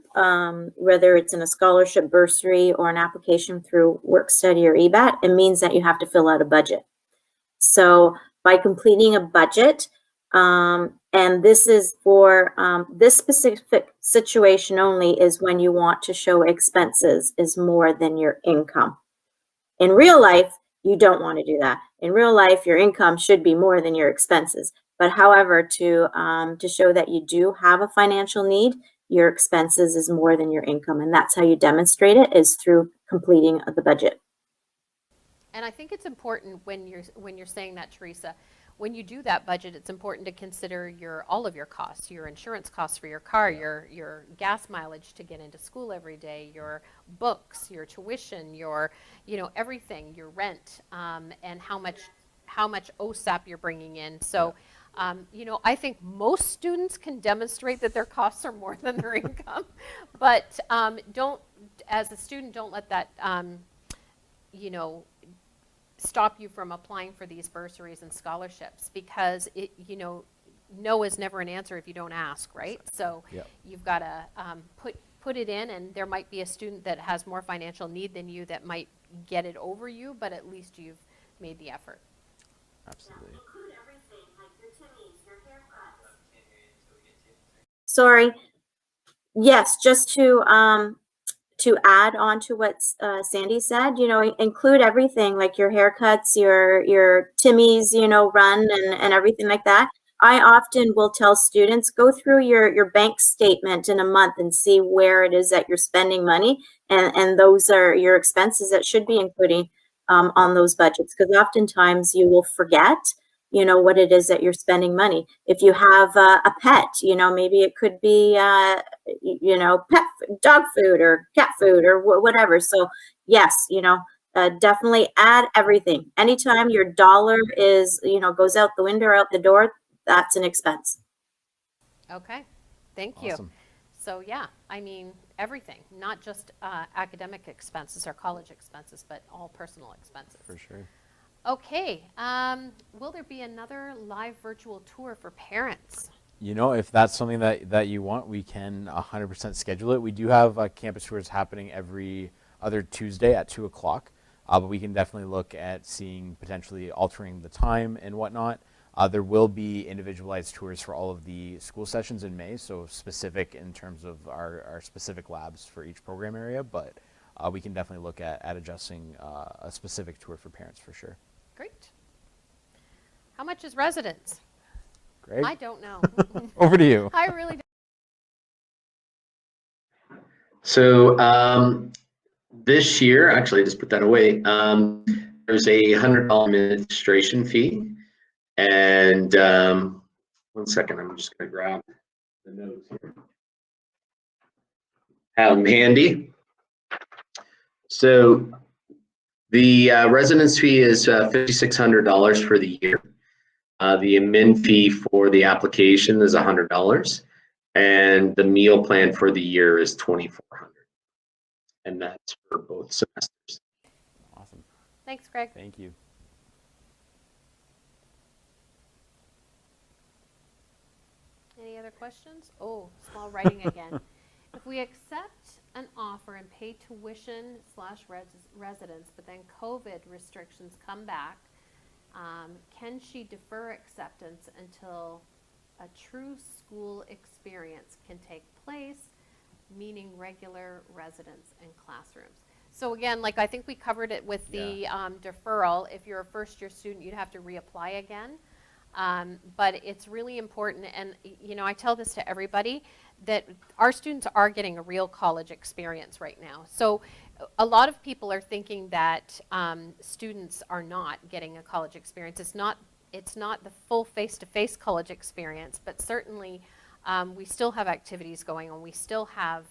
whether it's in a scholarship, bursary, or an application through work study or EBAT, it means that you have to fill out a budget. So by completing a budget, and this is for this specific situation only, is when you want to show expenses is more than your income. In real life, you don't want to do that. In real life, your income should be more than your expenses. But however, to show that you do have a financial need, your expenses is more than your income, and that's how you demonstrate it, is through completing the budget. And I think it's important when you're saying that, Teresa, when you do that budget, it's important to consider all of your costs, your insurance costs for your car, your gas mileage to get into school every day, your books, your tuition, your everything, your rent, and how much OSAP you're bringing in. So, I think most students can demonstrate that their costs are more than their income, but as a student, don't let that stop you from applying for these bursaries and scholarships, because no is never an answer if you don't ask, right? So you've got to put it in, and there might be a student that has more financial need than you that might get it over you, but at least you've made the effort. Absolutely. Include everything, like your Timmy's, your haircuts. Sorry. Yes, just to add on to what Sandy said, include everything, like your haircuts, your Timmy's, run and everything like that. I often will tell students, go through your bank statement in a month and see where it is that you're spending money, and those are your expenses that should be including on those budgets, because oftentimes you will forget what it is that you're spending money. If you have a pet, maybe it could be dog food or cat food or whatever. So yes, definitely add everything. Anytime your dollar is goes out the window or out the door, that's an expense. Okay, thank Awesome. you. So yeah, I mean everything, not just academic expenses or college expenses, but all personal expenses. For sure. Okay, will there be another live virtual tour for parents? If that's something that you want, we can 100% schedule it. We do have campus tours happening every other Tuesday at 2 o'clock, but we can definitely look at seeing potentially altering the time and whatnot. There will be individualized tours for all of the school sessions in May, so specific in terms of our specific labs for each program area, but we can definitely look at adjusting a specific tour for parents for sure. Great. How much is residence? Greg? I don't know. Over to you. I really don't. So this year, actually, I just put that away. There's a $100 administration fee, and 1 second, I'm just going to grab the notes here. Have them handy. So the residence fee is $5,600 for the year. The admin fee for the application is $100, and the meal plan for the year is $2,400, and that's for both semesters. Awesome. Thanks, Greg. Thank you. Any other questions? Oh, small writing again. If we accept an offer and pay tuition / residence, but then COVID restrictions come back, can she defer acceptance until a true school experience can take place, meaning regular residence and classrooms? So again, like I think we covered it with the deferral. If you're a first-year student, you'd have to reapply again. But it's really important, and I tell this to everybody, that our students are getting a real college experience right now. So a lot of people are thinking that students are not getting a college experience. It's not the full face-to-face college experience, but certainly we still have activities going on. We still have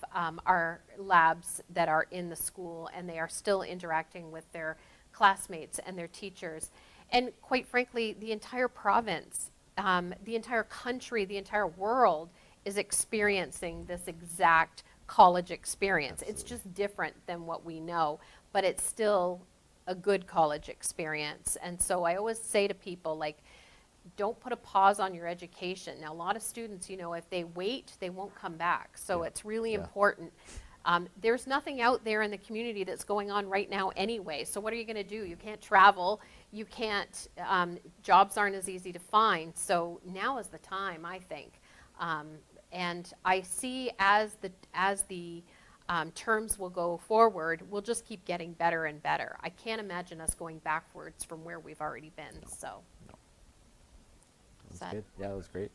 our labs that are in the school, and they are still interacting with their classmates and their teachers. And quite frankly, the entire province, the entire country, the entire world is experiencing this exact college experience. Absolutely. It's just different than what we know, but it's still a good college experience. And so I always say to people, like, don't put a pause on your education. Now, a lot of students, you know, if they wait, they won't come back. So it's really important. There's nothing out there in the community that's going on right now anyway. So what are you going to do? You can't travel. You can't, jobs aren't as easy to find. So now is the time, I think. And I see as the terms will go forward, we'll just keep getting better and better. I can't imagine us going backwards from where we've already been. So. That's good. Yeah, that was great.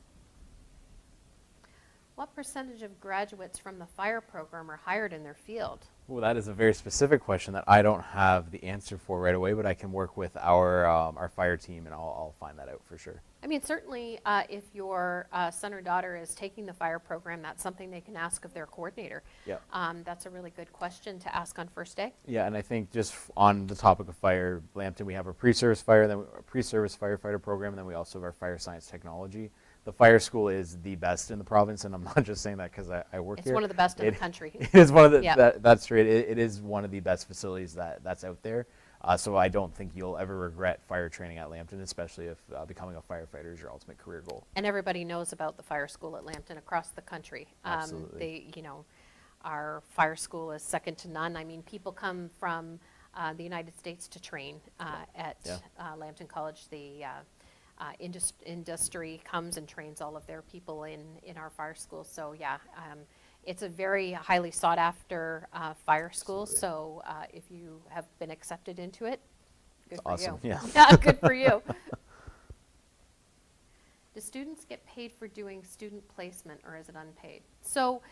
What percentage of graduates from the fire program are hired in their field? Well, that is a very specific question that I don't have the answer for right away, but I can work with our fire team, and I'll find that out for sure. I mean, certainly if your son or daughter is taking the fire program, that's something they can ask of their coordinator. Yeah. That's a really good question to ask on first day. Yeah, and I think just on the topic of fire, Lambton, we have a pre-service fire, then a pre-service firefighter program, and then we also have our fire science technology. The fire school is the best in the province, and I'm not just saying that because I work here. It's one of the best in the country. It is one of the, Yeah. That's true. It is one of the best facilities that's out there. So I don't think you'll ever regret fire training at Lambton, especially if becoming a firefighter is your ultimate career goal. And everybody knows about the fire school at Lambton across the country. Absolutely. Our fire school is second to none. I mean, people come from the United States to train at Lambton College. The industry comes and trains all of their people in our fire school. So yeah, it's a very highly sought after fire school. Absolutely. So if you have been accepted into it, good It's for awesome. you. Yeah. Good for you. Do students get paid for doing student placement, or is it unpaid? So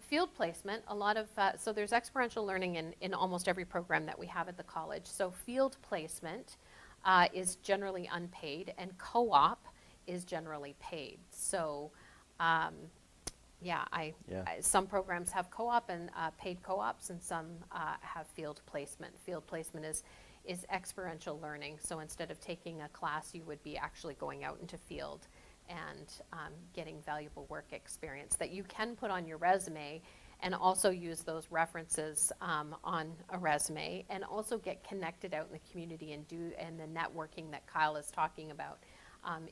field placement, a lot of, so there's experiential learning in almost every program that we have at the college. So field placement is generally unpaid, and co-op is generally paid. So some programs have co-op and paid co-ops, and some have field placement. Field placement is experiential learning. So instead of taking a class, you would be actually going out into field and getting valuable work experience that you can put on your resume, and also use those references on a resume, and also get connected out in the community and the networking that Kyle is talking about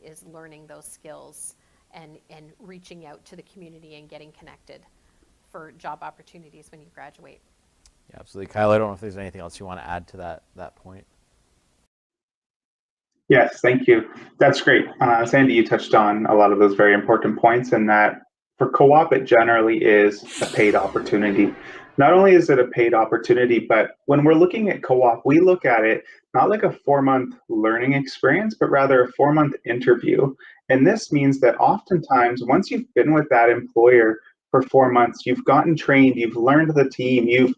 is learning those skills and reaching out to the community and getting connected for job opportunities when you graduate. Yeah, absolutely. Kyle, I don't know if there's anything else you want to add to that point. Yes, thank you. That's great. Sandy, you touched on a lot of those very important points, and that for co-op, it generally is a paid opportunity. Not only is it a paid opportunity, but when we're looking at co-op, we look at it not like a 4-month learning experience, but rather a 4-month interview. And this means that oftentimes, once you've been with that employer for 4 months, you've gotten trained, you've learned the team,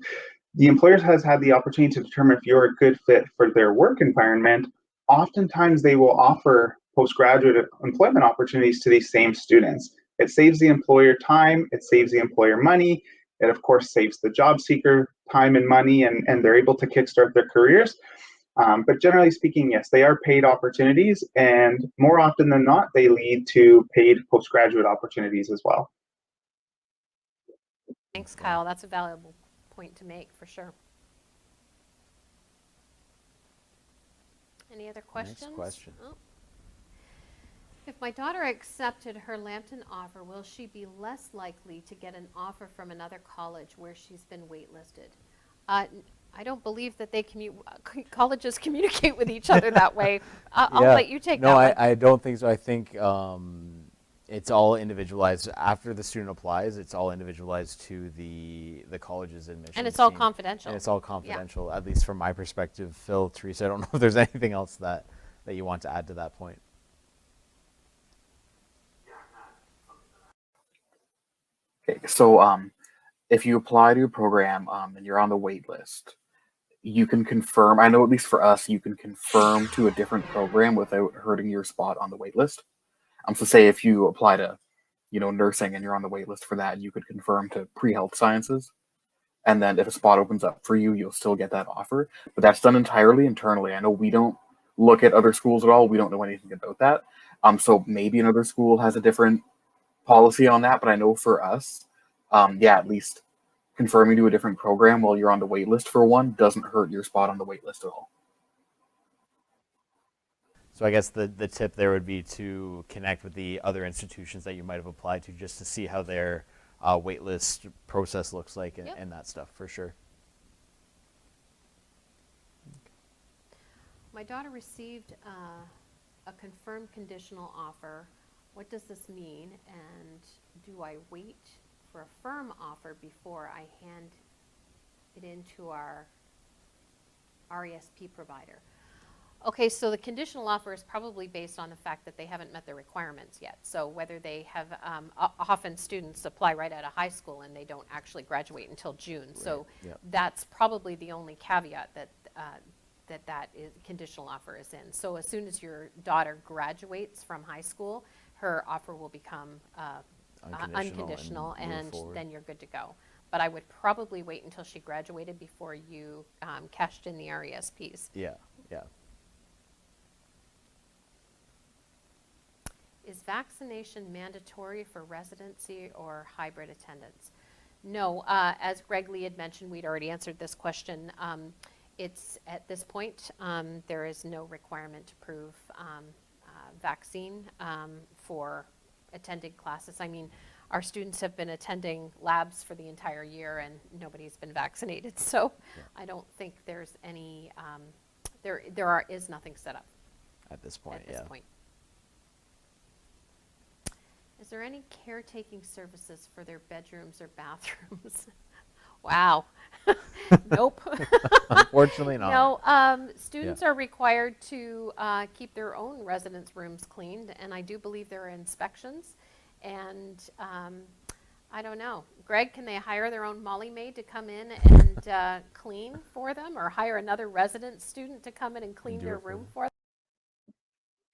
the employer has had the opportunity to determine if you're a good fit for their work environment. Oftentimes, they will offer postgraduate employment opportunities to these same students. It saves the employer time, it saves the employer money, it of course saves the job seeker time and money, and they're able to kickstart their careers. But generally speaking, yes, they are paid opportunities, and more often than not, they lead to paid postgraduate opportunities as well. Thanks, Kyle. That's a valuable point to make for sure. Any other questions? Next question. Oh. If my daughter accepted her Lambton offer, will she be less likely to get an offer from another college where she's been waitlisted? I don't believe that colleges communicate with each other that way. I'll let you take that one. No, I don't think so. I think it's all individualized. After the student applies, it's all individualized to the college's admissions And it's all team. confidential. And it's all confidential, at least from my perspective. Phil, Teresa, I don't know if there's anything else that you want to add to that point. Okay, so if you apply to a program and you're on the wait list, you can confirm, I know at least for us, you can confirm to a different program without hurting your spot on the wait list. So say if you apply to, nursing and you're on the wait list for that, you could confirm to pre-health sciences. And then if a spot opens up for you, you'll still get that offer. But that's done entirely internally. I know we don't look at other schools at all. We don't know anything about that. So maybe another school has a different policy on that, but I know for us, at least confirming to a different program while you're on the wait list for one doesn't hurt your spot on the wait list at all. So I guess the tip there would be to connect with the other institutions that you might have applied to, just to see how their waitlist process looks like, and that stuff for sure. My daughter received a confirmed conditional offer. What does this mean? And do I wait for a firm offer before I hand it into our RESP provider? Okay, so the conditional offer is probably based on the fact that they haven't met their requirements yet. So whether they have, often students apply right out of high school and they don't actually graduate until June. Right. So that's probably the only caveat that that is conditional offer is in. So as soon as your daughter graduates from high school, her offer will become unconditional and then you're good to go. But I would probably wait until she graduated before you cashed in the RESPs. Yeah, yeah. Is vaccination mandatory for residency or hybrid attendance? No, as Greg Lee had mentioned, we'd already answered this question. It's at this point, there is no requirement to prove vaccine for attending classes. I mean, our students have been attending labs for the entire year and nobody's been vaccinated. So I don't think there's any, is nothing set up. At this point, At this point. Is there any caretaking services for their bedrooms or bathrooms? Wow. Nope. Unfortunately not. No, students are required to keep their own residence rooms cleaned, and I do believe there are inspections. And I don't know. Greg, can they hire their own Molly maid to come in and clean for them, or hire another resident student to come in and clean their room for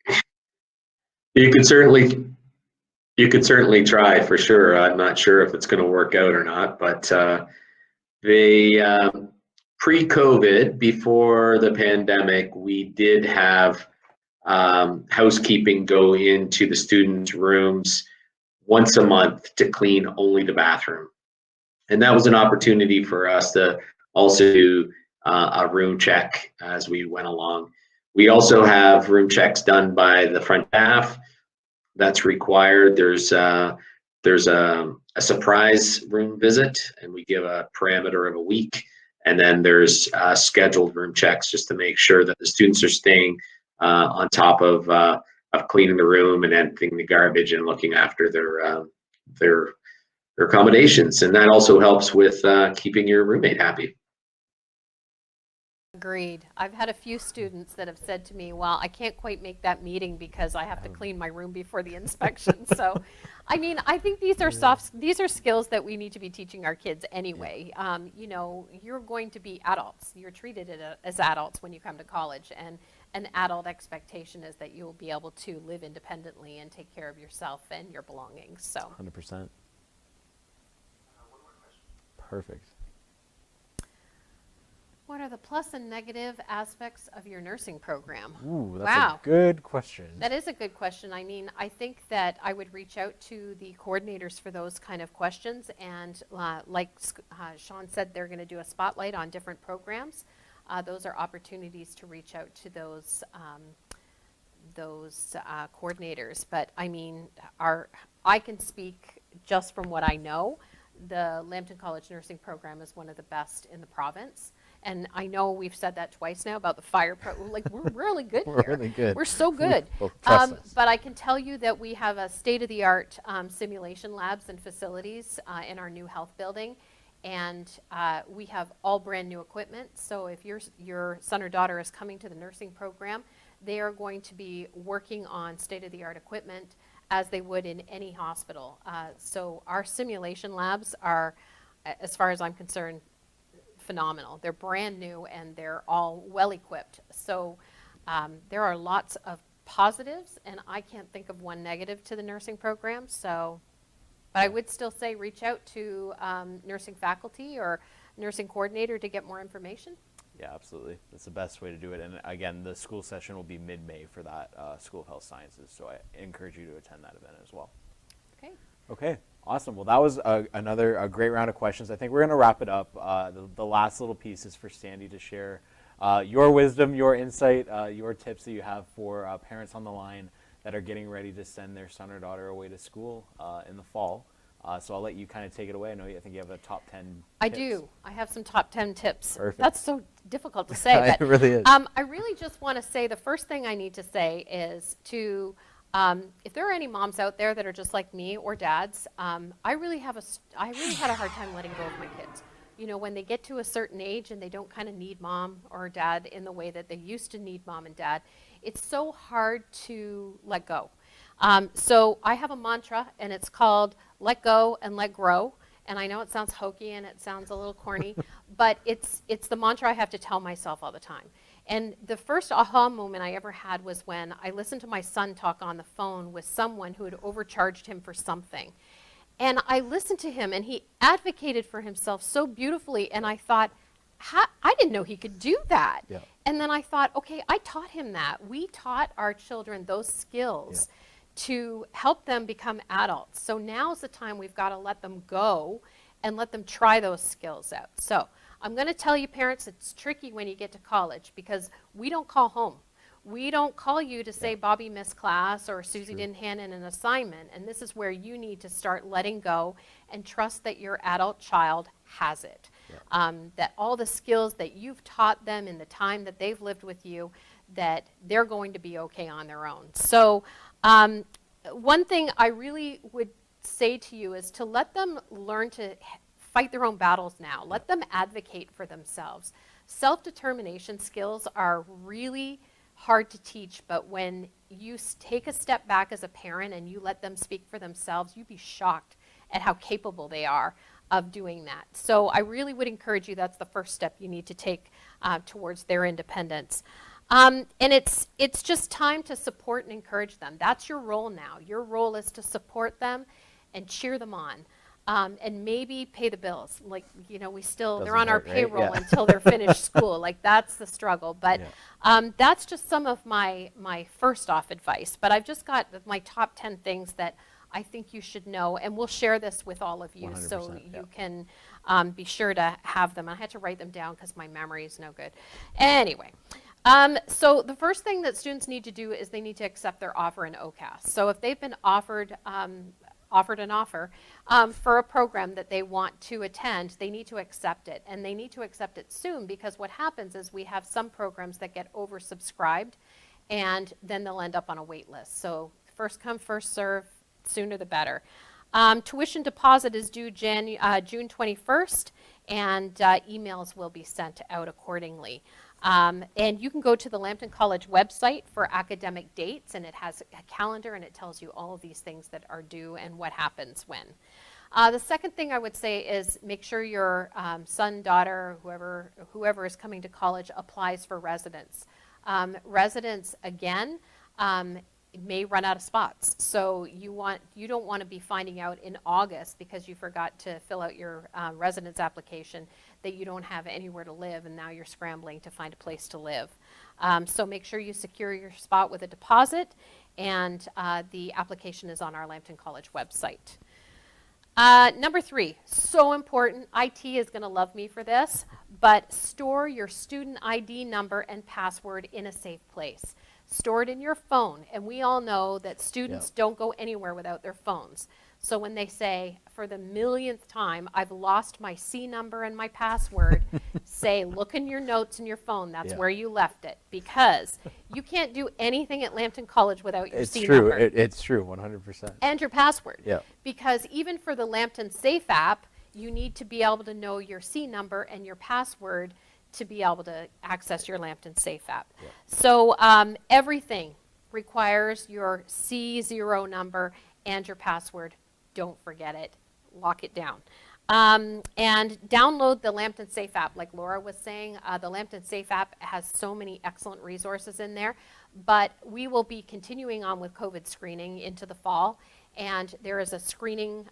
them? You could certainly try for sure. I'm not sure if it's going to work out or not, but pre-COVID, before the pandemic, we did have housekeeping go into the students' rooms once a month to clean only the bathroom. And that was an opportunity for us to also do a room check as we went along. We also have room checks done by the front staff. That's required. There's a surprise room visit, and we give a parameter of a week. And then there's scheduled room checks just to make sure that the students are staying on top of cleaning the room and emptying the garbage and looking after their accommodations. And that also helps with keeping your roommate happy. Agreed. I've had a few students that have said to me, well, I can't quite make that meeting because I have to clean my room before the inspection. So, I mean, I think these are these are skills that we need to be teaching our kids anyway. You know, you're going to be adults. You're treated as adults when you come to college, and an adult expectation is that you'll be able to live independently and take care of yourself and your belongings. So 100%. Perfect. What are the plus and negative aspects of your nursing program? Ooh, that's a good question. That is a good question. I mean, I think that I would reach out to the coordinators for those kind of questions. And like Sean said, they're going to do a spotlight on different programs. Those are opportunities to reach out to those coordinators. But I mean, I can speak just from what I know. The Lambton College Nursing Program is one of the best in the province. And I know we've said that twice now about the fire like we're really good here. We're really good. We're so good. But I can tell you that we have a state-of-the-art simulation labs and facilities in our new health building. And we have all brand new equipment. So if your son or daughter is coming to the nursing program, they are going to be working on state-of-the-art equipment as they would in any hospital. So our simulation labs are, as far as I'm concerned, phenomenal. They're brand new and they're all well equipped. So there are lots of positives, and I can't think of one negative to the nursing program. So, but I would still say reach out to nursing faculty or nursing coordinator to get more information. Yeah, absolutely. That's the best way to do it. And again, the school session will be mid-May for that School of Health Sciences. So I encourage you to attend that event as well. Okay. Okay. Awesome. Well, that was a great round of questions. I think we're going to wrap it up. The last little piece is for Sandy to share your wisdom, your insight, your tips that you have for parents on the line that are getting ready to send their son or daughter away to school in the fall. So I'll let you kind of take it away. I think you have a top 10 I tips. do. I have some top 10 tips. Perfect. That's so difficult to say. It But, really is. I really just want to say the first thing I need to say is to, if there are any moms out there that are just like me or dads, I really had a hard time letting go of my kids. You know, when they get to a certain age and they don't kind of need mom or dad in the way that they used to need mom and dad, it's so hard to let go. So I have a mantra, and it's called let go and let grow. And I know it sounds hokey and it sounds a little corny, but it's the mantra I have to tell myself all the time. And the first aha moment I ever had was when I listened to my son talk on the phone with someone who had overcharged him for something. And I listened to him, and he advocated for himself so beautifully, and I thought, I didn't know he could do that. Yeah. And then I thought, okay, I taught him that. We taught our children those skills to help them become adults. So now's the time we've got to let them go and let them try those skills out. So I'm going to tell you parents, it's tricky when you get to college because we don't call home. We don't call you to say Bobby missed class or Susie didn't hand in an assignment. And this is where you need to start letting go and trust that your adult child has it. That all the skills that you've taught them in the time that they've lived with you, that they're going to be okay on their own. So one thing I really would say to you is to let them learn to fight their own battles now. Let them advocate for themselves. Self-determination skills are really hard to teach, but when you take a step back as a parent and you let them speak for themselves, you'd be shocked at how capable they are of doing that. So I really would encourage you, that's the first step you need to take towards their independence. And it's just time to support and encourage them. That's your role now. Your role is to support them and cheer them on. And maybe pay the bills. Like, you know, they're on our payroll until they're finished school. Like, that's the struggle. But that's just some of my first off advice. But I've just got my top 10 things that I think you should know. And we'll share this with all of you so you can be sure to have them. I had to write them down because my memory is no good. Anyway. So the first thing that students need to do is they need to accept their offer in OCAS. So if they've been offered an offer for a program that they want to attend, they need to accept it. And they need to accept it soon because what happens is we have some programs that get oversubscribed and then they'll end up on a wait list. So first come, first serve, sooner the better. Tuition deposit is due June 21st and emails will be sent out accordingly. And you can go to the Lambton College website for academic dates, and it has a calendar and it tells you all of these things that are due and what happens when. The second thing I would say is make sure your son, daughter, whoever is coming to college applies for residence. Residence, again, may run out of spots. So you don't want to be finding out in August because you forgot to fill out your residence application that you don't have anywhere to live and now you're scrambling to find a place to live. So make sure you secure your spot with a deposit, and the application is on our Lambton College website. Number 3, so important, IT is going to love me for this, but store your student ID number and password in a safe place. Store it in your phone, and we all know that students don't go anywhere without their phones. So when they say, for the millionth time, I've lost my C number and my password, say, look in your notes in your phone, that's where you left it. Because you can't do anything at Lambton College without your C number. It's true, 100%. And your password. Yeah. Because even for the Lambton Safe app, you need to be able to know your C number and your password to be able to access your Lambton Safe app. Yeah. So everything requires your C0 number and your password. Don't forget it. Lock it down. And download the Lambton Safe app. Like Laura was saying, the Lambton Safe app has so many excellent resources in there. But we will be continuing on with COVID screening into the fall. And there is a screening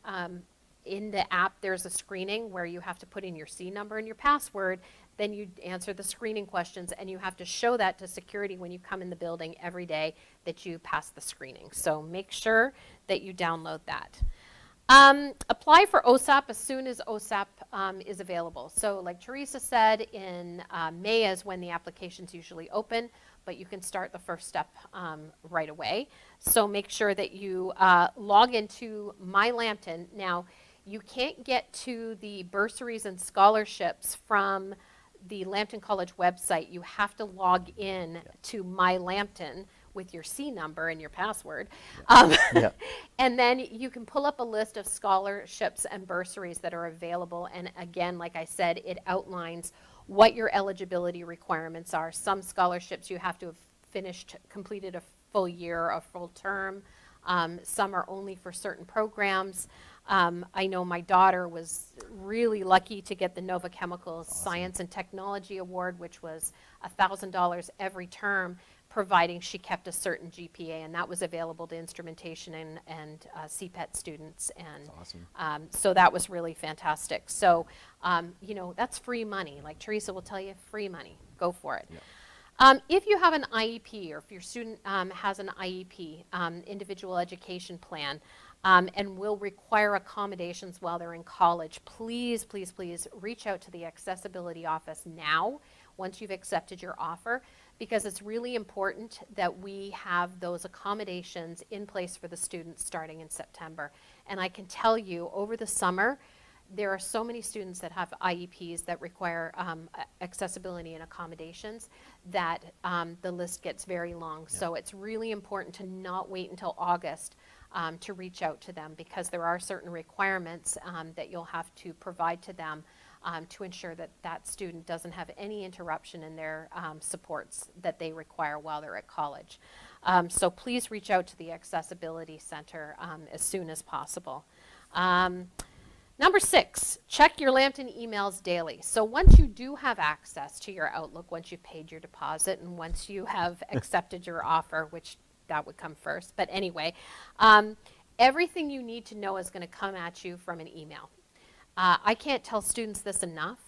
in the app. There's a screening where you have to put in your C number and your password. Then you answer the screening questions, and you have to show that to security when you come in the building every day that you pass the screening. So make sure that you download that. Apply for OSAP as soon as OSAP is available. So like Teresa said, in May is when the applications usually open, but you can start the first step right away. So make sure that you log into My Lambton. Now, you can't get to the bursaries and scholarships from the Lambton College website. You have to log in to My Lambton with your C number and your password. And then you can pull up a list of scholarships and bursaries that are available. And again, like I said, it outlines what your eligibility requirements are. Some scholarships you have to have completed a full year, a full term. Some are only for certain programs. I know my daughter was really lucky to get the Nova Chemicals Science and Technology Award, which was $1,000 every term, providing she kept a certain GPA, and that was available to instrumentation and CPET students. And awesome. So that was really fantastic. So, you know, that's free money. Like Teresa will tell you, free money. Go for it. If you have an IEP, or if your student has an IEP, individual education plan, and will require accommodations while they're in college, please, please, please reach out to the accessibility office now, once you've accepted your offer, because it's really important that we have those accommodations in place for the students starting in September. And I can tell you, over the summer, there are so many students that have IEPs that require accessibility and accommodations that the list gets very long. So it's really important to not wait until August to reach out to them, because there are certain requirements that you'll have to provide to them to ensure that that student doesn't have any interruption in their supports that they require while they're at college. So please reach out to the Accessibility Center as soon as possible. Number 6, check your Lambton emails daily. So once you do have access to your Outlook, once you've paid your deposit, and once you have accepted your offer, which that would come first, but anyway, everything you need to know is going to come at you from an email. I can't tell students this enough.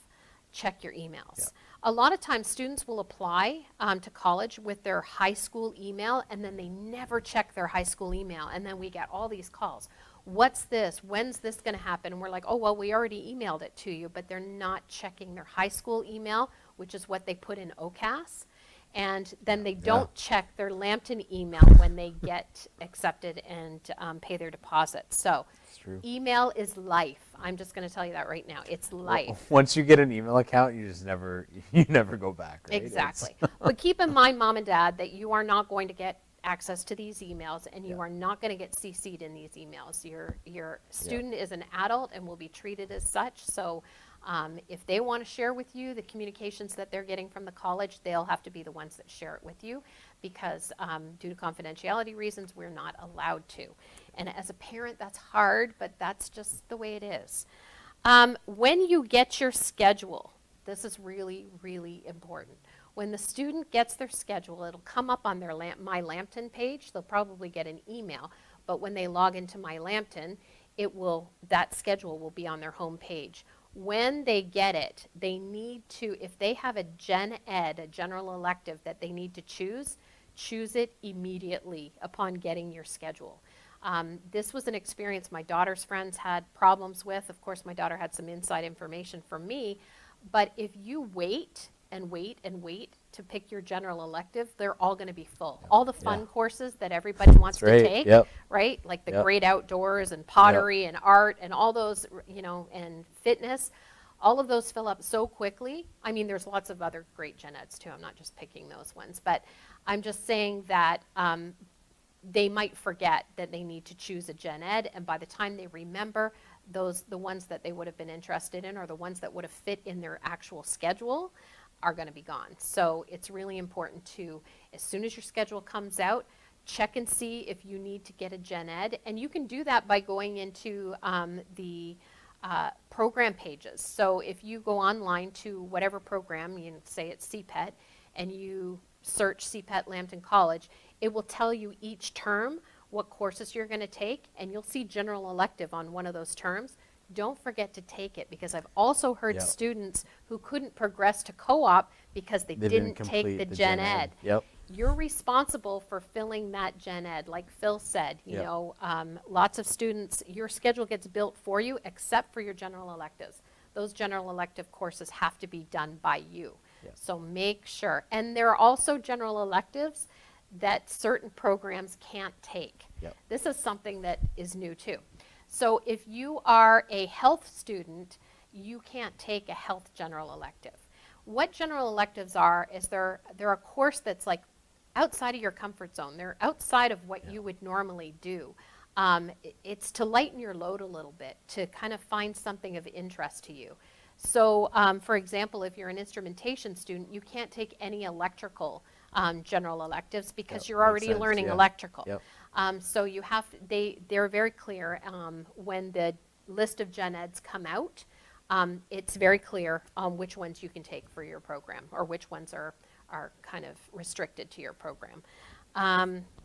Check your emails. A lot of times students will apply to college with their high school email, and then they never check their high school email, and then we get all these calls. What's this? When's this going to happen? And we're like, oh, well, we already emailed it to you, but they're not checking their high school email, which is what they put in OCAS. And then they don't check their Lambton email when they get accepted and pay their deposit. So email is life. I'm just going to tell you that right now. It's life. Once you get an email account, you just never go back. Right? Exactly. But keep in mind, Mom and Dad, that you are not going to get access to these emails, and you are not going to get CC'd in these emails. Your student is an adult and will be treated as such. So if they want to share with you the communications that they're getting from the college, they'll have to be the ones that share it with you, because due to confidentiality reasons, we're not allowed to. And as a parent, that's hard, but that's just the way it is. When you get your schedule, this is really, really important. When the student gets their schedule, it'll come up on their My Lambton page. They'll probably get an email, but when they log into My Lambton, that schedule will be on their home page. When they get it, they need to, if they have a gen ed, a general elective that they need to choose it immediately upon getting your schedule. This was an experience my daughter's friends had problems with. Of course, my daughter had some inside information from me, but if you wait and wait and wait to pick your general elective, they're all going to be full. All the fun courses that everybody wants to take, right? Like the great outdoors and pottery and art and all those, you know, and fitness, all of those fill up so quickly. I mean, there's lots of other great gen eds too. I'm not just picking those ones, but I'm just saying that they might forget that they need to choose a gen ed, and by the time they remember, the ones that they would have been interested in, or the ones that would have fit in their actual schedule, are going to be gone. So it's really important to, as soon as your schedule comes out, check and see if you need to get a gen ed, and you can do that by going into the program pages. So if you go online to whatever program, you say it's CPET, and you search CPET Lambton College, it will tell you each term what courses you're going to take, and you'll see general elective on one of those terms. Don't forget to take it, because I've also heard students who couldn't progress to co-op because they didn't take the gen ed. you're responsible for filling that gen ed. Like Phil said, you know, lots of students, your schedule gets built for you except for your general electives. Those general elective courses have to be done by you. So make sure. And there are also general electives that certain programs can't take. This is something that is new too. So if you are a health student, you can't take a health general elective. What general electives are is they're a course that's like outside of your comfort zone. They're outside of what you would normally do. It's to lighten your load a little bit, to kind of find something of interest to you. So for example, if you're an instrumentation student, you can't take any electrical general electives because you're already learning electrical. So you have, they're very clear when the list of gen eds come out. It's very clear which ones you can take for your program, or which ones are kind of restricted to your program.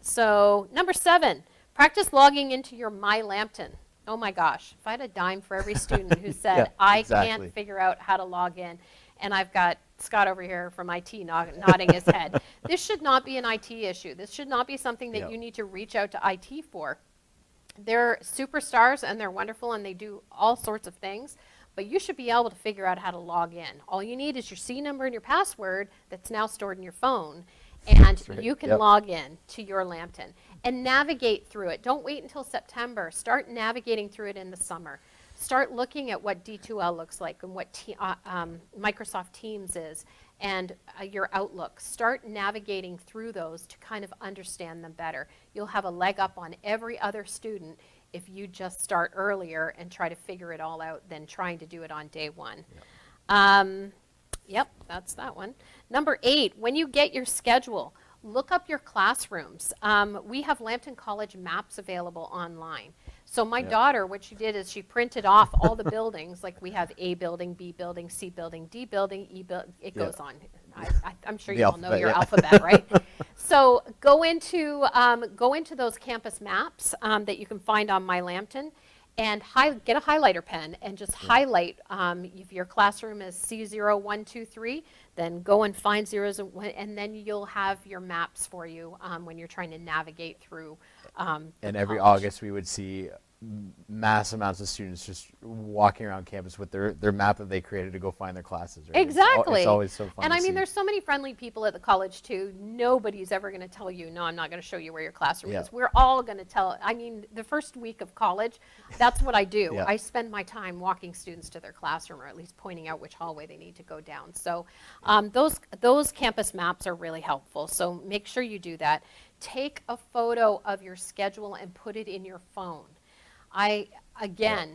So number 7, practice logging into your My Lambton. Oh my gosh, if I had a dime for every student who said, I can't figure out how to log in, and I've got Scott over here from IT nodding his head. This should not be an IT issue. This should not be something that you need to reach out to IT for. They're superstars and they're wonderful and they do all sorts of things, but you should be able to figure out how to log in. All you need is your C number and your password that's now stored in your phone, and you can log in to your Lambton and navigate through it. Don't wait until September. Start navigating through it in the summer. Start looking at what D2L looks like and what Microsoft Teams is, and your Outlook. Start navigating through those to kind of understand them better. You'll have a leg up on every other student if you just start earlier and try to figure it all out than trying to do it on day one. Yep, that's that one. Number 8, when you get your schedule, look up your classrooms. We have Lambton College maps available online. So my daughter, what she did is she printed off all the buildings, like we have A building, B building, C building, D building, E building, it goes on. I'm sure you all know your alphabet, right? So go into those campus maps that you can find on My Lambton, and get a highlighter pen and just highlight. If your classroom is C0123, then go and find zeros, and then you'll have your maps for you when you're trying to navigate through. And every August we would see mass amounts of students just walking around campus with their map that they created to go find their classes. Right? Exactly. It's always so fun. And to I mean, see. there's so many friendly people at the college too. Nobody's ever going to tell you, no, I'm not going to show you where your classroom is. We're all going to tell. I mean, the first week of college, that's what I do. I spend my time walking students to their classroom, or at least pointing out which hallway they need to go down. So those campus maps are really helpful. So make sure you do that. Take a photo of your schedule and put it in your phone.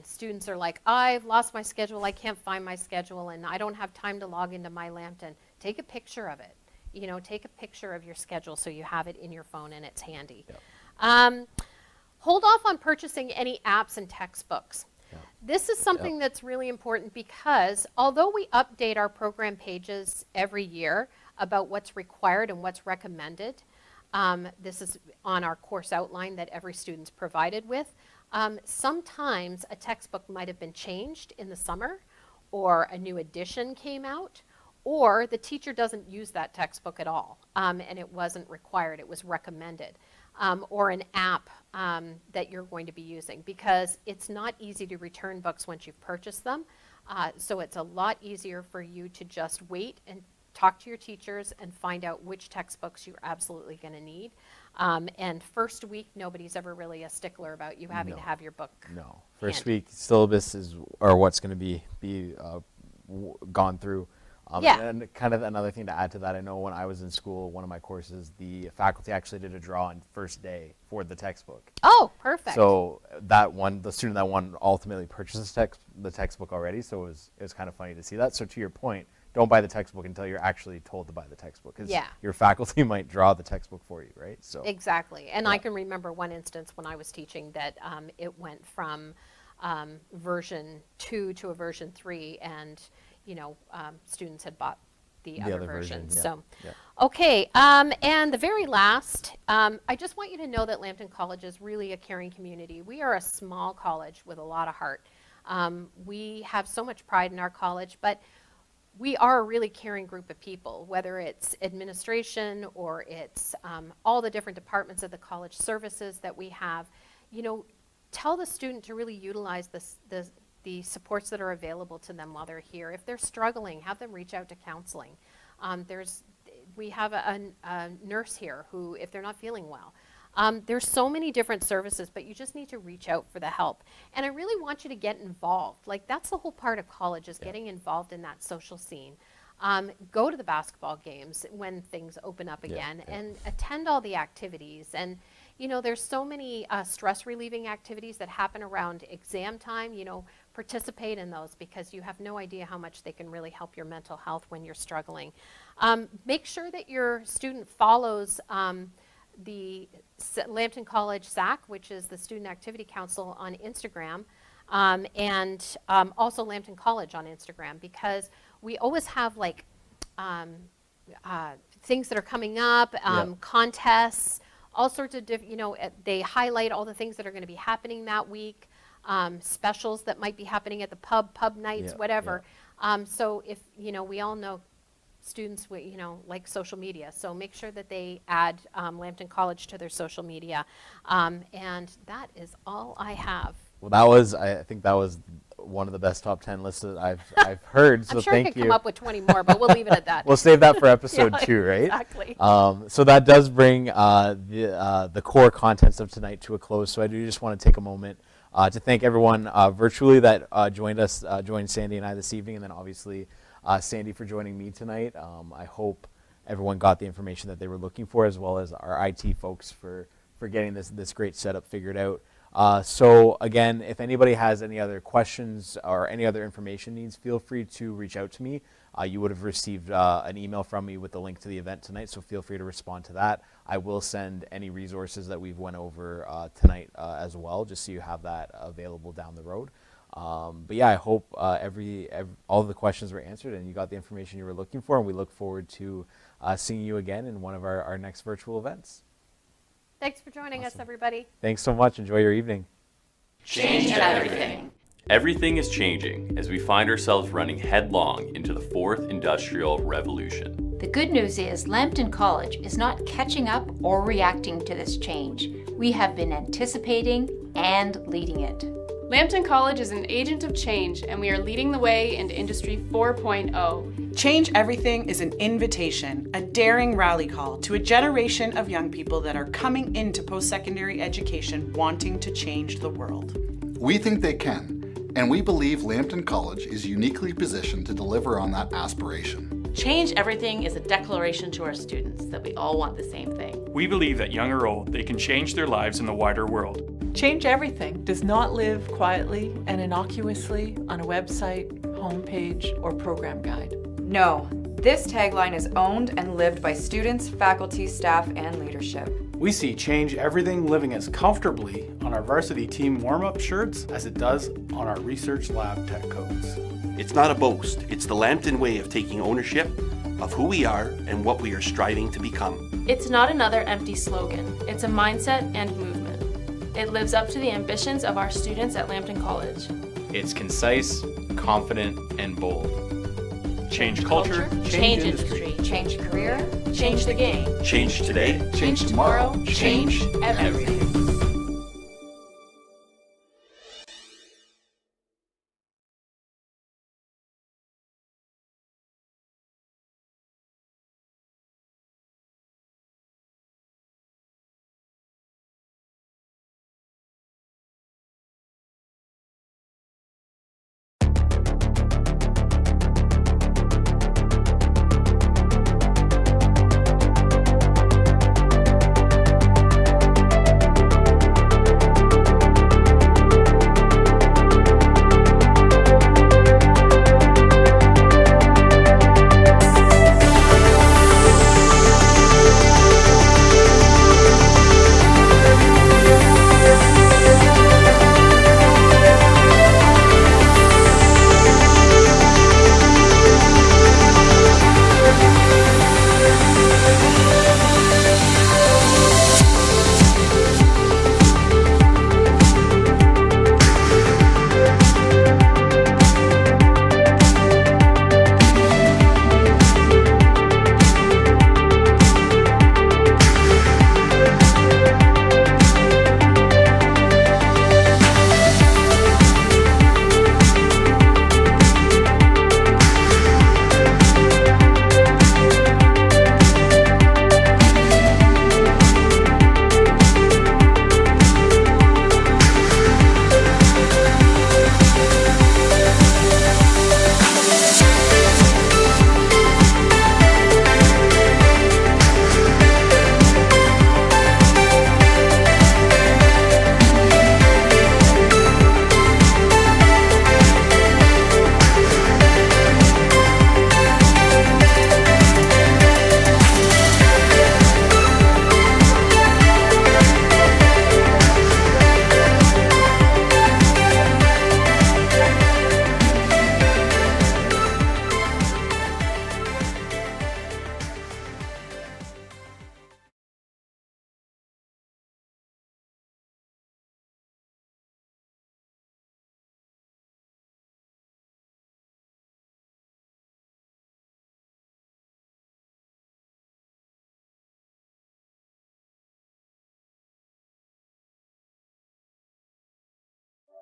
Students are like, I've lost my schedule, I can't find my schedule, and I don't have time to log into My Lambton. Take a picture of it. You know, take a picture of your schedule so you have it in your phone and it's handy. Hold off on purchasing any apps and textbooks. This is something that's really important because although we update our program pages every year about what's required and what's recommended, this is on our course outline that every student's provided with. Sometimes a textbook might have been changed in the summer, or a new edition came out, or the teacher doesn't use that textbook at all, and it wasn't required, it was recommended, or an app that you're going to be using, because it's not easy to return books once you've purchased them, so it's a lot easier for you to just wait and talk to your teachers and find out which textbooks you're absolutely going to need. And first week, nobody's ever really a stickler about you having to have your book. No, first week syllabus are what's going to be gone through. And kind of another thing to add to that, I know when I was in school, one of my courses, the faculty actually did a draw on first day for the textbook. Oh, perfect. So the student that won ultimately purchased the textbook already. So it was kind of funny to see that. So to your point, don't buy the textbook until you're actually told to buy the textbook, because your faculty might draw the textbook for you, right? So exactly. And I can remember one instance when I was teaching that it went from version 2 to a version 3, and students had bought the other version. Okay, and the very last, I just want you to know that Lambton College is really a caring community. We are a small college with a lot of heart. We have so much pride in our college, but we are a really caring group of people, whether it's administration or it's all the different departments of the college services that we have. You know, tell the student to really utilize the supports that are available to them while they're here. If they're struggling, have them reach out to counseling. We have a nurse here who, if they're not feeling well, there's so many different services, but you just need to reach out for the help. And I really want you to get involved. Like, that's the whole part of college, is getting involved in that social scene. Go to the basketball games when things open up again, and attend all the activities. And, you know, there's so many stress relieving activities that happen around exam time. You know, participate in those, because you have no idea how much they can really help your mental health when you're struggling. Make sure that your student follows the Lambton College SAC, which is the Student Activity Council, on Instagram, and also Lambton College on Instagram, because we always have like things that are coming up, contests, all sorts of different, you know, they highlight all the things that are going to be happening that week, specials that might be happening at the pub nights, whatever. So if, you know, we all know students, you know, like social media, so make sure that they add Lambton College to their social media. And that is all I have. Well, that was, I think that was one of the best top 10 lists that I've heard. So I'm sure thank I could you. come up with 20 more, but we'll leave it at that. We'll save that for episode 2, right? Exactly. So that does bring the core contents of tonight to a close. So I do just want to take a moment to thank everyone virtually that joined Sandy and I this evening, and then obviously Sandy for joining me tonight. I hope everyone got the information that they were looking for, as well as our IT folks for getting this great setup figured out. So again, if anybody has any other questions or any other information needs, feel free to reach out to me. You would have received an email from me with the link to the event tonight, so feel free to respond to that. I will send any resources that we've went over tonight as well, just so you have that available down the road. But yeah, I hope all of the questions were answered and you got the information you were looking for, and we look forward to seeing you again in one of our next virtual events. Thanks for joining us, everybody. Thanks so much. Enjoy your evening. Change everything. Everything is changing as we find ourselves running headlong into the 4th Industrial Revolution. The good news is Lambton College is not catching up or reacting to this change. We have been anticipating and leading it. Lambton College is an agent of change, and we are leading the way into Industry 4.0. Change Everything is an invitation, a daring rally call to a generation of young people that are coming into post-secondary education wanting to change the world. We think they can, and we believe Lambton College is uniquely positioned to deliver on that aspiration. Change Everything is a declaration to our students that we all want the same thing. We believe that young or old, they can change their lives in the wider world. Change Everything does not live quietly and innocuously on a website, homepage, or program guide. No, this tagline is owned and lived by students, faculty, staff, and leadership. We see Change Everything living as comfortably on our varsity team warm-up shirts as it does on our research lab tech coats. It's not a boast, it's the Lambton way of taking ownership of who we are and what we are striving to become. It's not another empty slogan. It's a mindset and movement. It lives up to the ambitions of our students at Lambton College. It's concise, confident, and bold. Change culture, change industry, change career, change the game. Change today, change tomorrow, change everything.